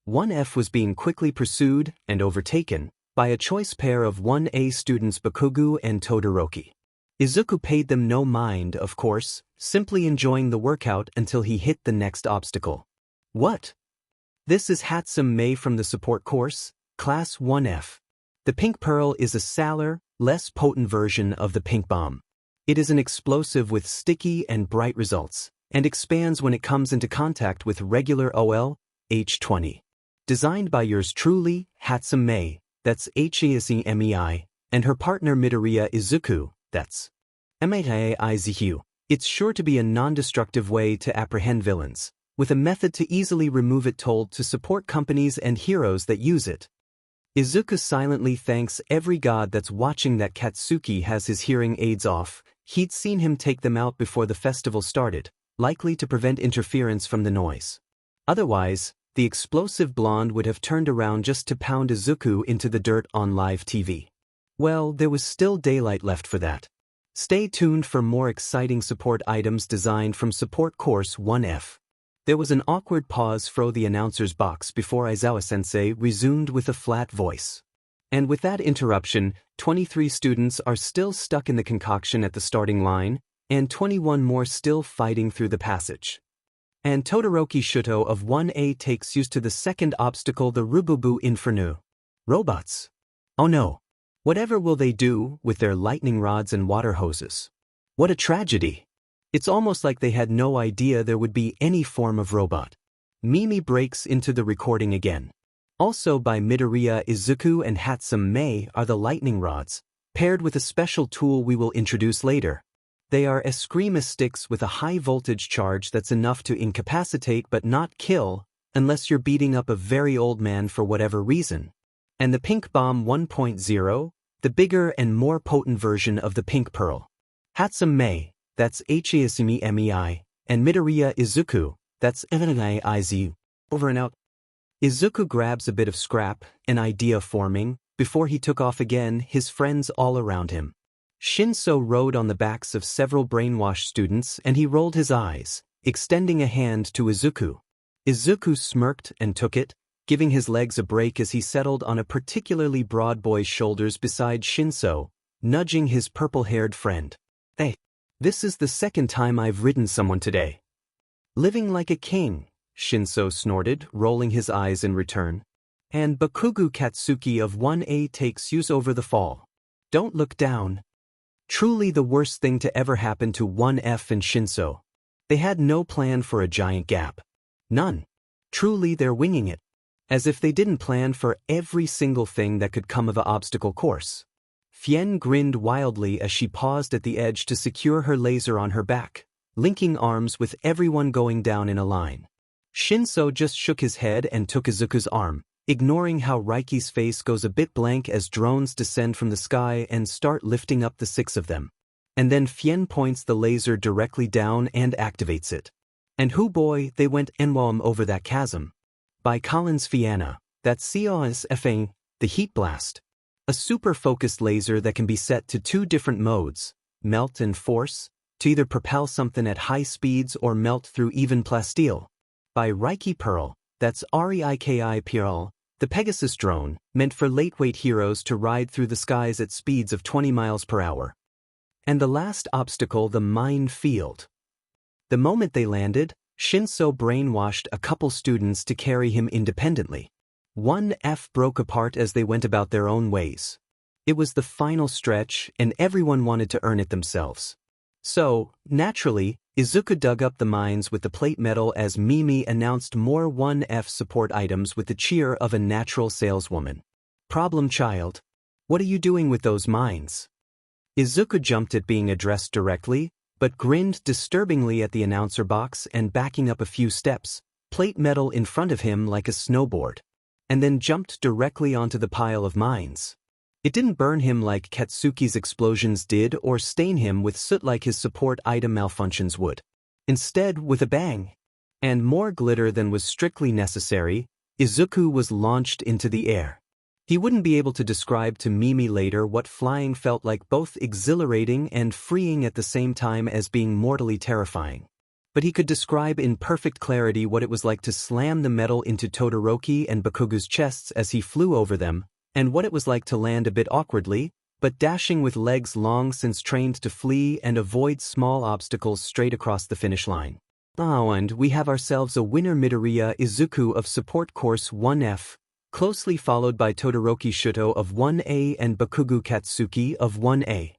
1F was being quickly pursued and overtaken by a choice pair of 1A students Bakugu and Todoroki. Izuku paid them no mind, of course, simply enjoying the workout until he hit the next obstacle. What? This is Hatsum Mei from the support course, Class 1F. The Pink Pearl is a saler, less potent version of the Pink Bomb. It is an explosive with sticky and bright results, and expands when it comes into contact with regular OL, H20. Designed by yours truly, Hatsum Mei, that's H-E-S-E-M-E-I, and her partner Midoriya Izuku, that's M-A-I-Z-U. It's sure to be a non-destructive way to apprehend villains, with a method to easily remove it told to support companies and heroes that use it. Izuku silently thanks every god that's watching that Katsuki has his hearing aids off. He'd seen him take them out before the festival started, likely to prevent interference from the noise. Otherwise, the explosive blonde would have turned around just to pound Izuku into the dirt on live TV. Well, there was still daylight left for that. Stay tuned for more exciting support items designed from Support Course 1F. There was an awkward pause fro the announcer's box before Aizawa-sensei resumed with a flat voice. And with that interruption, 23 students are still stuck in the concoction at the starting line, and 21 more still fighting through the passage. And Todoroki Shuto of 1A takes us to the second obstacle, the Rububu Inferno. Robots. Oh no. Whatever will they do with their lightning rods and water hoses? What a tragedy. It's almost like they had no idea there would be any form of robot. Mimi breaks into the recording again. Also by Midoriya Izuku and Hatsum Mei are the lightning rods, paired with a special tool we will introduce later. They are Eskrima sticks with a high voltage charge that's enough to incapacitate but not kill, unless you're beating up a very old man for whatever reason. And the Pink Bomb 1.0, the bigger and more potent version of the Pink Pearl. Hatsum Mei, that's H-E-S-M-E-I, and Midoriya Izuku, that's N-I-I-Z. Over and out. Izuku grabs a bit of scrap, an idea forming, before he took off again, his friends all around him. Shinso rode on the backs of several brainwashed students and he rolled his eyes, extending a hand to Izuku. Izuku smirked and took it, giving his legs a break as he settled on a particularly broad boy's shoulders beside Shinso, nudging his purple-haired friend. Hey, this is the second time I've ridden someone today. Living like a king, Shinso snorted, rolling his eyes in return. And Bakugo Katsuki of 1A takes us over the fall. Don't look down. Truly the worst thing to ever happen to 1F and Shinso. They had no plan for a giant gap. None. Truly they're winging it. As if they didn't plan for every single thing that could come of an obstacle course. Fien grinned wildly as she paused at the edge to secure her laser on her back, linking arms with everyone going down in a line. Shinso just shook his head and took Izuku's arm, ignoring how Raiki's face goes a bit blank as drones descend from the sky and start lifting up the 6 of them. And then Fien points the laser directly down and activates it. And hoo boy, they went enwam over that chasm. By Collins Fianna, that's COSFA, the Heat Blast. A super-focused laser that can be set to 2 different modes, melt and force, to either propel something at high speeds or melt through even plasteel. By Reiki Pearl, that's Reiki Pearl, the Pegasus drone, meant for lightweight heroes to ride through the skies at speeds of 20 miles per hour. And the last obstacle, the mine field. The moment they landed, Shinso brainwashed a couple students to carry him independently. 1F broke apart as they went about their own ways. It was the final stretch, and everyone wanted to earn it themselves. So, naturally, Izuku dug up the mines with the plate metal as Mimi announced more 1F support items with the cheer of a natural saleswoman. Problem child. What are you doing with those mines? Izuku jumped at being addressed directly, but grinned disturbingly at the announcer box and backing up a few steps, plate metal in front of him like a snowboard, and then jumped directly onto the pile of mines. It didn't burn him like Katsuki's explosions did or stain him with soot like his support item malfunctions would. Instead, with a bang, and more glitter than was strictly necessary, Izuku was launched into the air. He wouldn't be able to describe to Mimi later what flying felt like, both exhilarating and freeing at the same time as being mortally terrifying. But he could describe in perfect clarity what it was like to slam the metal into Todoroki and Bakugo's chests as he flew over them, and what it was like to land a bit awkwardly, but dashing with legs long since trained to flee and avoid small obstacles straight across the finish line. Oh, and we have ourselves a winner, Midoriya Izuku of Support Course 1F, closely followed by Todoroki Shuto of 1A and Bakugo Katsuki of 1A.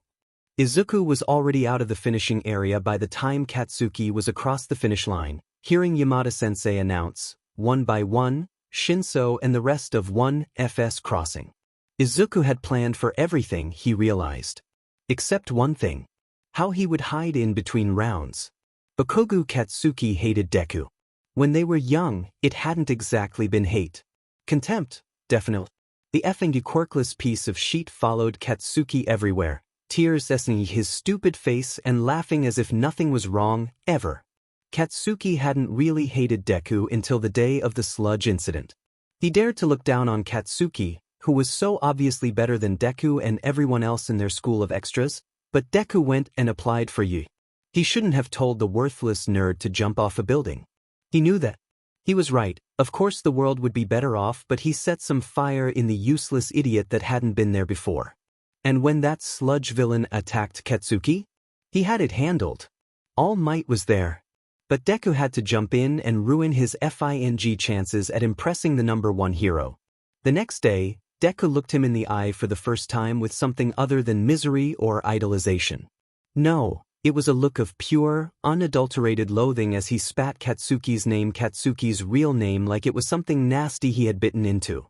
Izuku was already out of the finishing area by the time Katsuki was across the finish line, hearing Yamada-sensei announce, one by one, Shinso and the rest of 1F's crossing. Izuku had planned for everything, he realized. Except one thing. How he would hide in between rounds. Bakugo Katsuki hated Deku. When they were young, it hadn't exactly been hate. Contempt, definitely. The effing quirkless piece of sheet followed Katsuki everywhere, tears essing his stupid face and laughing as if nothing was wrong, ever. Katsuki hadn't really hated Deku until the day of the sludge incident. He dared to look down on Katsuki, who was so obviously better than Deku and everyone else in their school of extras, but Deku went and applied for U. He shouldn't have told the worthless nerd to jump off a building. He knew that. He was right, of course the world would be better off, but he set some fire in the useless idiot that hadn't been there before. And when that sludge villain attacked Katsuki, he had it handled. All Might was there. But Deku had to jump in and ruin his FING chances at impressing the #1 hero. The next day, Deku looked him in the eye for the first time with something other than misery or idolization. No. It was a look of pure, unadulterated loathing as he spat Katsuki's real name like it was something nasty he had bitten into.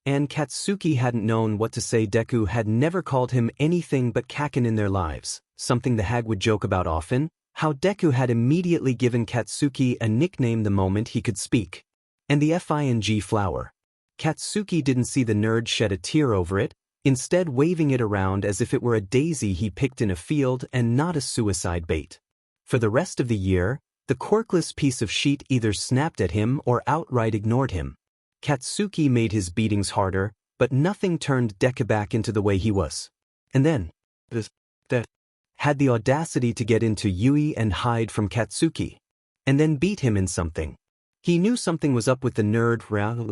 And Katsuki hadn't known what to say. Deku had never called him anything but Kaken in their lives, something the hag would joke about often, how Deku had immediately given Katsuki a nickname the moment he could speak. And the FING flower. Katsuki didn't see the nerd shed a tear over it, instead waving it around as if it were a daisy he picked in a field and not a suicide bait. For the rest of the year, the quirkless piece of sheet either snapped at him or outright ignored him. Katsuki made his beatings harder, but nothing turned Deku back into the way he was. And then, had the audacity to get into Yui and hide from Katsuki. And then beat him in something. He knew something was up with the nerd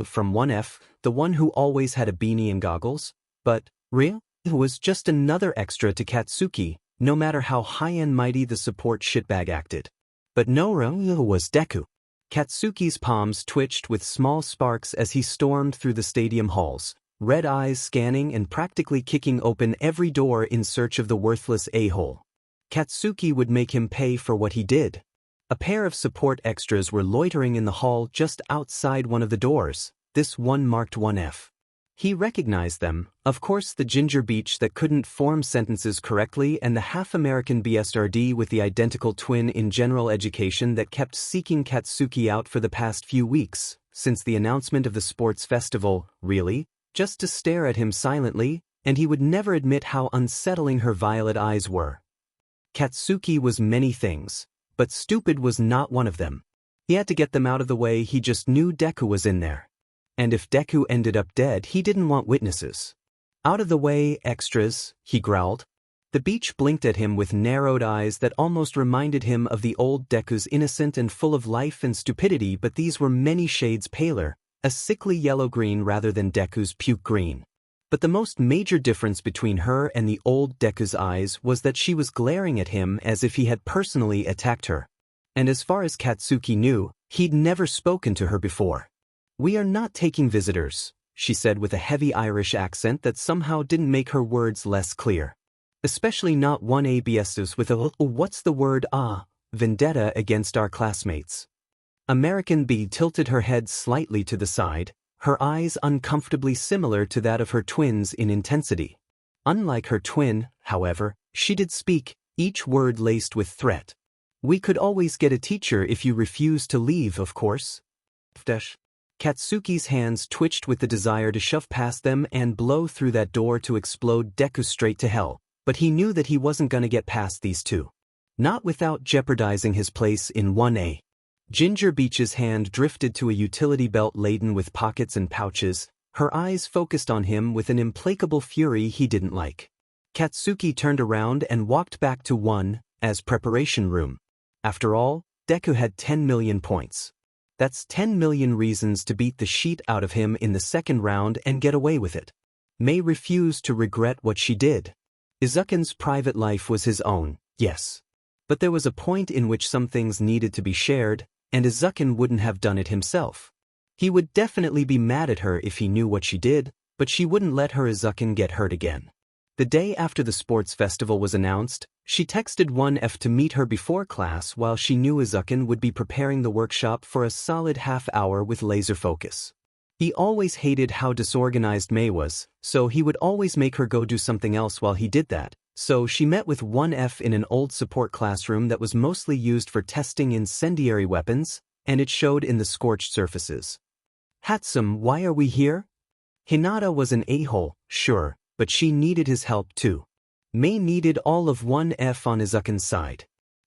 from 1F, the one who always had a beanie and goggles. But, it was just another extra to Katsuki, no matter how high and mighty the support shitbag acted. But no, was Deku. Katsuki's palms twitched with small sparks as he stormed through the stadium halls, red eyes scanning and practically kicking open every door in search of the worthless a-hole. Katsuki would make him pay for what he did. A pair of support extras were loitering in the hall just outside one of the doors, this one marked 1F. He recognized them, of course the ginger beach that couldn't form sentences correctly and the half-American BSRD with the identical twin in general education that kept seeking Katsuki out for the past few weeks, since the announcement of the sports festival, really, just to stare at him silently, and he would never admit how unsettling her violet eyes were. Katsuki was many things, but stupid was not one of them. He had to get them out of the way. He just knew Deku was in there. And if Deku ended up dead, he didn't want witnesses. Out of the way, extras, he growled. The beach blinked at him with narrowed eyes that almost reminded him of the old Deku's, innocent and full of life and stupidity, but these were many shades paler, a sickly yellow-green rather than Deku's puke green. But the most major difference between her and the old Deku's eyes was that she was glaring at him as if he had personally attacked her. And as far as Katsuki knew, he'd never spoken to her before. "We are not taking visitors," she said with a heavy Irish accent that somehow didn't make her words less clear. Especially not 1ABSs with a what's the word vendetta against our classmates. American B tilted her head slightly to the side, her eyes uncomfortably similar to that of her twins in intensity. Unlike her twin, however, she did speak, each word laced with threat. "We could always get a teacher if you refuse to leave, of course." Katsuki's hands twitched with the desire to shove past them and blow through that door to explode Deku straight to hell, but he knew that he wasn't gonna get past these two. Not without jeopardizing his place in 1A. Ginger Beach's hand drifted to a utility belt laden with pockets and pouches, her eyes focused on him with an implacable fury he didn't like. Katsuki turned around and walked back to 1A's preparation room. After all, Deku had 10 million points. That's 10 million reasons to beat the shit out of him in the second round and get away with it. May refused to regret what she did. Izuku's private life was his own, yes. But there was a point in which some things needed to be shared, and Izukin wouldn't have done it himself. He would definitely be mad at her if he knew what she did, but she wouldn't let her Izukin get hurt again. The day after the sports festival was announced, she texted 1F to meet her before class while she knew Izukin would be preparing the workshop for a solid half hour with laser focus. He always hated how disorganized Mei was, so he would always make her go do something else while he did that. So she met with 1F in an old support classroom that was mostly used for testing incendiary weapons, and it showed in the scorched surfaces. Hatsum, why are we here? Hinata was an a-hole, sure, but she needed his help too. Mei needed all of 1F on Izukin's side.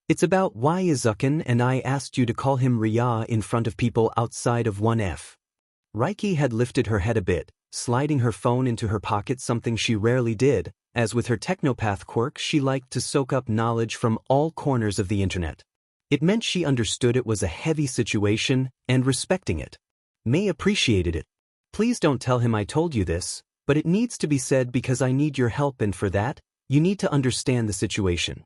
It's about why Izukin and I asked you to call him Rya in front of people outside of 1F. Reiki had lifted her head a bit, sliding her phone into her pocket, something she rarely did, as with her technopath quirk she liked to soak up knowledge from all corners of the internet. It meant she understood it was a heavy situation and respecting it. Mei appreciated it. Please don't tell him I told you this, but it needs to be said because I need your help, and for that, you need to understand the situation.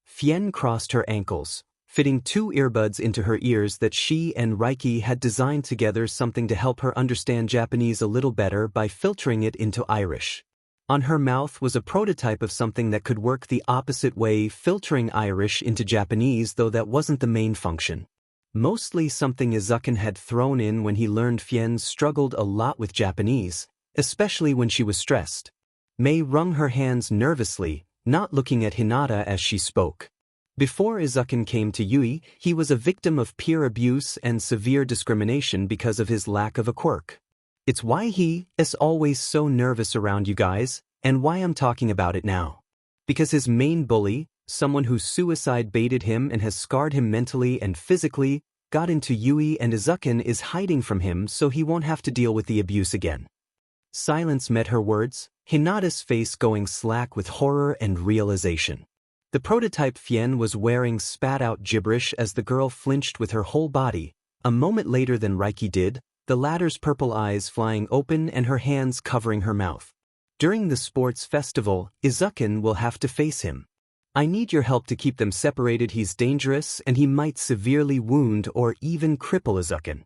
Fien crossed her ankles, fitting 2 earbuds into her ears that she and Reiki had designed together, something to help her understand Japanese a little better by filtering it into Irish. On her mouth was a prototype of something that could work the opposite way, filtering Irish into Japanese, though that wasn't the main function. Mostly something Izukin had thrown in when he learned Fien struggled a lot with Japanese, especially when she was stressed. Mei wrung her hands nervously, not looking at Hinata as she spoke. Before Izukin came to Yui, he was a victim of peer abuse and severe discrimination because of his lack of a quirk. It's why he is always so nervous around you guys, and why I'm talking about it now. Because his main bully, someone who suicide baited him and has scarred him mentally and physically, got into Yui, and Izukin is hiding from him so he won't have to deal with the abuse again. Silence met her words, Hinata's face going slack with horror and realization. The prototype Fien was wearing spat out gibberish as the girl flinched with her whole body, a moment later than Reiki did, the latter's purple eyes flying open and her hands covering her mouth. During the sports festival, Izukin will have to face him. I need your help to keep them separated. He's dangerous and he might severely wound or even cripple Izukin.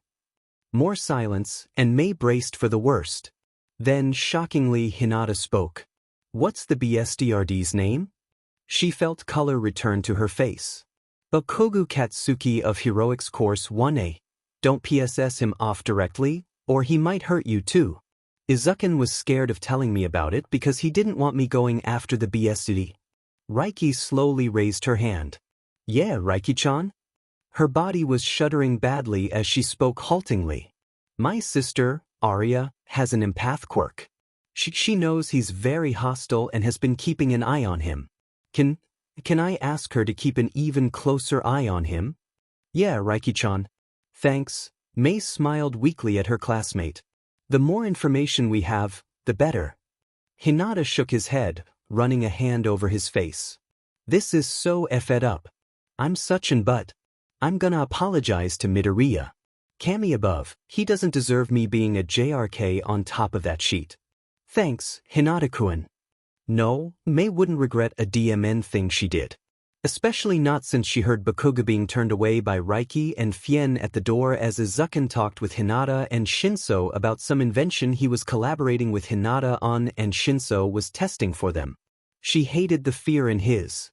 More silence, and Mei braced for the worst. Then, shockingly, Hinata spoke. What's the BSDRD's name? She felt color return to her face. Bakogu Katsuki of Heroics Course 1A. Don't PSS him off directly, or he might hurt you too. Izukin was scared of telling me about it because he didn't want me going after the BSD. Reiki slowly raised her hand. Yeah, Reiki-chan? Her body was shuddering badly as she spoke haltingly. My sister, Arya, has an empath quirk. She knows he's very hostile and has been keeping an eye on him. Can I ask her to keep an even closer eye on him? Yeah, Reiki-chan. Thanks. Mei smiled weakly at her classmate. The more information we have, the better. Hinata shook his head, running a hand over his face. This is so effed up. I'm such an butt. I'm gonna apologize to Midoriya. Kami above, he doesn't deserve me being a JRK on top of that sheet. Thanks, Hinata-kun. No, Mei wouldn't regret a DMN thing she did. Especially not since she heard Bakuga being turned away by Reiki and Fien at the door as Izukin talked with Hinata and Shinso about some invention he was collaborating with Hinata on and Shinso was testing for them. She hated the fear in his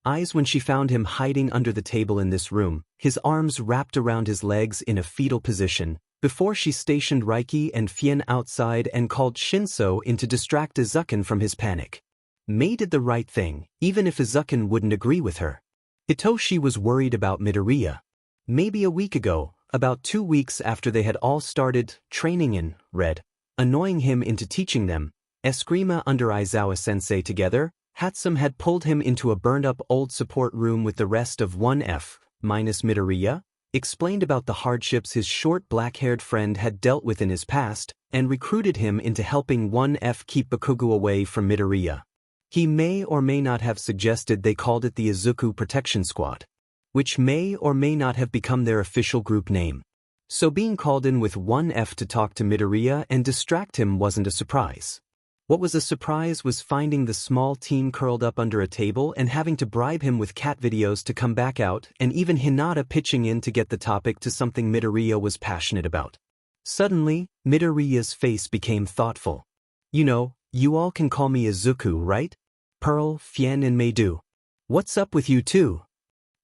eyes when she found him hiding under the table in this room, his arms wrapped around his legs in a fetal position, before she stationed Reiki and Fien outside and called Shinso in to distract Izukin from his panic. Mei did the right thing, even if Izukin wouldn't agree with her. Hitoshi was worried about Midoriya. Maybe a week ago, about 2 weeks after they had all started training in Red, annoying him into teaching them Eskrima under Aizawa-sensei together, Hatsum had pulled him into a burned-up old support room with the rest of 1F, minus Midoriya, explained about the hardships his short black-haired friend had dealt with in his past, and recruited him into helping 1F keep Bakugo away from Midoriya. He may or may not have suggested they called it the Izuku Protection Squad, which may or may not have become their official group name. So being called in with 1F to talk to Midoriya and distract him wasn't a surprise. What was a surprise was finding the small team curled up under a table and having to bribe him with cat videos to come back out, and even Hinata pitching in to get the topic to something Midoriya was passionate about. Suddenly, Midoriya's face became thoughtful. You know, you all can call me Izuku, right? Pearl, Fien and Meidu. What's up with you two?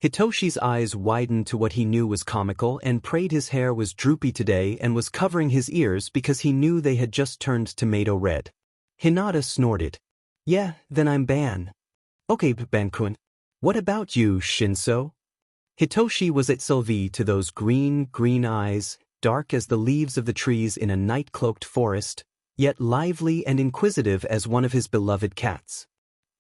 Hitoshi's eyes widened to what he knew was comical and prayed his hair was droopy today and was covering his ears because he knew they had just turned tomato red. Hinata snorted. Yeah, then I'm Ban. Okay, Ban-kun. What about you, Shinso? Hitoshi was at Sylvie to those green eyes, dark as the leaves of the trees in a night-cloaked forest, yet lively and inquisitive as one of his beloved cats.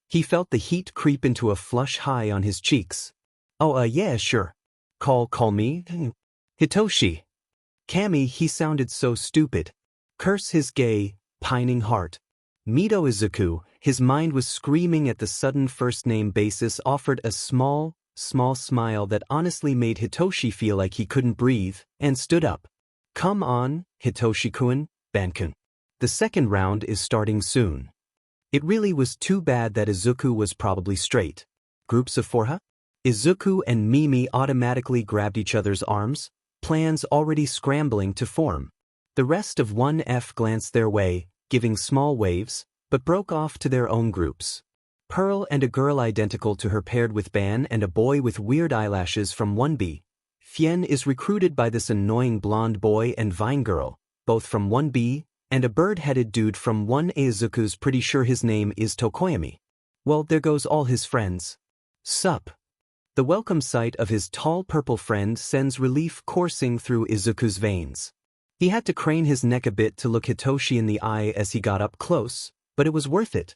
He felt the heat creep into a flush high on his cheeks. Oh, yeah, sure. Call me? Hitoshi. Kami, he sounded so stupid. Curse his gay, pining heart. Mito Izuku, his mind was screaming at the sudden first-name basis, offered a small smile that honestly made Hitoshi feel like he couldn't breathe, and stood up. Come on, Hitoshi-kun, Ban-kun. The second round is starting soon. It really was too bad that Izuku was probably straight. Groups of four, huh? Izuku and Mimi automatically grabbed each other's arms, plans already scrambling to form. The rest of 1F glanced their way, giving small waves, but broke off to their own groups. Pearl and a girl identical to her paired with Ban and a boy with weird eyelashes from 1B. Fien is recruited by this annoying blonde boy and Vine girl, both from 1B, and a bird-headed dude from 1A. Izuku's pretty sure his name is Tokoyami. Well, there goes all his friends. Sup. The welcome sight of his tall purple friend sends relief coursing through Izuku's veins. He had to crane his neck a bit to look Hitoshi in the eye as he got up close, but it was worth it.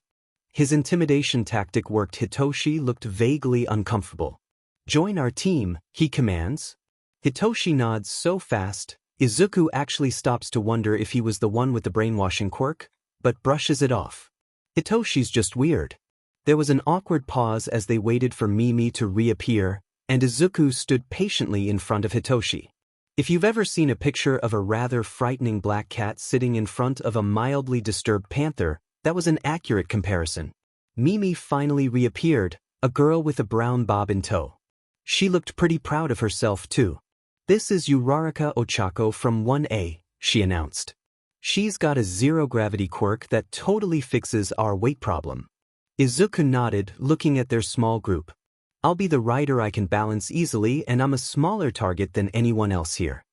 His intimidation tactic worked. Hitoshi looked vaguely uncomfortable. Join our team, he commands. Hitoshi nods so fast, Izuku actually stops to wonder if he was the one with the brainwashing quirk, but brushes it off. Hitoshi's just weird. There was an awkward pause as they waited for Mimi to reappear, and Izuku stood patiently in front of Hitoshi. If you've ever seen a picture of a rather frightening black cat sitting in front of a mildly disturbed panther, that was an accurate comparison. Mimi finally reappeared, a girl with a brown bob in tow. She looked pretty proud of herself too. This is Uraraka Ochako from 1A, she announced. She's got a zero-gravity quirk that totally fixes our weight problem. Izuku nodded, looking at their small group. I'll be the rider. I can balance easily and I'm a smaller target than anyone else here.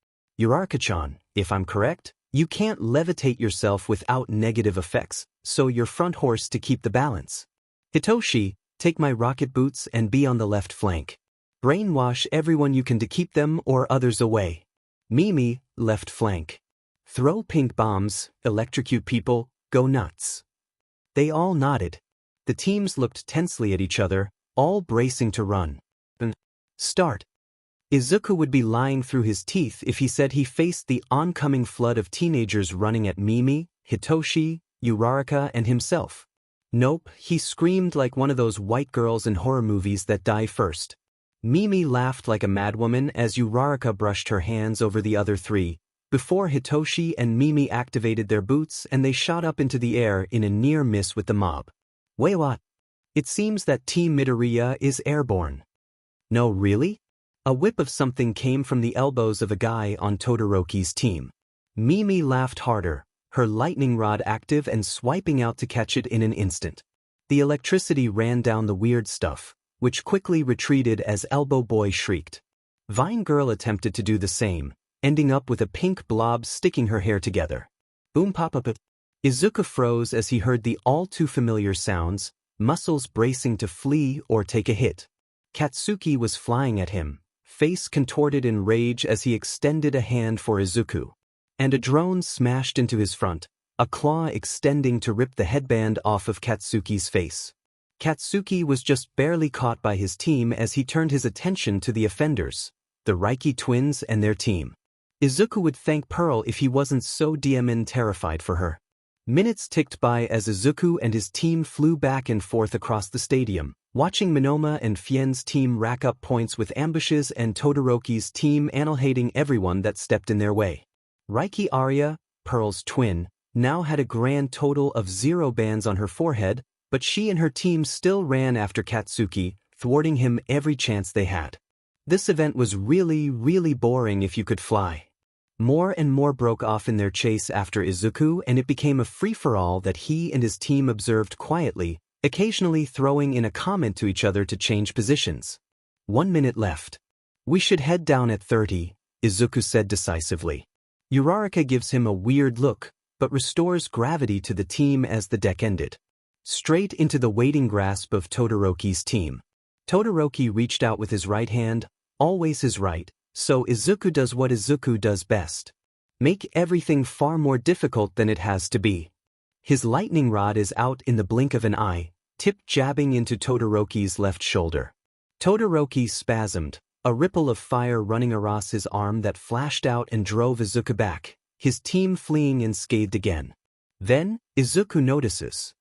Uraraka-chan, if I'm correct, you can't levitate yourself without negative effects, so you're front horse to keep the balance. Hitoshi, take my rocket boots and be on the left flank. Brainwash everyone you can to keep them or others away. Mimi, left flank. Throw pink bombs, electrocute people, go nuts. They all nodded. The teams looked tensely at each other, all bracing to run. Start. Izuku would be lying through his teeth if he said he faced the oncoming flood of teenagers running at Mimi, Hitoshi, Uraraka and himself. Nope, he screamed like one of those white girls in horror movies that die first. Mimi laughed like a madwoman as Uraraka brushed her hands over the other three, before Hitoshi and Mimi activated their boots and they shot up into the air in a near miss with the mob. Wait, what? It seems that Team Midoriya is airborne. No, really? A whip of something came from the elbows of a guy on Todoroki's team. Mimi laughed harder, her lightning rod active and swiping out to catch it in an instant. The electricity ran down the weird stuff, which quickly retreated as Elbow Boy shrieked. Vine Girl attempted to do the same, ending up with a pink blob sticking her hair together. Boom pop up. Izuku froze as he heard the all-too-familiar sounds, muscles bracing to flee or take a hit. Katsuki was flying at him, face contorted in rage as he extended a hand for Izuku. And a drone smashed into his front, a claw extending to rip the headband off of Katsuki's face. Katsuki was just barely caught by his team as he turned his attention to the offenders, the Reiki twins and their team. Izuku would thank Pearl if he wasn't so terrified for her. Minutes ticked by as Izuku and his team flew back and forth across the stadium, watching Minoma and Fien's team rack up points with ambushes and Todoroki's team annihilating everyone that stepped in their way. Reiki Arya, Pearl's twin, now had a grand total of 0 bands on her forehead, but she and her team still ran after Katsuki, thwarting him every chance they had. This event was really boring if you could fly. More and more broke off in their chase after Izuku, and it became a free-for-all that he and his team observed quietly, occasionally throwing in a comment to each other to change positions. 1 minute left. We should head down at 30, Izuku said decisively. Uraraka gives him a weird look, but restores gravity to the team as the deck ended. Straight into the waiting grasp of Todoroki's team. Todoroki reached out with his right hand, always his right, so Izuku does what Izuku does best. Make everything far more difficult than it has to be. His lightning rod is out in the blink of an eye, tip jabbing into Todoroki's left shoulder. Todoroki spasmed, a ripple of fire running across his arm that flashed out and drove Izuku back, his team fleeing unscathed again. Then, Izuku notices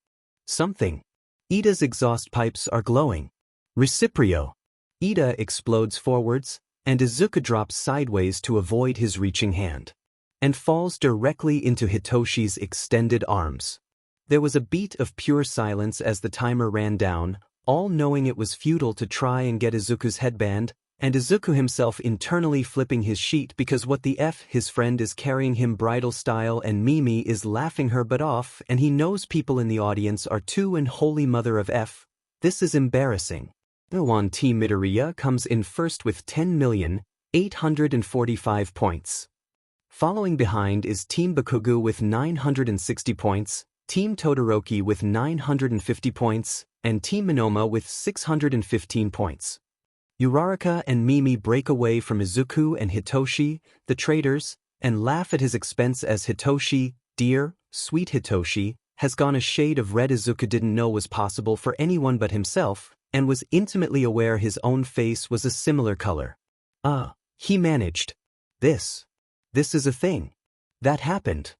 something. Ida's exhaust pipes are glowing. Reciprio. Ida explodes forwards, and Izuku drops sideways to avoid his reaching hand, and falls directly into Hitoshi's extended arms. There was a beat of pure silence as the timer ran down, all knowing it was futile to try and get Izuku's headband, and Izuku himself internally flipping his sheet because what the F his friend is carrying him bridal style and Mimi is laughing her butt off and he knows people in the audience are too and holy mother of F. This is embarrassing. One Team Midoriya comes in first with 10,845 points. Following behind is Team Bakugo with 960 points, Team Todoroki with 950 points, and Team Minoma with 615 points. Uraraka and Mimi break away from Izuku and Hitoshi, the traitors, and laugh at his expense as Hitoshi, dear, sweet Hitoshi, has gone a shade of red Izuku didn't know was possible for anyone but himself, and was intimately aware his own face was a similar color. He managed. This is a thing. That happened.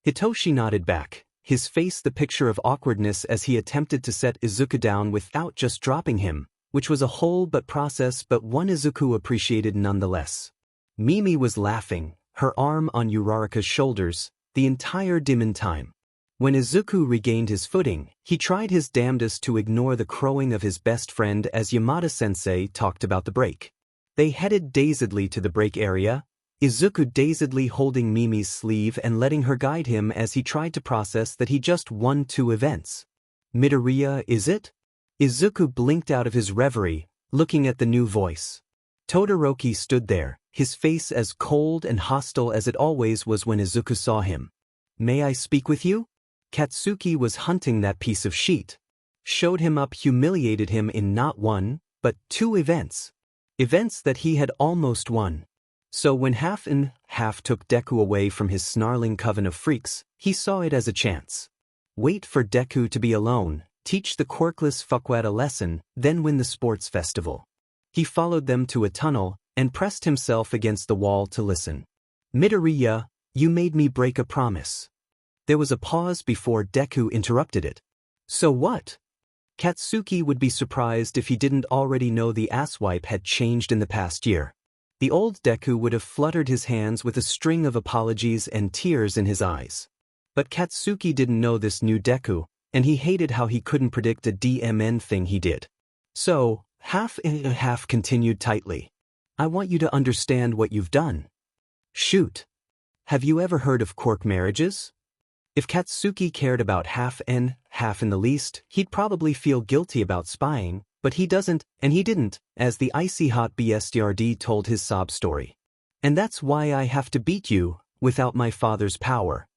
Hitoshi nodded back, his face the picture of awkwardness as he attempted to set Izuku down without just dropping him, which was a whole process but one Izuku appreciated nonetheless. Mimi was laughing, her arm on Uraraka's shoulders, the entire demon time. When Izuku regained his footing, he tried his damnedest to ignore the crowing of his best friend as Yamada-sensei talked about the break. They headed dazedly to the break area, Izuku dazedly holding Mimi's sleeve and letting her guide him as he tried to process that he just won 2 events. Midoriya, is it? Izuku blinked out of his reverie, looking at the new voice. Todoroki stood there, his face as cold and hostile as it always was when Izuku saw him. May I speak with you? Katsuki was hunting that piece of sheet. Showed him up, humiliated him in not 1, but 2 events. Events that he had almost won. So when Half and Half took Deku away from his snarling coven of freaks, he saw it as a chance. Wait for Deku to be alone, teach the quirkless fuckwad a lesson, then win the sports festival. He followed them to a tunnel, and pressed himself against the wall to listen. Midoriya, you made me break a promise. There was a pause before Deku interrupted it. So what? Katsuki would be surprised if he didn't already know the asswipe had changed in the past year. The old Deku would have fluttered his hands with a string of apologies and tears in his eyes. But Katsuki didn't know this new Deku, and he hated how he couldn't predict a DMN thing he did. So, Half continued tightly. I want you to understand what you've done. Shoot. Have you ever heard of quirk marriages? If Katsuki cared about Half in the least, he'd probably feel guilty about spying, but he doesn't, and he didn't, as the icy hot BSTRD told his sob story. And that's why I have to beat you, without my father's power.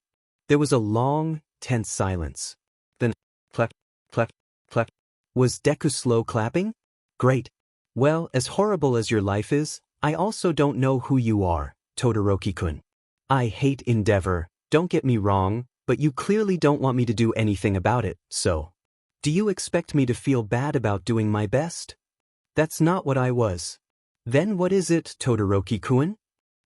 There was a long, tense silence. Then, clap, clap, clap. Was Deku slow clapping? Great. Well, as horrible as your life is, I also don't know who you are, Todoroki-kun. I hate Endeavor, don't get me wrong, but you clearly don't want me to do anything about it, so. Do you expect me to feel bad about doing my best? That's not what I was. Then what is it, Todoroki-kun?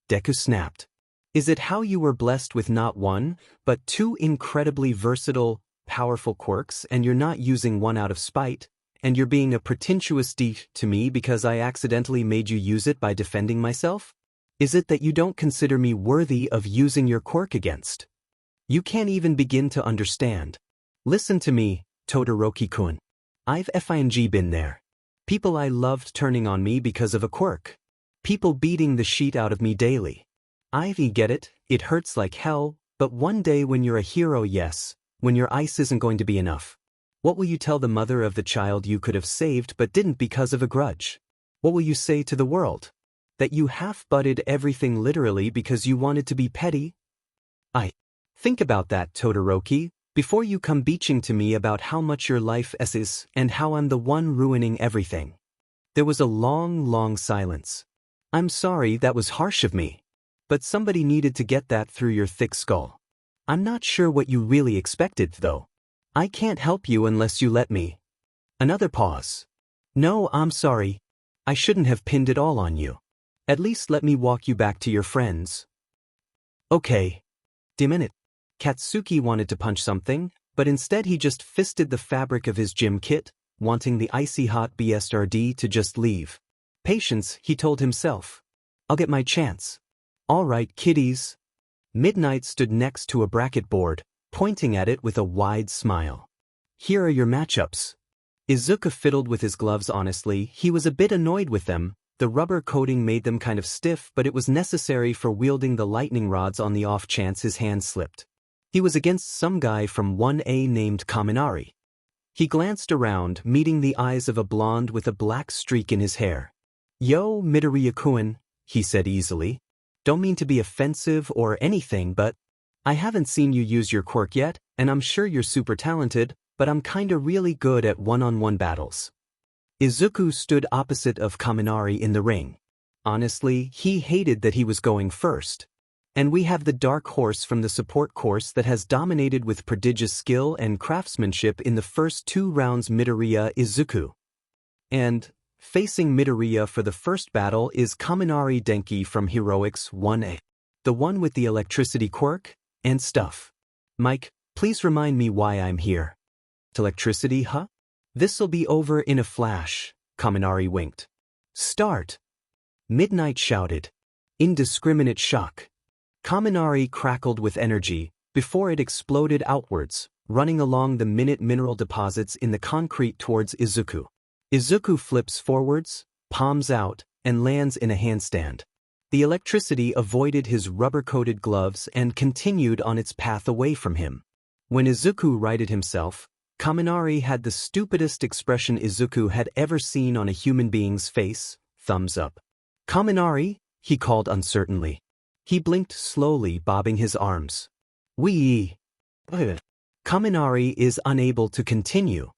Deku snapped. Is it how you were blessed with not 1, but 2 incredibly versatile, powerful quirks and you're not using one out of spite, and you're being a pretentious dick to me because I accidentally made you use it by defending myself? Is it that you don't consider me worthy of using your quirk against? You can't even begin to understand. Listen to me, Todoroki-kun. I've FING been there. People I loved turning on me because of a quirk. People beating the shit out of me daily. I get it, it hurts like hell, but one day when you're a hero, yes, when your ice isn't going to be enough. What will you tell the mother of the child you could have saved but didn't because of a grudge? What will you say to the world? That you half-butted everything literally because you wanted to be petty? Think about that, Todoroki, before you come beaching to me about how much your life is and how I'm the one ruining everything. There was a long silence. I'm sorry, that was harsh of me. But somebody needed to get that through your thick skull. I'm not sure what you really expected, though. I can't help you unless you let me. Another pause. No, I'm sorry. I shouldn't have pinned it all on you. At least let me walk you back to your friends. Okay. Damn it. Katsuki wanted to punch something, but instead he just fisted the fabric of his gym kit, wanting the icy hot BSRD to just leave. Patience, he told himself. I'll get my chance. All right, kiddies. Midnight stood next to a bracket board, pointing at it with a wide smile. Here are your matchups. Izuku fiddled with his gloves. Honestly, he was a bit annoyed with them. The rubber coating made them kind of stiff, but it was necessary for wielding the lightning rods on the off chance his hand slipped. He was against some guy from 1A named Kaminari. He glanced around, meeting the eyes of a blonde with a black streak in his hair. Yo, Midoriya-kun, he said easily. Don't mean to be offensive or anything, but I haven't seen you use your quirk yet, and I'm sure you're super talented, but I'm kinda really good at one-on-one battles. Izuku stood opposite of Kaminari in the ring. Honestly, he hated that he was going first. And we have the dark horse from the support course that has dominated with prodigious skill and craftsmanship in the first 2 rounds, Midoriya Izuku. And facing Midoriya for the first battle is Kaminari Denki from Heroics 1A. The one with the electricity quirk and stuff. Mike, please remind me why I'm here. Electricity, huh? This'll be over in a flash, Kaminari winked. Start! Midnight shouted. Indiscriminate shock. Kaminari crackled with energy, before it exploded outwards, running along the minute mineral deposits in the concrete towards Izuku. Izuku flips forwards, palms out, and lands in a handstand. The electricity avoided his rubber-coated gloves and continued on its path away from him. When Izuku righted himself, Kaminari had the stupidest expression Izuku had ever seen on a human being's face, thumbs up. Kaminari, he called uncertainly. He blinked slowly, bobbing his arms. Wee! Kaminari is unable to continue.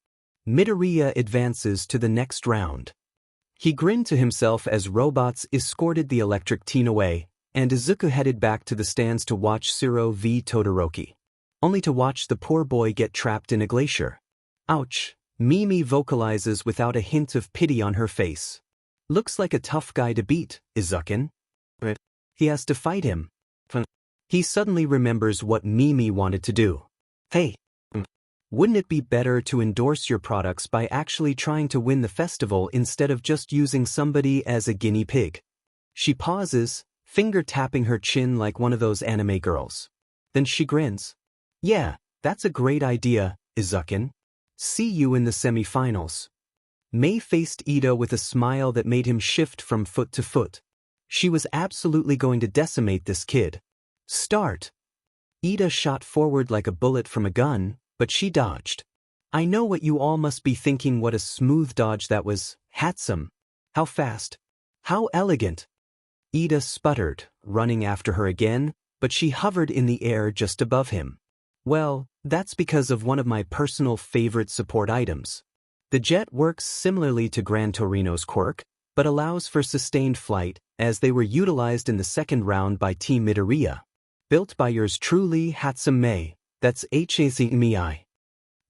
Midoriya advances to the next round. He grinned to himself as robots escorted the electric teen away, and Izuku headed back to the stands to watch Siro v Todoroki. Only to watch the poor boy get trapped in a glacier. Ouch, Mimi vocalizes without a hint of pity on her face. Looks like a tough guy to beat, Izuku. He has to fight him. He suddenly remembers what Mimi wanted to do. Hey, wouldn't it be better to endorse your products by actually trying to win the festival instead of just using somebody as a guinea pig? She pauses, finger tapping her chin like one of those anime girls. Then she grins. Yeah, that's a great idea, Izuku. See you in the semi-finals. Mei faced Ida with a smile that made him shift from foot to foot. She was absolutely going to decimate this kid. Start! Ida shot forward like a bullet from a gun, but she dodged. I know what you all must be thinking, what a smooth dodge that was. Handsome. How fast. How elegant. Ida sputtered, running after her again, but she hovered in the air just above him. Well, that's because of one of my personal favorite support items. The jet works similarly to Gran Torino's quirk, but allows for sustained flight, as they were utilized in the second round by Team Midoriya. Built by yours truly, Hatsum Mei, that's HAZMI.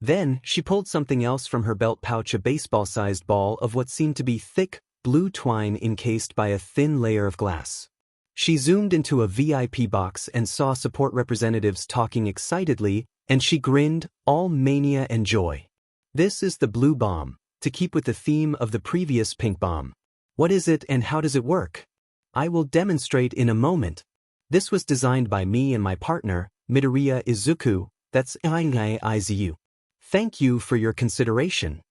Then, she pulled something else from her belt pouch, a baseball-sized ball of what seemed to be thick, blue twine encased by a thin layer of glass. She zoomed into a VIP box and saw support representatives talking excitedly, and she grinned, all mania and joy. This is the blue bomb, to keep with the theme of the previous pink bomb. What is it and how does it work? I will demonstrate in a moment. This was designed by me and my partner, Midoriya Izuku, that's Izu. Thank you for your consideration.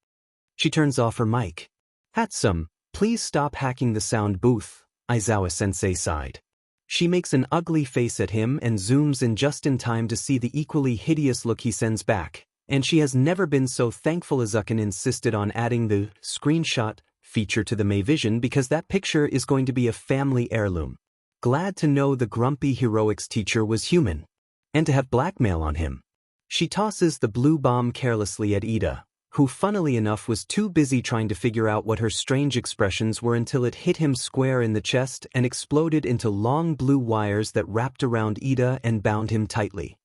She turns off her mic. Hatsum, please stop hacking the sound booth, Aizawa-sensei sighed. She makes an ugly face at him and zooms in just in time to see the equally hideous look he sends back, and she has never been so thankful Izuku insisted on adding the screenshot feature to the Mayvision because that picture is going to be a family heirloom. Glad to know the grumpy heroics teacher was human. And to have blackmail on him. She tosses the blue bomb carelessly at Ida, who funnily enough was too busy trying to figure out what her strange expressions were until it hit him square in the chest and exploded into long blue wires that wrapped around Ida and bound him tightly.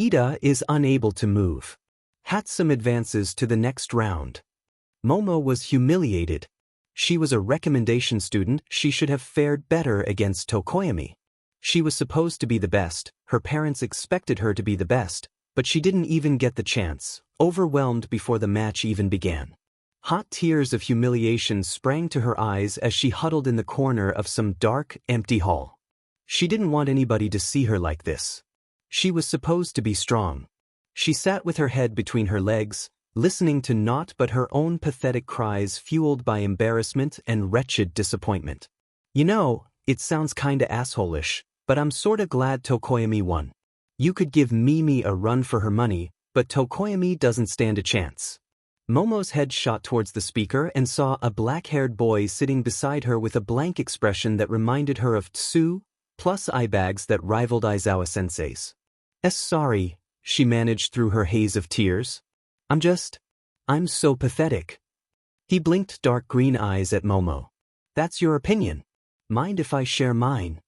Ida is unable to move. Hatsum advances to the next round. Momo was humiliated. She was a recommendation student, she should have fared better against Tokoyami. She was supposed to be the best, her parents expected her to be the best, but she didn't even get the chance, overwhelmed before the match even began. Hot tears of humiliation sprang to her eyes as she huddled in the corner of some dark, empty hall. She didn't want anybody to see her like this. She was supposed to be strong. She sat with her head between her legs, listening to naught but her own pathetic cries fueled by embarrassment and wretched disappointment. You know, it sounds kinda asshole-ish, but I'm sorta glad Tokoyami won. You could give Mimi a run for her money, but Tokoyami doesn't stand a chance. Momo's head shot towards the speaker and saw a black-haired boy sitting beside her with a blank expression that reminded her of Tsu, plus eye bags that rivaled Aizawa-sensei's. Sorry, she managed through her haze of tears. I'm so pathetic. He blinked dark green eyes at Momo. That's your opinion. Mind if I share mine?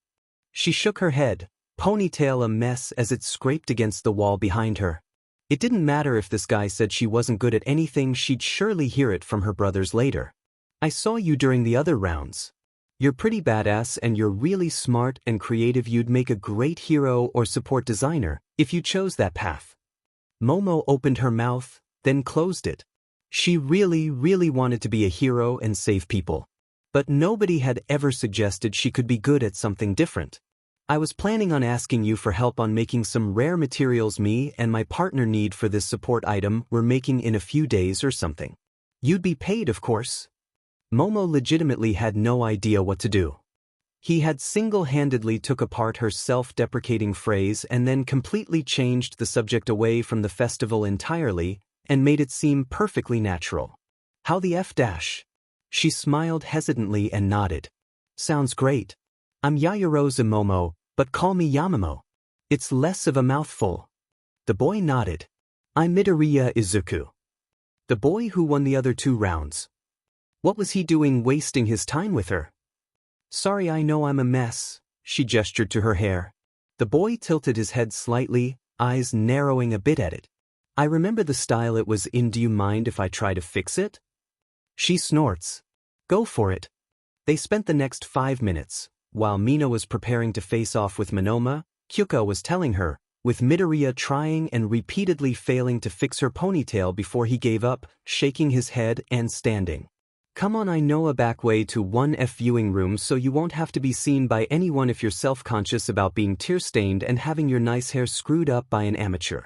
She shook her head, ponytail a mess as it scraped against the wall behind her. It didn't matter if this guy said she wasn't good at anything, she'd surely hear it from her brothers later. I saw you during the other rounds. You're pretty badass and you're really smart and creative. You'd make a great hero or support designer if you chose that path. Momo opened her mouth, then closed it. She really wanted to be a hero and save people. But nobody had ever suggested she could be good at something different. I was planning on asking you for help on making some rare materials me and my partner need for this support item we're making in a few days or something. You'd be paid, of course. Momo legitimately had no idea what to do. He had single-handedly took apart her self-deprecating phrase and then completely changed the subject away from the festival entirely and made it seem perfectly natural. How the F dash? She smiled hesitantly and nodded. Sounds great. I'm Yayarosa Momo, but call me Yamamo. It's less of a mouthful. The boy nodded. I'm Midoriya Izuku. The boy who won the other 2 rounds. What was he doing wasting his time with her? Sorry, I know I'm a mess, she gestured to her hair. The boy tilted his head slightly, eyes narrowing a bit at it. I remember the style it was in. Do you mind if I try to fix it? She snorts. Go for it. They spent the next 5 minutes. While Mina was preparing to face off with Monoma, Kyuka was telling her, with Midoriya trying and repeatedly failing to fix her ponytail before he gave up, shaking his head and standing. Come on, I know a back way to 1F viewing room so you won't have to be seen by anyone if you're self-conscious about being tear-stained and having your nice hair screwed up by an amateur.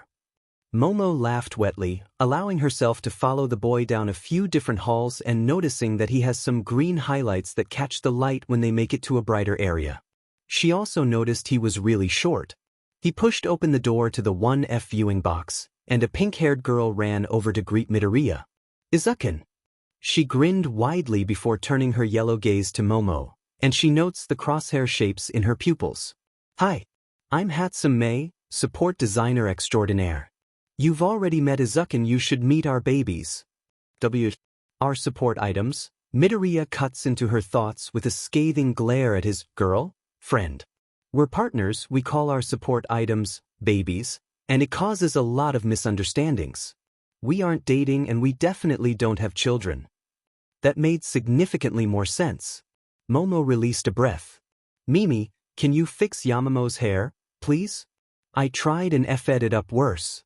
Momo laughed wetly, allowing herself to follow the boy down a few different halls and noticing that he has some green highlights that catch the light when they make it to a brighter area. She also noticed he was really short. He pushed open the door to the 1F viewing box, and a pink-haired girl ran over to greet Midoriya. Izuku. She grinned widely before turning her yellow gaze to Momo, and she notes the crosshair shapes in her pupils. Hi. I'm Hatsum Mei, support designer extraordinaire. You've already met Izuku, you should meet our babies. Our support items. Midoriya cuts into her thoughts with a scathing glare at his friend. We're partners, we call our support items babies, and it causes a lot of misunderstandings. We aren't dating and we definitely don't have children. That made significantly more sense. Momo released a breath. Mimi, can you fix Yamamo's hair, please? I tried and F'd it up worse.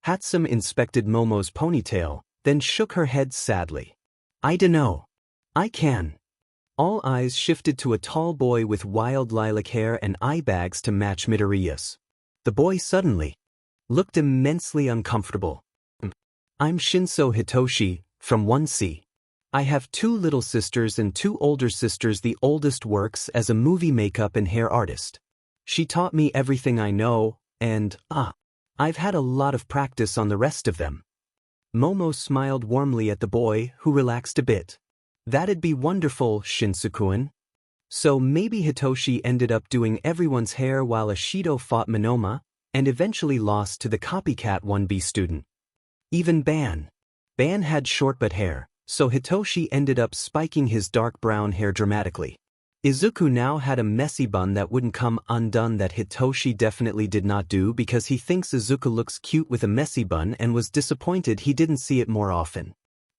Hatsum inspected Momo's ponytail, then shook her head sadly. I dunno. I can. All eyes shifted to a tall boy with wild lilac hair and eye bags to match Midoriya's. The boy suddenly looked immensely uncomfortable. I'm Shinso Hitoshi, from 1C. I have 2 little sisters and 2 older sisters. The oldest works as a movie makeup and hair artist. She taught me everything I know, and, I've had a lot of practice on the rest of them. Momo smiled warmly at the boy, who relaxed a bit. That'd be wonderful, Shinsu-kun. So maybe Hitoshi ended up doing everyone's hair while Ashido fought Monoma, and eventually lost to the copycat 1B student. Even Ban had short butt hair, so Hitoshi ended up spiking his dark brown hair dramatically. Izuku now had a messy bun that wouldn't come undone that Hitoshi definitely did not do because he thinks Izuku looks cute with a messy bun and was disappointed he didn't see it more often.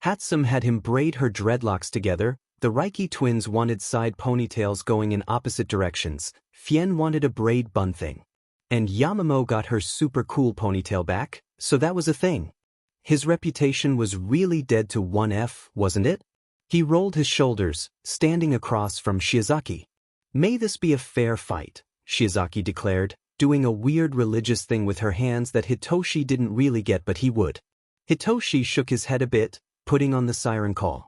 Hatsum had him braid her dreadlocks together, the Reiki twins wanted side ponytails going in opposite directions, Fien wanted a braid bun thing. And Yamamo got her super cool ponytail back, so that was a thing. His reputation was really dead to 1F, wasn't it? He rolled his shoulders, standing across from Shiozaki. May this be a fair fight, Shiozaki declared, doing a weird religious thing with her hands that Hitoshi didn't really get but he would. Hitoshi shook his head a bit, putting on the siren call.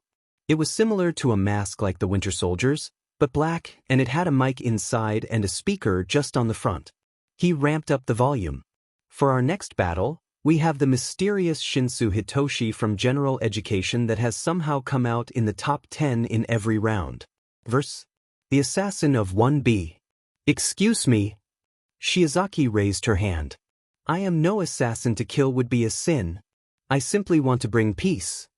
It was similar to a mask like the Winter Soldier's, but black, and it had a mic inside and a speaker just on the front. He ramped up the volume. For our next battle, we have the mysterious Shinsu Hitoshi from General Education that has somehow come out in the top 10 in every round. Verse. The assassin of 1B. Excuse me. Shiozaki raised her hand. I am no assassin. To kill would be a sin. I simply want to bring peace.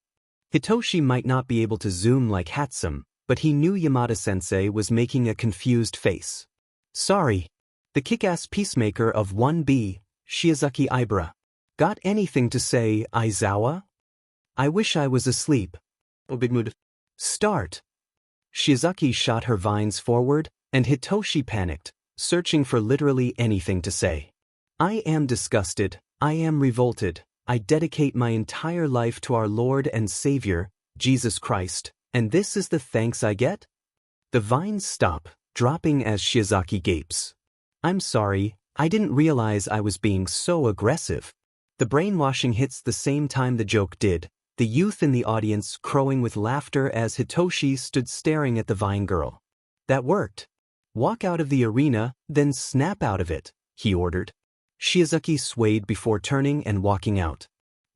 Hitoshi might not be able to zoom like Hatsum, but he knew Yamada-sensei was making a confused face. Sorry. The kick-ass peacemaker of 1B, Shiozaki Ibara. Got anything to say, Aizawa? I wish I was asleep. Start. Shiozaki shot her vines forward, and Hitoshi panicked, searching for literally anything to say. I am disgusted, I am revolted, I dedicate my entire life to our Lord and Savior, Jesus Christ, and this is the thanks I get? The vines stop, dropping as Shiozaki gapes. I'm sorry, I didn't realize I was being so aggressive. The brainwashing hits the same time the joke did, the youth in the audience crowing with laughter as Hitoshi stood staring at the vine girl. That worked. Walk out of the arena, then snap out of it, he ordered. Shiozaki swayed before turning and walking out.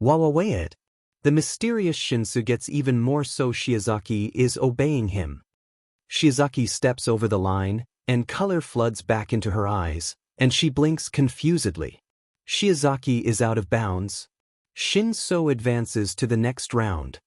Wawawe it. The mysterious Shinsu gets even more so. Shiozaki is obeying him. Shiozaki steps over the line, and color floods back into her eyes, and she blinks confusedly. Shiozaki is out of bounds. Shinso advances to the next round.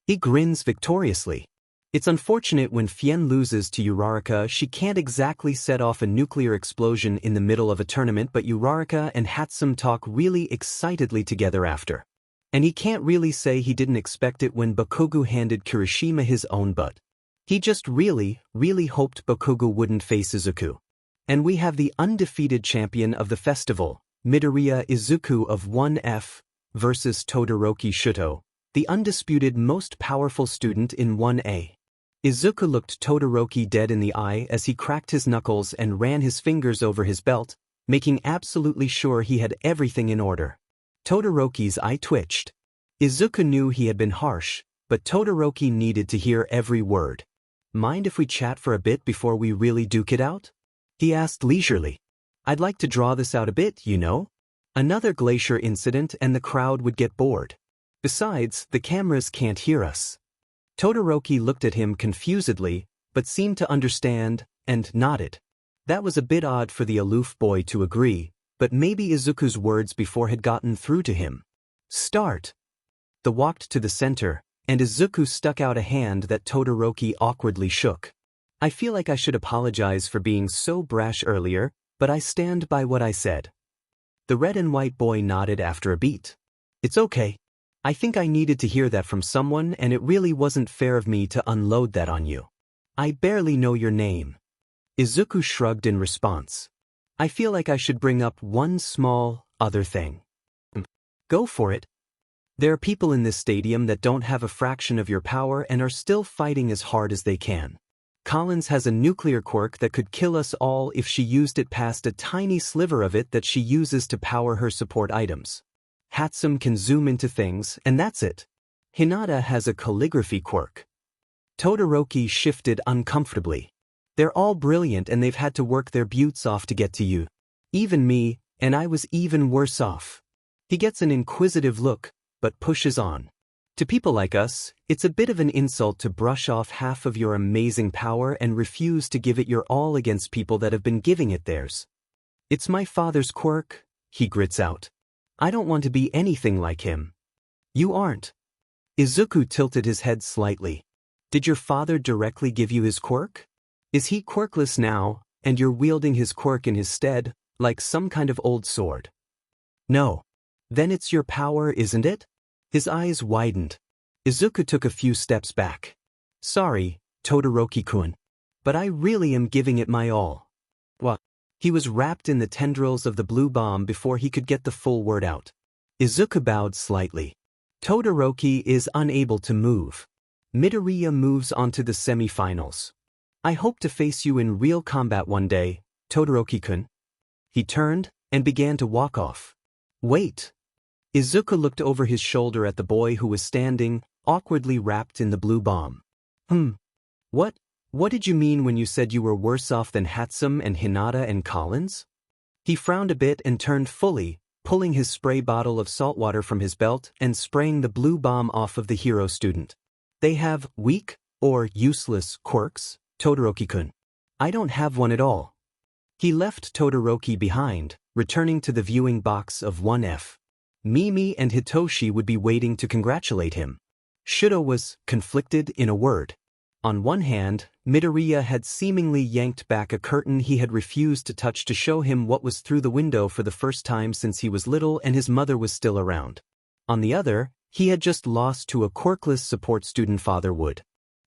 He grins victoriously. It's unfortunate when Fien loses to Uraraka. She can't exactly set off a nuclear explosion in the middle of a tournament, but Uraraka and Hatsum talk really excitedly together after. And he can't really say he didn't expect it when Bakugu handed Kirishima his own butt. He just really hoped Bakugu wouldn't face Izuku. And we have the undefeated champion of the festival, Midoriya Izuku of 1F, versus Todoroki Shuto, the undisputed most powerful student in 1A. Izuku looked Todoroki dead in the eye as he cracked his knuckles and ran his fingers over his belt, making absolutely sure he had everything in order. Todoroki's eye twitched. Izuku knew he had been harsh, but Todoroki needed to hear every word. Mind if we chat for a bit before we really duke it out? He asked leisurely. I'd like to draw this out a bit, you know? Another glacier incident and the crowd would get bored. Besides, the cameras can't hear us. Todoroki looked at him confusedly, but seemed to understand, and nodded. That was a bit odd for the aloof boy to agree, but maybe Izuku's words before had gotten through to him. Start. They walked to the center, and Izuku stuck out a hand that Todoroki awkwardly shook. I feel like I should apologize for being so brash earlier, but I stand by what I said. The red and white boy nodded after a beat. It's okay. I think I needed to hear that from someone, and it really wasn't fair of me to unload that on you. I barely know your name. Izuku shrugged in response. I feel like I should bring up one small, other thing. Go for it. There are people in this stadium that don't have a fraction of your power and are still fighting as hard as they can. Collins has a nuclear quirk that could kill us all if she used it past a tiny sliver of it that she uses to power her support items. Hatsum can zoom into things, and that's it. Hinata has a calligraphy quirk. Todoroki shifted uncomfortably. They're all brilliant and they've had to work their butts off to get to you. Even me, and I was even worse off. He gets an inquisitive look, but pushes on. To people like us, it's a bit of an insult to brush off half of your amazing power and refuse to give it your all against people that have been giving it theirs. It's my father's quirk, he grits out. I don't want to be anything like him. You aren't. Izuku tilted his head slightly. Did your father directly give you his quirk? Is he quirkless now, and you're wielding his quirk in his stead, like some kind of old sword? No. Then it's your power, isn't it? His eyes widened. Izuku took a few steps back. Sorry, Todoroki-kun. But I really am giving it my all. What? He was wrapped in the tendrils of the blue bomb before he could get the full word out. Izuku bowed slightly. Todoroki is unable to move. Midoriya moves on to the semi-finals. I hope to face you in real combat one day, Todoroki-kun. He turned and began to walk off. Wait. Izuku looked over his shoulder at the boy who was standing, awkwardly wrapped in the blue bomb. What did you mean when you said you were worse off than Hatsum and Hinata and Collins? He frowned a bit and turned fully, pulling his spray bottle of salt water from his belt and spraying the blue bomb off of the hero student. They have weak, or useless, quirks, Todoroki-kun. I don't have one at all. He left Todoroki behind, returning to the viewing box of 1F. Mimi and Hitoshi would be waiting to congratulate him. Shudo was conflicted in a word. On one hand, Midoriya had seemingly yanked back a curtain he had refused to touch to show him what was through the window for the first time since he was little and his mother was still around. On the other, he had just lost to a quirkless support student father would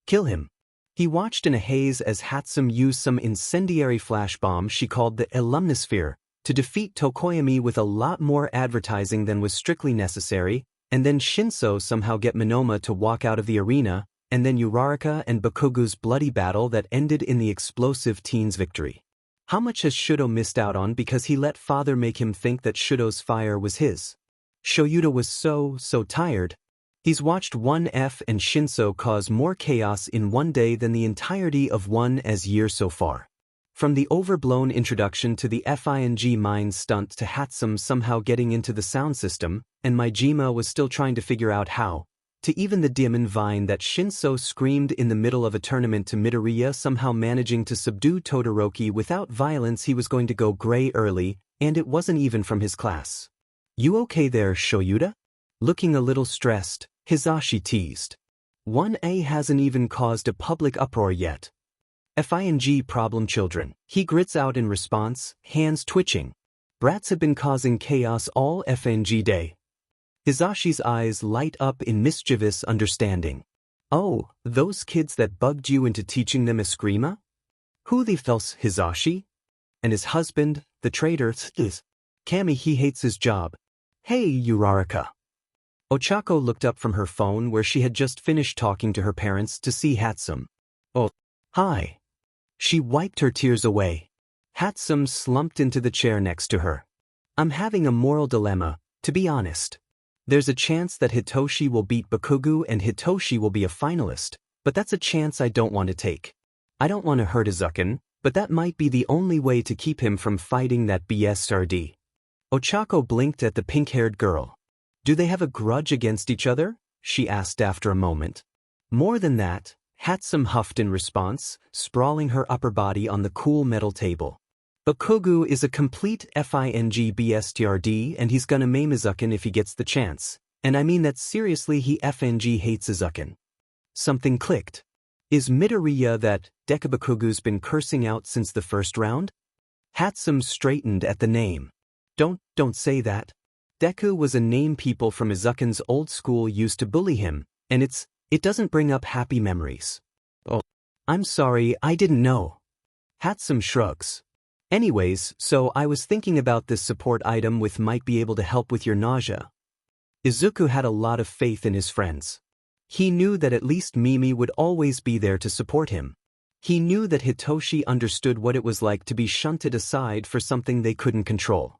kill him. He watched in a haze as Hatsum used some incendiary flash bomb she called the Alumnisphere to defeat Tokoyami with a lot more advertising than was strictly necessary, and then Shinso somehow get Monoma to walk out of the arena, and then Uraraka and Bakugu's bloody battle that ended in the explosive teen's victory. How much has Shudo missed out on because he let father make him think that Shudo's fire was his? Shoyuta was so tired. He's watched 1F and Shinso cause more chaos in one day than the entirety of 1's year so far. From the overblown introduction to the FING mine stunt to Hatsum somehow getting into the sound system, and Maijima was still trying to figure out how, to even the demon vine that Shinso screamed in the middle of a tournament to Midoriya somehow managing to subdue Todoroki without violence. He was going to go gray early, and it wasn't even from his class. You okay there, Shoyuta? Looking a little stressed, Hisashi teased. 1A hasn't even caused a public uproar yet. FING problem children, he grits out in response, hands twitching. Brats have been causing chaos all FNG day. Hisashi's eyes light up in mischievous understanding. Oh, those kids that bugged you into teaching them Eskrima? Who the fels Hisashi? And his husband, the traitor, is Kami. He hates his job. Hey, Uraraka. Ochako looked up from her phone where she had just finished talking to her parents to see Hatsum. Oh, hi. She wiped her tears away. Hatsum slumped into the chair next to her. I'm having a moral dilemma, to be honest. There's a chance that Hitoshi will beat Bakugu and Hitoshi will be a finalist, but that's a chance I don't want to take. I don't want to hurt Izuku, but that might be the only way to keep him from fighting that BSRD. Ochako blinked at the pink-haired girl. Do they have a grudge against each other? She asked after a moment. More than that, Hatsum huffed in response, sprawling her upper body on the cool metal table. Bakugu is a complete FING BSTRD and he's gonna maim Izuku if he gets the chance. And I mean that seriously, he FNG hates Izuku. Something clicked. Is Midoriya that Deku Bakugu's been cursing out since the first round? Hatsum straightened at the name. Don't say that. Deku was a name people from Izuku's old school used to bully him, and it doesn't bring up happy memories. Oh, I'm sorry, I didn't know. Hatsum shrugs. Anyways, so I was thinking about this support item which might be able to help with your nausea. Izuku had a lot of faith in his friends. He knew that at least Mimi would always be there to support him. He knew that Hitoshi understood what it was like to be shunted aside for something they couldn't control.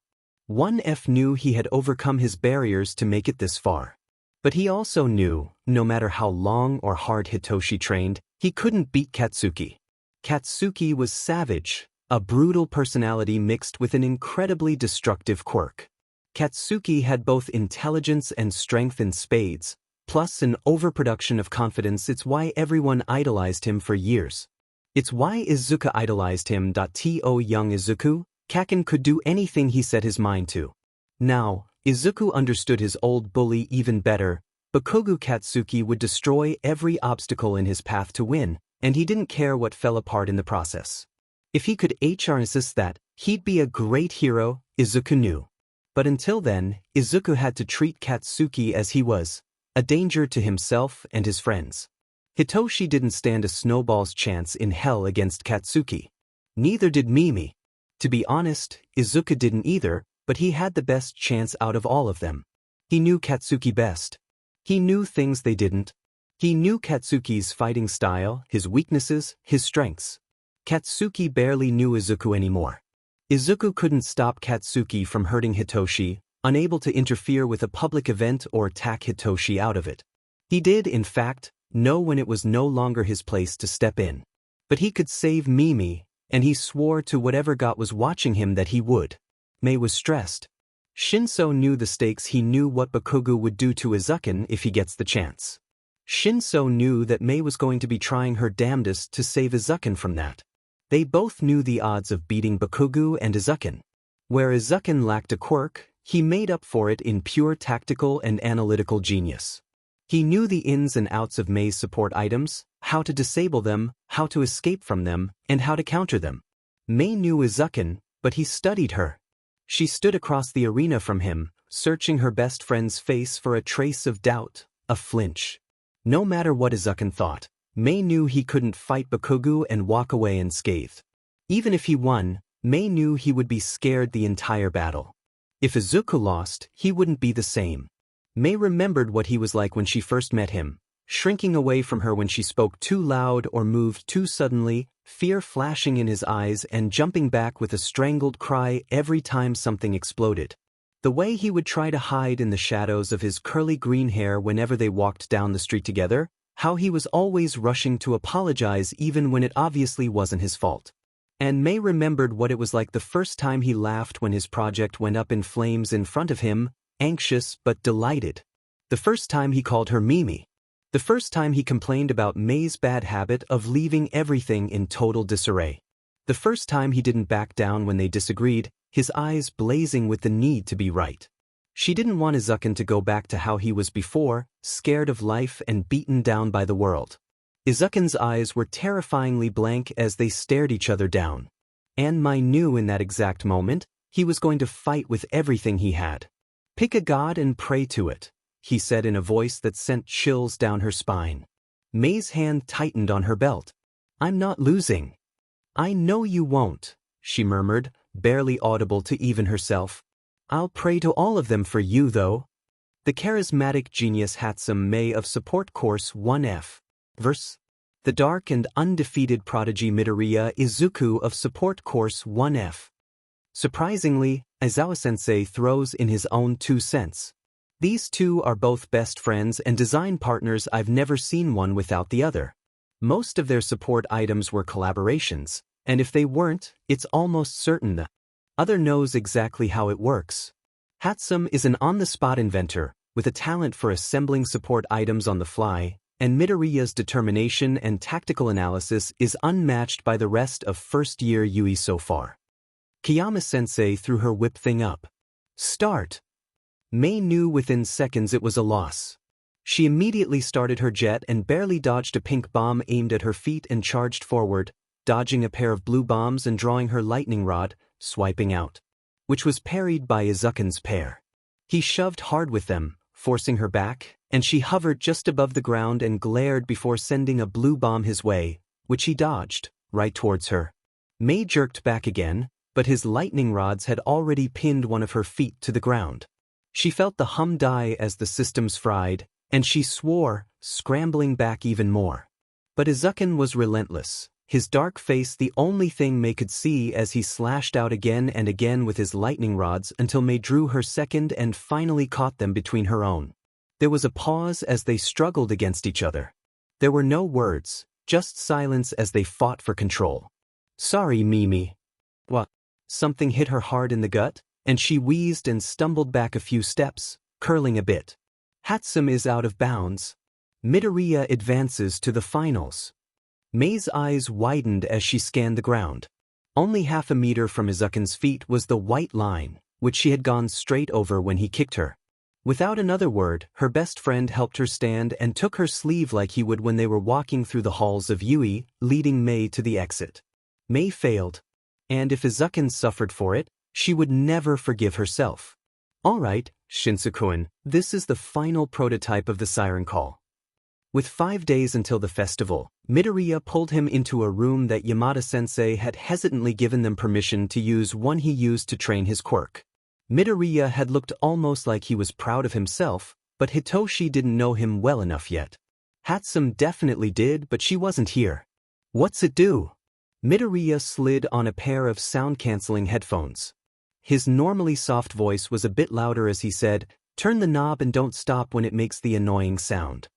1F knew he had overcome his barriers to make it this far. But he also knew, no matter how long or hard Hitoshi trained, he couldn't beat Katsuki. Katsuki was savage, a brutal personality mixed with an incredibly destructive quirk. Katsuki had both intelligence and strength in spades, plus an overproduction of confidence. It's why everyone idolized him for years. It's why Izuku idolized him. Young Izuku, Kaken could do anything he set his mind to. Now, Izuku understood his old bully even better. Bakugo Katsuki would destroy every obstacle in his path to win, and he didn't care what fell apart in the process. If he could insist that, he'd be a great hero, Izuku knew. But until then, Izuku had to treat Katsuki as he was, a danger to himself and his friends. Hitoshi didn't stand a snowball's chance in hell against Katsuki. Neither did Mimi. To be honest, Izuku didn't either, but he had the best chance out of all of them. He knew Katsuki best. He knew things they didn't. He knew Katsuki's fighting style, his weaknesses, his strengths. Katsuki barely knew Izuku anymore. Izuku couldn't stop Katsuki from hurting Hitoshi, unable to interfere with a public event or attack Hitoshi out of it. He did, in fact, know when it was no longer his place to step in. But he could save Mimi, and he swore to whatever god was watching him that he would. Mei was stressed. Shinso knew the stakes. He knew what Bakugo would do to Izuku if he gets the chance. Shinso knew that Mei was going to be trying her damnedest to save Izuku from that. They both knew the odds of beating Bakugo and Izuku. Where Izuku lacked a quirk, he made up for it in pure tactical and analytical genius. He knew the ins and outs of Mei's support items, how to disable them, how to escape from them, and how to counter them. Mei knew Izuku, but he studied her. She stood across the arena from him, searching her best friend's face for a trace of doubt, a flinch. No matter what Izuku thought, Mei knew he couldn't fight Bakugo and walk away unscathed. Even if he won, Mei knew he would be scared the entire battle. If Izuku lost, he wouldn't be the same. Mei remembered what he was like when she first met him, shrinking away from her when she spoke too loud or moved too suddenly, fear flashing in his eyes and jumping back with a strangled cry every time something exploded. The way he would try to hide in the shadows of his curly green hair whenever they walked down the street together, how he was always rushing to apologize even when it obviously wasn't his fault. And Mei remembered what it was like the first time he laughed when his project went up in flames in front of him, anxious but delighted. The first time he called her Mimi. The first time he complained about Mei's bad habit of leaving everything in total disarray. The first time he didn't back down when they disagreed, his eyes blazing with the need to be right. She didn't want Izuku to go back to how he was before, scared of life and beaten down by the world. Izuku's eyes were terrifyingly blank as they stared each other down. And Mei knew in that exact moment, he was going to fight with everything he had. "Pick a god and pray to it," he said in a voice that sent chills down her spine. Mei's hand tightened on her belt. "I'm not losing." "I know you won't," she murmured, barely audible to even herself. "I'll pray to all of them for you though." The charismatic genius Hatsum Mei of Support Course 1F. Verse. The dark and undefeated prodigy Midoriya Izuku of Support Course 1F. Surprisingly, Aizawa-sensei throws in his own 2 cents. These two are both best friends and design partners. I've never seen one without the other. Most of their support items were collaborations, and if they weren't, it's almost certain the other knows exactly how it works. Hatsum is an on-the-spot inventor, with a talent for assembling support items on the fly, and Midoriya's determination and tactical analysis is unmatched by the rest of first-year Yui so far. Kiyama-sensei threw her whip thing up. "Start!" Mei knew within seconds it was a loss. She immediately started her jet and barely dodged a pink bomb aimed at her feet and charged forward, dodging a pair of blue bombs and drawing her lightning rod, swiping out, which was parried by Izuku's pair. He shoved hard with them, forcing her back, and she hovered just above the ground and glared before sending a blue bomb his way, which he dodged, right towards her. Mei jerked back again, but his lightning rods had already pinned one of her feet to the ground. She felt the hum die as the systems fried, and she swore, scrambling back even more. But Izuku was relentless. his dark face the only thing Mei could see as he slashed out again and again with his lightning rods until Mei drew her second and finally caught them between her own. There was a pause as they struggled against each other. There were no words, just silence as they fought for control. "Sorry, Mimi." "What?" Something hit her hard in the gut, and she wheezed and stumbled back a few steps, curling a bit. Hatsum is out of bounds. Midoriya advances to the finals. Mei's eyes widened as she scanned the ground. Only half a meter from Izuku's feet was the white line, which she had gone straight over when he kicked her. Without another word, her best friend helped her stand and took her sleeve like he would when they were walking through the halls of Yui, leading Mei to the exit. Mei failed. And if Izuku suffered for it, she would never forgive herself. "All right, Shinsuke-kun, this is the final prototype of the siren call." With 5 days until the festival, Midoriya pulled him into a room that Yamada-sensei had hesitantly given them permission to use, one he used to train his quirk. Midoriya had looked almost like he was proud of himself, but Hitoshi didn't know him well enough yet. Hatsum definitely did, but she wasn't here. "What's it do?" Midoriya slid on a pair of sound-canceling headphones. His normally soft voice was a bit louder as he said, "Turn the knob and don't stop when it makes the annoying sound."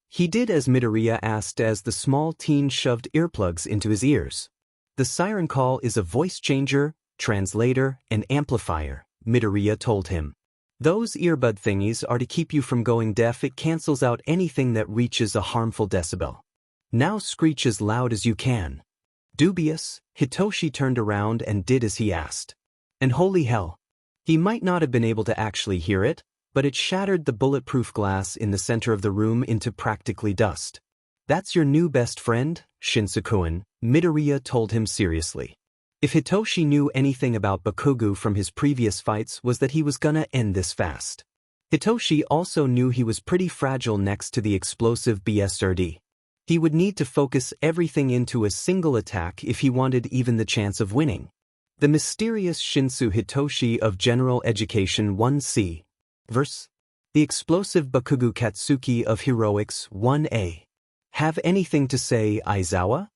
He did as Midoriya asked as the small teen shoved earplugs into his ears. "The siren call is a voice changer, translator, and amplifier," Midoriya told him. "Those earbud thingies are to keep you from going deaf. It cancels out anything that reaches a harmful decibel. Now screech as loud as you can." Dubious, Hitoshi turned around and did as he asked. And holy hell! He might not have been able to actually hear it, but it shattered the bulletproof glass in the center of the room into practically dust. "That's your new best friend, Shinsuke-kun," Midoriya told him seriously. If Hitoshi knew anything about Bakugo from his previous fights was that he was gonna end this fast. Hitoshi also knew he was pretty fragile next to the explosive BSRD. He would need to focus everything into a single attack if he wanted even the chance of winning. The mysterious Shinsu Hitoshi of General Education 1C. Verse. The explosive Bakugo Katsuki of Heroics 1A. Have anything to say, Aizawa?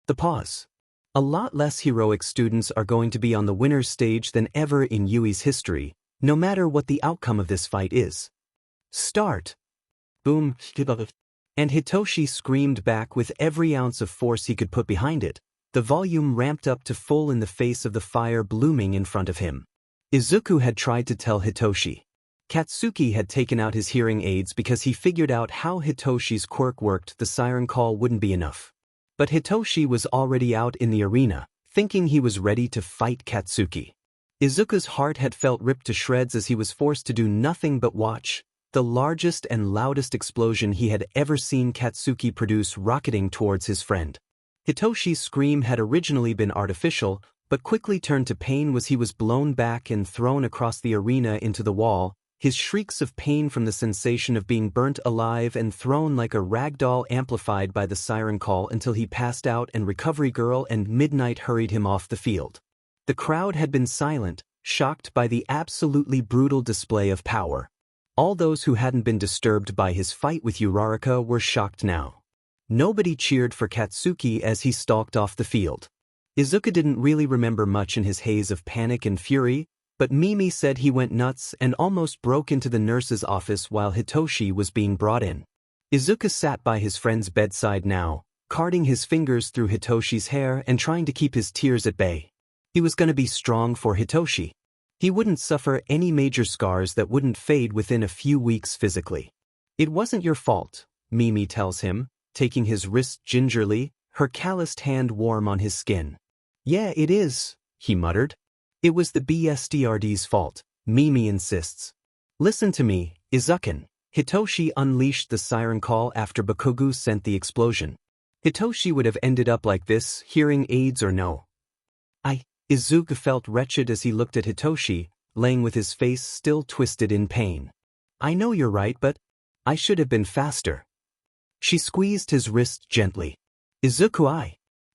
The pause. A lot less heroic students are going to be on the winner's stage than ever in Yui's history, no matter what the outcome of this fight is. Start. Boom. And Hitoshi screamed back with every ounce of force he could put behind it, the volume ramped up to full in the face of the fire blooming in front of him. Izuku had tried to tell Hitoshi. Katsuki had taken out his hearing aids because he figured out how Hitoshi's quirk worked. The siren call wouldn't be enough. But Hitoshi was already out in the arena, thinking he was ready to fight Katsuki. Izuku's heart had felt ripped to shreds as he was forced to do nothing but watch the largest and loudest explosion he had ever seen Katsuki produce rocketing towards his friend. Hitoshi's scream had originally been artificial, but quickly turned to pain as he was blown back and thrown across the arena into the wall, his shrieks of pain from the sensation of being burnt alive and thrown like a rag doll amplified by the siren call until he passed out and Recovery Girl and Midnight hurried him off the field. The crowd had been silent, shocked by the absolutely brutal display of power. All those who hadn't been disturbed by his fight with Uraraka were shocked now. Nobody cheered for Katsuki as he stalked off the field. Izuku didn't really remember much in his haze of panic and fury, but Mimi said he went nuts and almost broke into the nurse's office while Hitoshi was being brought in. Izuku sat by his friend's bedside now, carding his fingers through Hitoshi's hair and trying to keep his tears at bay. He was going to be strong for Hitoshi. He wouldn't suffer any major scars that wouldn't fade within a few weeks physically. "It wasn't your fault," Mimi tells him, taking his wrist gingerly, her calloused hand warm on his skin. "Yeah, it is," he muttered. "It was the BSDRD's fault," Mimi insists. "Listen to me, Izuku." Hitoshi unleashed the siren call after Bakugo sent the explosion. Hitoshi would have ended up like this, hearing aids or no. Izuku felt wretched as he looked at Hitoshi, laying with his face still twisted in pain. "I know you're right, but I should have been faster." She squeezed his wrist gently. "Izuku,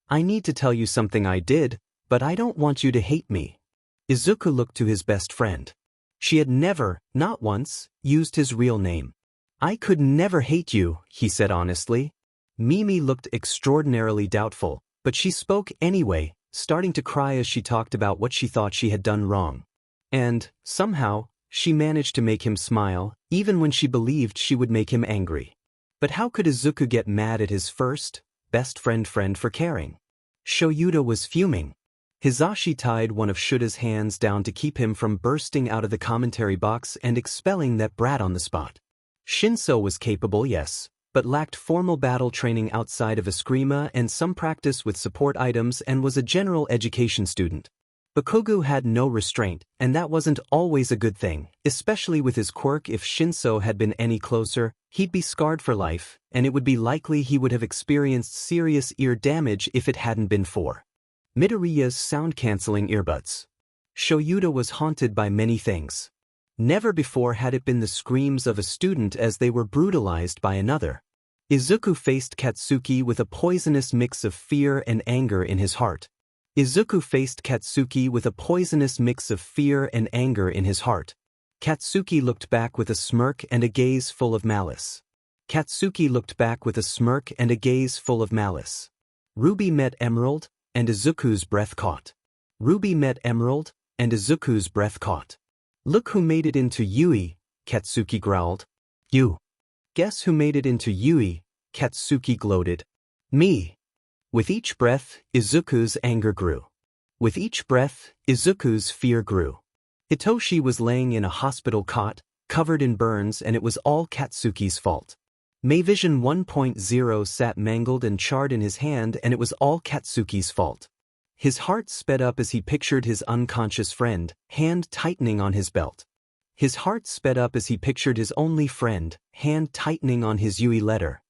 I need to tell you something I did, but I don't want you to hate me." Izuku looked to his best friend. She had never, not once, used his real name. "I could never hate you," he said honestly. Mimi looked extraordinarily doubtful, But she spoke anyway, starting to cry as she talked about what she thought she had done wrong. And, somehow, she managed to make him smile, even when she believed she would make him angry. But how could Izuku get mad at his first, best friend for caring? Shoyuta was fuming. Hizashi tied one of Shuta's hands down to keep him from bursting out of the commentary box and expelling that brat on the spot. Shinso was capable, yes, but lacked formal battle training outside of Eskrima and some practice with support items and was a general education student. Bakugo had no restraint, and that wasn't always a good thing, especially with his quirk. If Shinso had been any closer, he'd be scarred for life, and it would be likely he would have experienced serious ear damage if it hadn't been for Midoriya's sound-canceling earbuds. Shoyuta was haunted by many things. Never before had it been the screams of a student as they were brutalized by another. Izuku faced Katsuki with a poisonous mix of fear and anger in his heart. Katsuki looked back with a smirk and a gaze full of malice. Ruby met Emerald, and Izuku's breath caught. Look who made it into Yui, Katsuki growled. You. Guess who made it into Yui, Katsuki gloated. Me. With each breath, Izuku's anger grew. With each breath, Izuku's fear grew. Hitoshi was laying in a hospital cot, covered in burns, and it was all Katsuki's fault. Mayvision 1.0 sat mangled and charred in his hand, and it was all Katsuki's fault. His heart sped up as he pictured his unconscious friend, hand tightening on his belt. His heart sped up as he pictured his only friend, hand tightening on his Yui letter.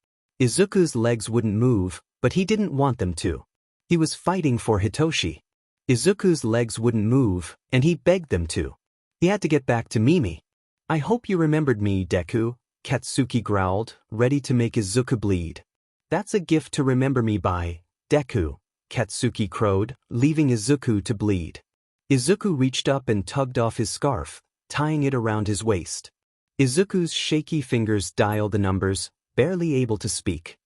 Izuku's legs wouldn't move, but he didn't want them to. He was fighting for Hitoshi. Izuku's legs wouldn't move, and he begged them to. He had to get back to Mimi. I hope you remembered me, Deku, Katsuki growled, ready to make Izuku bleed. That's a gift to remember me by, Deku, Katsuki crowed, leaving Izuku to bleed. Izuku reached up and tugged off his scarf, tying it around his waist. Izuku's shaky fingers dialed the numbers, barely able to speak.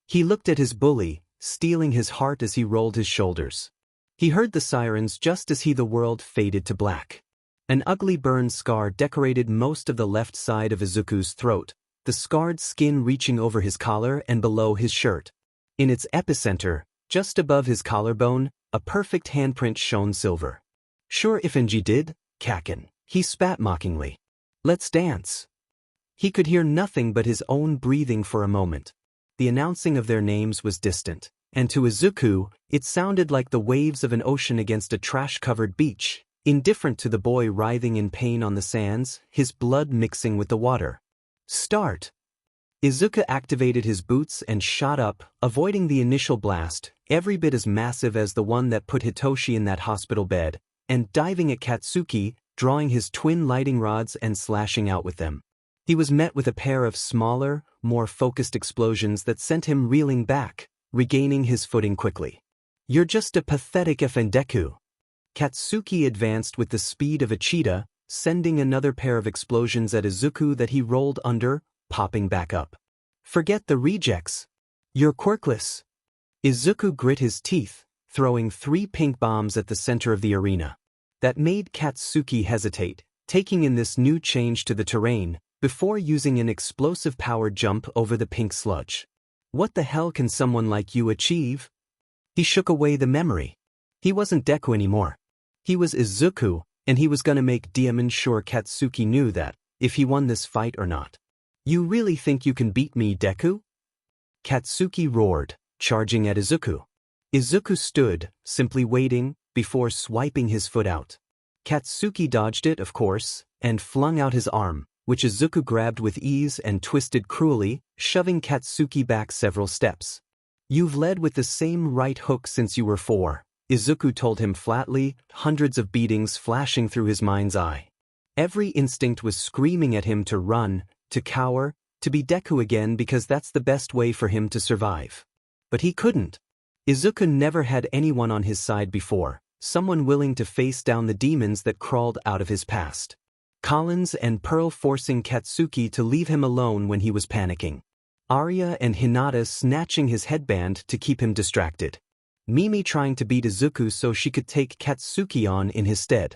He looked at his bully, stealing his heart as he rolled his shoulders. He heard the sirens just as the world faded to black. An ugly burn scar decorated most of the left side of Izuku's throat, the scarred skin reaching over his collar and below his shirt. In its epicenter, just above his collarbone, a perfect handprint shone silver. Sure Ifenji did, Kakin, he spat mockingly. Let's dance. He could hear nothing but his own breathing for a moment. The announcing of their names was distant, and to Izuku, it sounded like the waves of an ocean against a trash-covered beach. Indifferent to the boy writhing in pain on the sands, his blood mixing with the water. Start! Izuku activated his boots and shot up, avoiding the initial blast, every bit as massive as the one that put Hitoshi in that hospital bed, and diving at Katsuki, drawing his twin lighting rods and slashing out with them. He was met with a pair of smaller, more focused explosions that sent him reeling back, regaining his footing quickly. You're just a pathetic Deku. Katsuki advanced with the speed of a cheetah, sending another pair of explosions at Izuku that he rolled under, popping back up. Forget the rejects. You're quirkless. Izuku grit his teeth, throwing 3 pink bombs at the center of the arena. That made Katsuki hesitate, taking in this new change to the terrain, before using an explosive power jump over the pink sludge. What the hell can someone like you achieve? He shook away the memory. He wasn't Deku anymore. He was Izuku, and he was gonna make Diamond sure Katsuki knew that, if he won this fight or not. You really think you can beat me, Deku? Katsuki roared, charging at Izuku. Izuku stood, simply waiting, before swiping his foot out. Katsuki dodged it, of course, and flung out his arm, which Izuku grabbed with ease and twisted cruelly, shoving Katsuki back several steps. You've led with the same right hook since you were 4. Izuku told him flatly, hundreds of beatings flashing through his mind's eye. Every instinct was screaming at him to run, to cower, to be Deku again because that's the best way for him to survive. But he couldn't. Izuku never had anyone on his side before, someone willing to face down the demons that crawled out of his past. Collins and Pearl forcing Katsuki to leave him alone when he was panicking. Arya and Hinata snatching his headband to keep him distracted. Mimi trying to beat Izuku so she could take Katsuki on in his stead.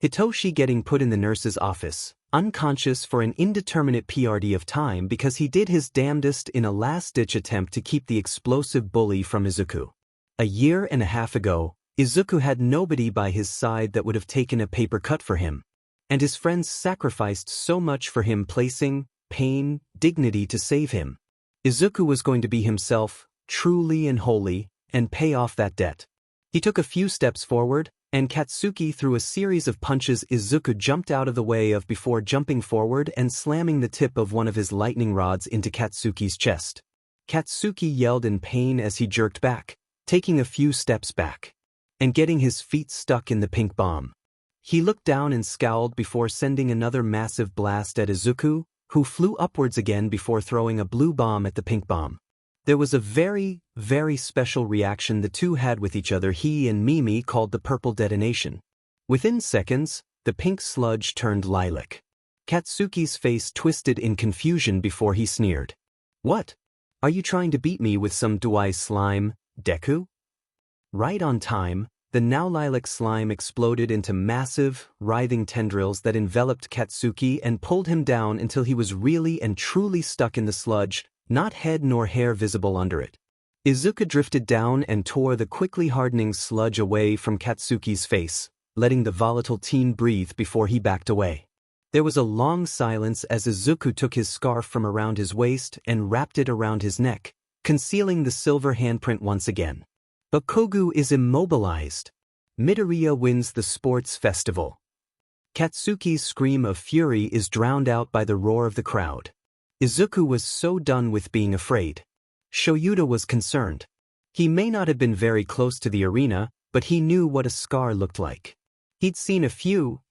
Hitoshi getting put in the nurse's office, unconscious for an indeterminate PRD of time because he did his damnedest in a last-ditch attempt to keep the explosive bully from Izuku. A year and a half ago, Izuku had nobody by his side that would have taken a paper cut for him. And his friends sacrificed so much for him, placing pain, dignity to save him. Izuku was going to be himself, truly and wholly, and pay off that debt. He took a few steps forward, and Katsuki threw a series of punches Izuku jumped out of the way of before jumping forward and slamming the tip of one of his lightning rods into Katsuki's chest. Katsuki yelled in pain as he jerked back, taking a few steps back, and getting his feet stuck in the pink bomb. He looked down and scowled before sending another massive blast at Izuku, who flew upwards again before throwing a blue bomb at the pink bomb. There was a very, very special reaction the two had with each other he and Mimi called the purple detonation. Within seconds, the pink sludge turned lilac. Katsuki's face twisted in confusion before he sneered. "What? Are you trying to beat me with some dry slime, Deku?" Right on time, the now lilac slime exploded into massive, writhing tendrils that enveloped Katsuki and pulled him down until he was really and truly stuck in the sludge, not head nor hair visible under it. Izuku drifted down and tore the quickly hardening sludge away from Katsuki's face, letting the volatile teen breathe before he backed away. There was a long silence as Izuku took his scarf from around his waist and wrapped it around his neck, concealing the silver handprint once again. Bakugo is immobilized. Midoriya wins the sports festival. Katsuki's scream of fury is drowned out by the roar of the crowd. Izuku was so done with being afraid. Shoyuta was concerned. He may not have been very close to the arena, but he knew what a scar looked like. He'd seen a few,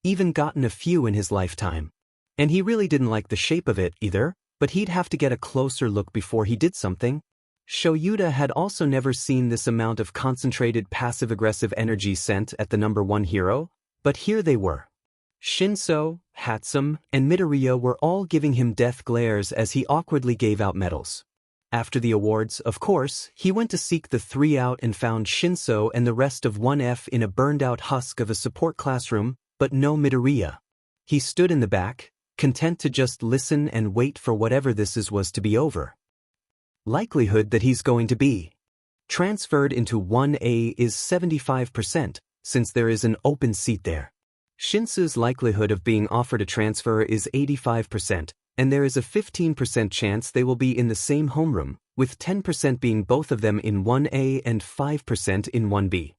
even gotten a few in his lifetime. And he really didn't like the shape of it either, but he'd have to get a closer look before he did something. Shoyuta had also never seen this amount of concentrated passive-aggressive energy sent at the number one hero, but here they were. Shinso, Hatsum, and Midoriya were all giving him death glares as he awkwardly gave out medals. After the awards, of course, he went to seek the three out and found Shinso and the rest of 1F in a burned-out husk of a support classroom, but no Midoriya. He stood in the back, content to just listen and wait for whatever this was to be over. Likelihood that he's going to be transferred into 1A is 75%, since there is an open seat there. Shinso's likelihood of being offered a transfer is 85%, and there is a 15% chance they will be in the same homeroom, with 10% being both of them in 1A and 5% in 1B.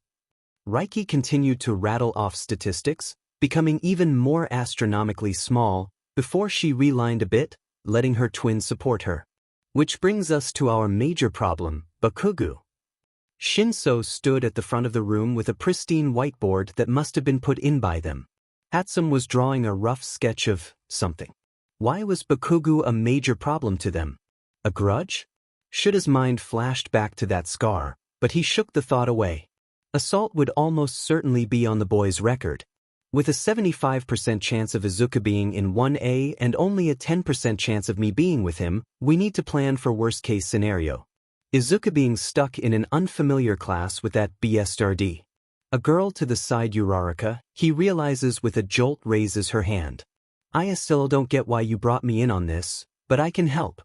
Reiki continued to rattle off statistics, becoming even more astronomically small, before she relined a bit, letting her twin support her. Which brings us to our major problem, Bakugo. Shinso stood at the front of the room with a pristine whiteboard that must have been put in by them. Hatsum was drawing a rough sketch of something. Why was Bakugo a major problem to them? A grudge? Shuda's mind flashed back to that scar, but he shook the thought away. Assault would almost certainly be on the boy's record. With a 75% chance of Izuku being in 1A and only a 10% chance of me being with him, we need to plan for worst-case scenario. Izuku being stuck in an unfamiliar class with that BSRD. A girl to the side Uraraka, he realizes with a jolt raises her hand. I still don't get why you brought me in on this, but I can help.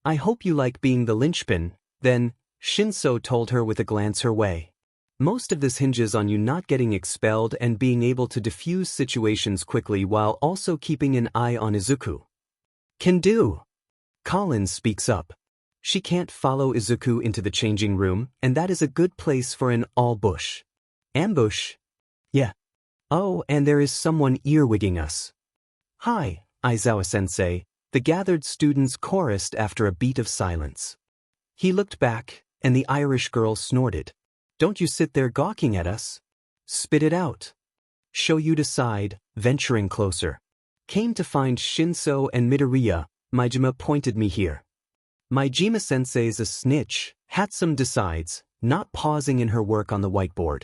I hope you like being the linchpin, then, Shinso told her with a glance her way. Most of this hinges on you not getting expelled and being able to defuse situations quickly while also keeping an eye on Izuku. Can do. Collins speaks up. She can't follow Izuku into the changing room, and that is a good place for an all-bush. Ambush? Yeah. Oh, and there is someone earwigging us. Hi, Aizawa-sensei, the gathered students chorused after a beat of silence. He looked back, and the Irish girl snorted. Don't you sit there gawking at us. Spit it out. Shoyuta sighed, venturing closer. Came to find Shinso and Midoriya, Maijima pointed me here. Maijima-sensei's a snitch, Hatsum decides, not pausing in her work on the whiteboard.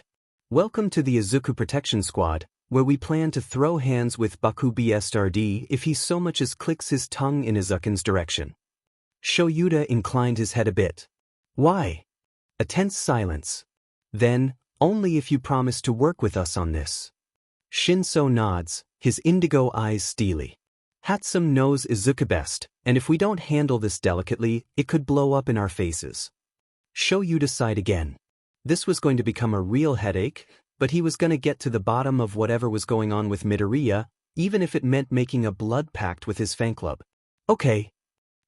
Welcome to the Izuku Protection Squad, where we plan to throw hands with Baku BSRD if he so much as clicks his tongue in Izuku's direction. Shoyuta inclined his head a bit. Why? A tense silence. Then, only if you promise to work with us on this. Shinso nods, his indigo eyes steely. Hatsum knows Izuku best, and if we don't handle this delicately, it could blow up in our faces. Show you decide again. This was going to become a real headache, but he was going to get to the bottom of whatever was going on with Midoriya, even if it meant making a blood pact with his fan club. Okay.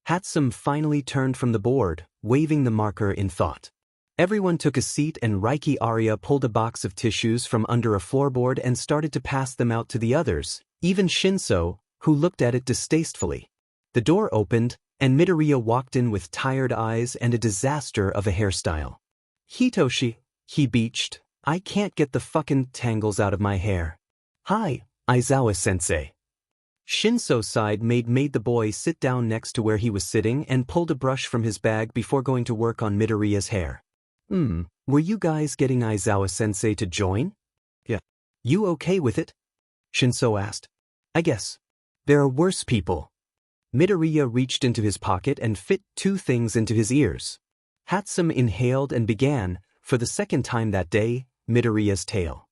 Hatsum finally turned from the board, waving the marker in thought. Everyone took a seat and Reiki Arya pulled a box of tissues from under a floorboard and started to pass them out to the others, even Shinso, who looked at it distastefully. The door opened, and Midoriya walked in with tired eyes and a disaster of a hairstyle. Hitoshi, he beached, I can't get the fucking tangles out of my hair. Hi, Aizawa-sensei. Shinso sighed made the boy sit down next to where he was sitting and pulled a brush from his bag before going to work on Midoriya's hair. Were you guys getting Aizawa-sensei to join? Yeah. You okay with it? Shinso asked. I guess. There are worse people. Midoriya reached into his pocket and fit 2 things into his ears. Hatsum inhaled and began, for the second time that day, Midoriya's tale.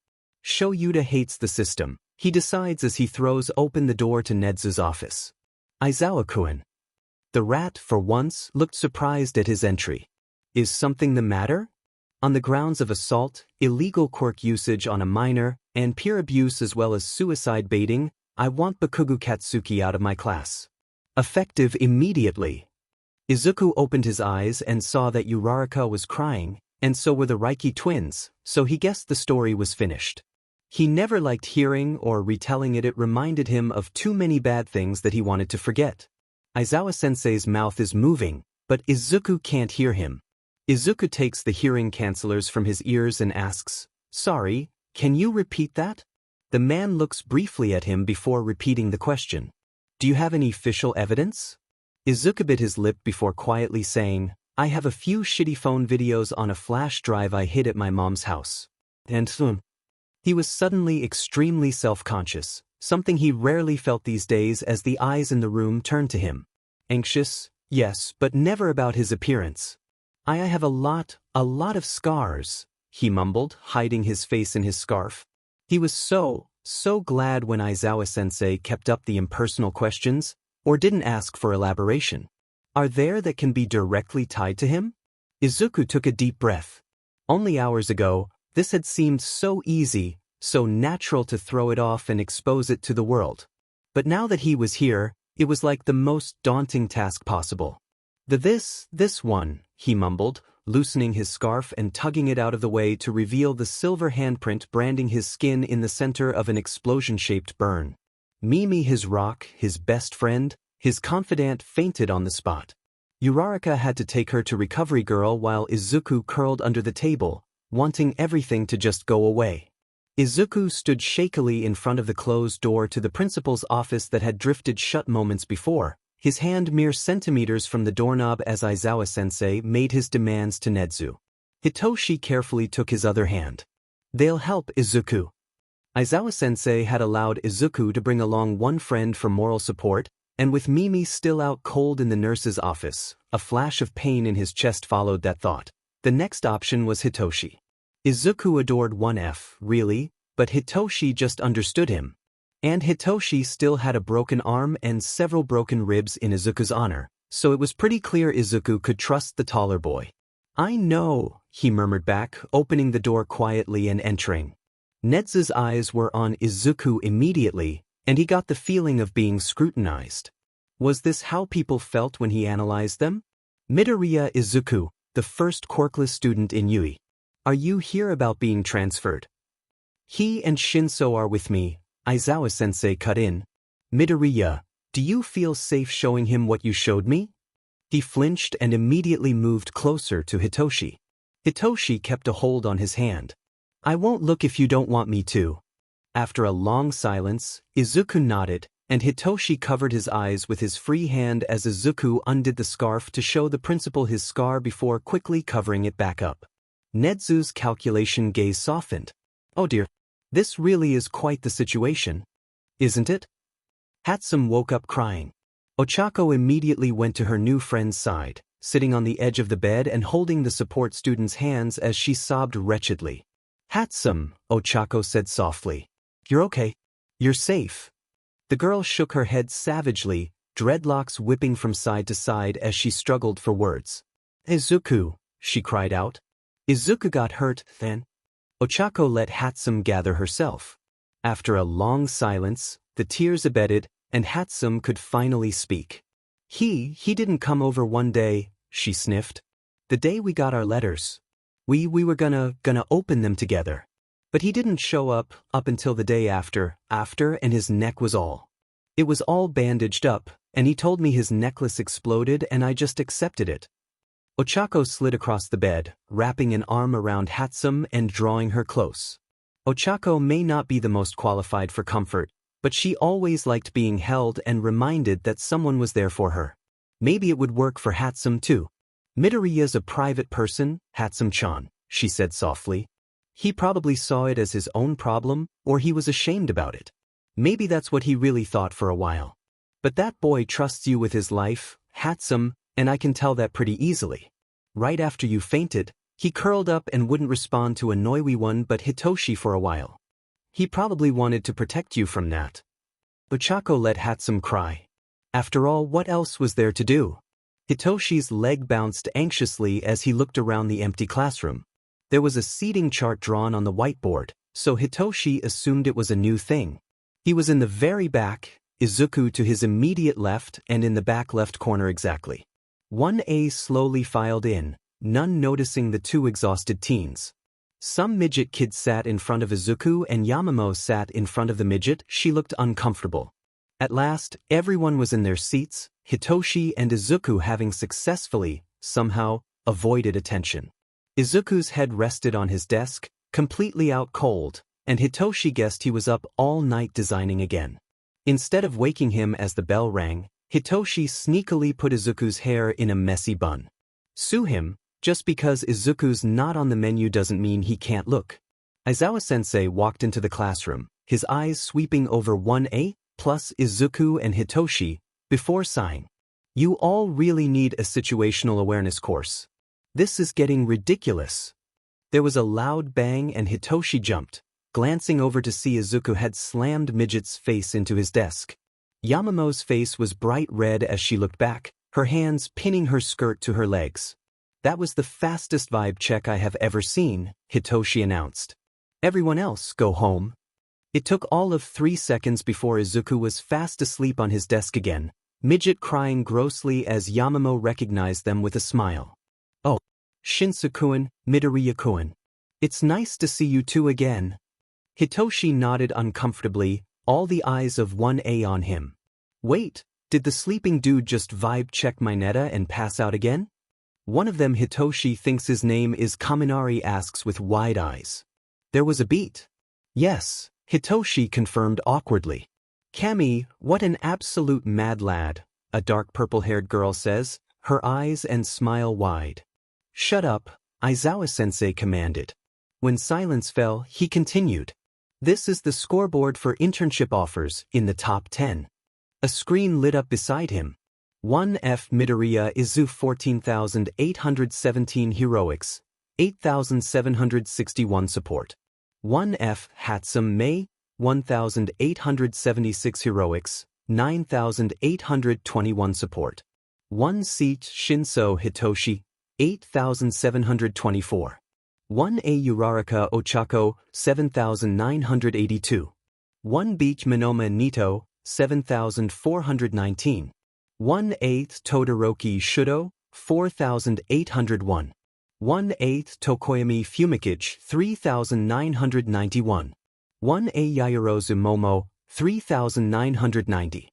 Shoyuta hates the system, he decides as he throws open the door to Nedzu's office. Aizawa-kun. The rat, for once, looked surprised at his entry. Is something the matter? On the grounds of assault, illegal quirk usage on a minor, and peer abuse as well as suicide baiting, I want Bakugo Katsuki out of my class. Effective immediately. Izuku opened his eyes and saw that Uraraka was crying, and so were the Reiki twins, so he guessed the story was finished. He never liked hearing or retelling it reminded him of too many bad things that he wanted to forget. Aizawa-sensei's mouth is moving, but Izuku can't hear him. Izuku takes the hearing cancellors from his ears and asks, Sorry, can you repeat that? The man looks briefly at him before repeating the question. Do you have any official evidence? Izuku bit his lip before quietly saying, I have a few shitty phone videos on a flash drive I hid at my mom's house. And he was suddenly extremely self-conscious, something he rarely felt these days as the eyes in the room turned to him. Anxious, yes, but never about his appearance. I have a lot of scars, he mumbled, hiding his face in his scarf. He was so glad when Aizawa-sensei kept up the impersonal questions, or didn't ask for elaboration. Are there that can be directly tied to him? Izuku took a deep breath. Only hours ago, this had seemed so easy, so natural to throw it off and expose it to the world. But now that he was here, it was like the most daunting task possible. This one, he mumbled, loosening his scarf and tugging it out of the way to reveal the silver handprint branding his skin in the center of an explosion-shaped burn. Mimi, his rock, his best friend, his confidant, fainted on the spot. Uraraka had to take her to Recovery Girl while Izuku curled under the table, wanting everything to just go away. Izuku stood shakily in front of the closed door to the principal's office that had drifted shut moments before, his hand mere centimeters from the doorknob as Aizawa-sensei made his demands to Nedzu. Hitoshi carefully took his other hand. They'll help Izuku. Aizawa-sensei had allowed Izuku to bring along one friend for moral support, and with Mimi still out cold in the nurse's office, a flash of pain in his chest followed that thought. The next option was Hitoshi. Izuku adored 1F, really, but Hitoshi just understood him. And Hitoshi still had a broken arm and several broken ribs in Izuku's honor, so it was pretty clear Izuku could trust the taller boy. I know, he murmured back, opening the door quietly and entering. Nedzu's eyes were on Izuku immediately, and he got the feeling of being scrutinized. Was this how people felt when he analyzed them? Midoriya Izuku, the first quirkless student in Yui. Are you here about being transferred? He and Shinso are with me, Aizawa-sensei cut in. Midoriya, do you feel safe showing him what you showed me? He flinched and immediately moved closer to Hitoshi. Hitoshi kept a hold on his hand. I won't look if you don't want me to. After a long silence, Izuku nodded, and Hitoshi covered his eyes with his free hand as Izuku undid the scarf to show the principal his scar before quickly covering it back up. Nedzu's calculation gaze softened. Oh dear. This really is quite the situation. Isn't it? Hatsum woke up crying. Ochako immediately went to her new friend's side, sitting on the edge of the bed and holding the support student's hands as she sobbed wretchedly. "Hatsum," Ochako said softly. "You're okay. You're safe." The girl shook her head savagely, dreadlocks whipping from side to side as she struggled for words. "Izuku," she cried out. "Izuku got hurt, then?" Ochako let Hatsum gather herself. After a long silence, the tears abated, and Hatsum could finally speak. He didn't come over one day," she sniffed. "The day we got our letters. We were gonna open them together. But he didn't show up until the day after, and his neck was all. It was all bandaged up, and he told me his necklace exploded and I just accepted it." Ochako slid across the bed, wrapping an arm around Hatsum and drawing her close. Ochako may not be the most qualified for comfort, but she always liked being held and reminded that someone was there for her. Maybe it would work for Hatsum too. "Midoriya's a private person, Hatsum-chan," she said softly. "He probably saw it as his own problem, or he was ashamed about it. Maybe that's what he really thought for a while. But that boy trusts you with his life, Hatsum, and I can tell that pretty easily. Right after you fainted, he curled up and wouldn't respond to one but Hitoshi for a while. He probably wanted to protect you from that." Ochako let Hatsum cry. After all, what else was there to do? Hitoshi's leg bounced anxiously as he looked around the empty classroom. There was a seating chart drawn on the whiteboard, so Hitoshi assumed it was a new thing. He was in the very back, Izuku to his immediate left and in the back left corner exactly. 1A slowly filed in, none noticing the two exhausted teens. Some midget kid sat in front of Izuku and Yamamo sat in front of the midget. She looked uncomfortable. At last, everyone was in their seats, Hitoshi and Izuku having successfully, somehow, avoided attention. Izuku's head rested on his desk, completely out cold, and Hitoshi guessed he was up all night designing again. Instead of waking him as the bell rang, Hitoshi sneakily put Izuku's hair in a messy bun. Sue him, just because Izuku's not on the menu doesn't mean he can't look. Aizawa-sensei walked into the classroom, his eyes sweeping over 1A, plus Izuku and Hitoshi, before sighing. "You all really need a situational awareness course. This is getting ridiculous." There was a loud bang and Hitoshi jumped, glancing over to see Izuku had slammed Midget's face into his desk. Yamamo's face was bright red as she looked back, her hands pinning her skirt to her legs. "That was the fastest vibe check I have ever seen," Hitoshi announced. "Everyone else go home." It took all of 3 seconds before Izuku was fast asleep on his desk again, Midget crying grossly as Yamamo recognized them with a smile. "Oh, Shinsu-kun, Midoriya-kun. It's nice to see you two again." Hitoshi nodded uncomfortably, all the eyes of 1A on him. "Wait, did the sleeping dude just vibe check my neta and pass out again?" One of them, Hitoshi thinks his name is Kaminari, asks with wide eyes. There was a beat. "Yes," Hitoshi confirmed awkwardly. "Kami, what an absolute mad lad," a dark purple-haired girl says, her eyes and smile wide. "Shut up," Aizawa-sensei commanded. When silence fell, he continued. "This is the scoreboard for internship offers in the top 10. A screen lit up beside him. 1F Midoriya Izu 14,817 heroics, 8,761 support. 1F Hatsum Mei, 1,876 heroics, 9,821 support. 1C Shinso Hitoshi, 8,724. 1A Uraraka Ochako, 7,982. 1B Minoma Nito, 7,419. 1/8 Todoroki Shudo, 4,801. 1/8 Tokoyami Fumikage, 3,991. 1A Yaoyorozu Momo, 3,990.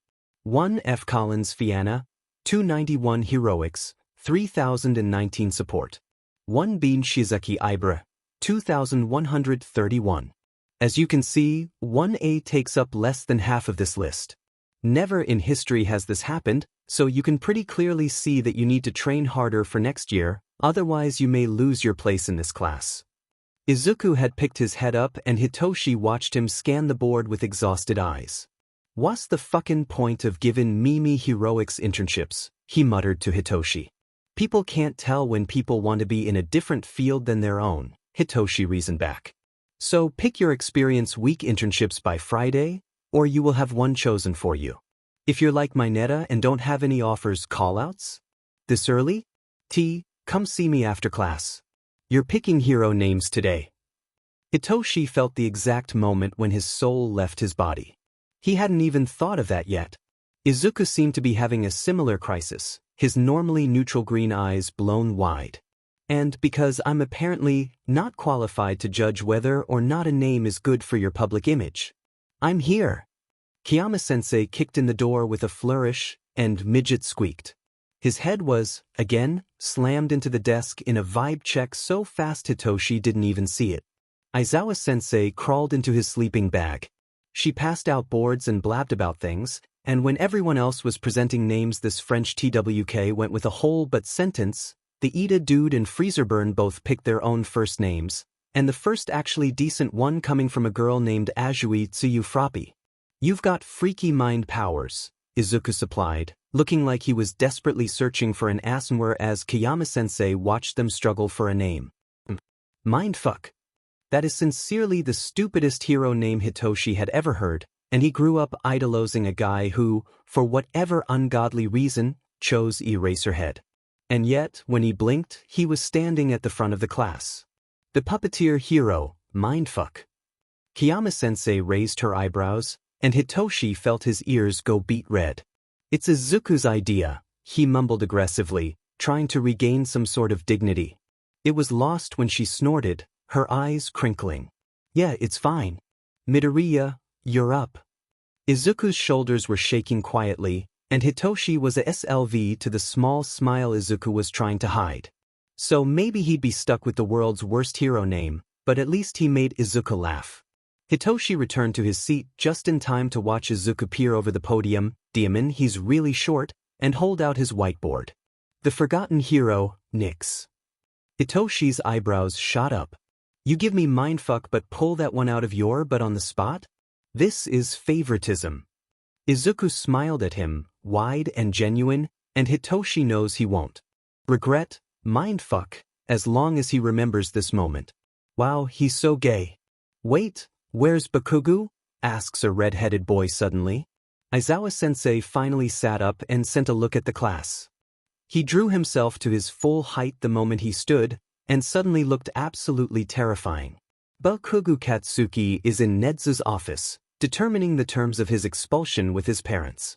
1F Collins Fianna, 291 heroics, 3,019 support. 1B Shizaki Ibra, 2,131. As you can see, 1A takes up less than half of this list. Never in history has this happened, so you can pretty clearly see that you need to train harder for next year, otherwise you may lose your place in this class. Izuku had picked his head up and Hitoshi watched him scan the board with exhausted eyes. "What's the fucking point of giving me heroics internships?" he muttered to Hitoshi. People can't tell when people want to be in a different field than their own, Hitoshi reasoned back. So pick your experience week internships by Friday, or you will have one chosen for you. If you're like Mineta and don't have any offers callouts? This early? Come see me after class. You're picking hero names today. Hitoshi felt the exact moment when his soul left his body. He hadn't even thought of that yet. Izuku seemed to be having a similar crisis, his normally neutral green eyes blown wide. And because I'm apparently not qualified to judge whether or not a name is good for your public image, I'm here. Kiyama-sensei kicked in the door with a flourish, and Midget squeaked. His head was, again, slammed into the desk in a vibe check so fast Hitoshi didn't even see it. Aizawa-sensei crawled into his sleeping bag. She passed out boards and blabbed about things, and when everyone else was presenting names this French TWK went with a whole but sentence. The Ida Dude and Freezerburn both picked their own first names, and the first actually decent one coming from a girl named Azui Tsuyufrappy. You've got freaky mind powers, Izuku supplied, looking like he was desperately searching for an answer as Kiyama-sensei watched them struggle for a name. Mindfuck. That is sincerely the stupidest hero name Hitoshi had ever heard, and he grew up idolizing a guy who, for whatever ungodly reason, chose Eraserhead. And yet, when he blinked, he was standing at the front of the class. The puppeteer hero, mindfuck. Kiyama-sensei raised her eyebrows, and Hitoshi felt his ears go beet red. It's Izuku's idea, he mumbled aggressively, trying to regain some sort of dignity. It was lost when she snorted, her eyes crinkling. Yeah, it's fine. Midoriya, you're up. Izuku's shoulders were shaking quietly, and Hitoshi was a SLV to the small smile Izuku was trying to hide. So maybe he'd be stuck with the world's worst hero name, but at least he made Izuku laugh. Hitoshi returned to his seat just in time to watch Izuku peer over the podium, Demon, he's really short, and hold out his whiteboard. The forgotten hero, Nyx. Hitoshi's eyebrows shot up. You give me mindfuck but pull that one out of your butt on the spot? This is favoritism. Izuku smiled at him, wide and genuine, and Hitoshi knows he won't regret mindfuck as long as he remembers this moment. Wow, he's so gay. Wait, where's Bakugu? Asks a red-headed boy suddenly. Aizawa-sensei finally sat up and sent a look at the class. He drew himself to his full height the moment he stood, and suddenly looked absolutely terrifying. Bakugu Katsuki is in Nedzu's office, determining the terms of his expulsion with his parents.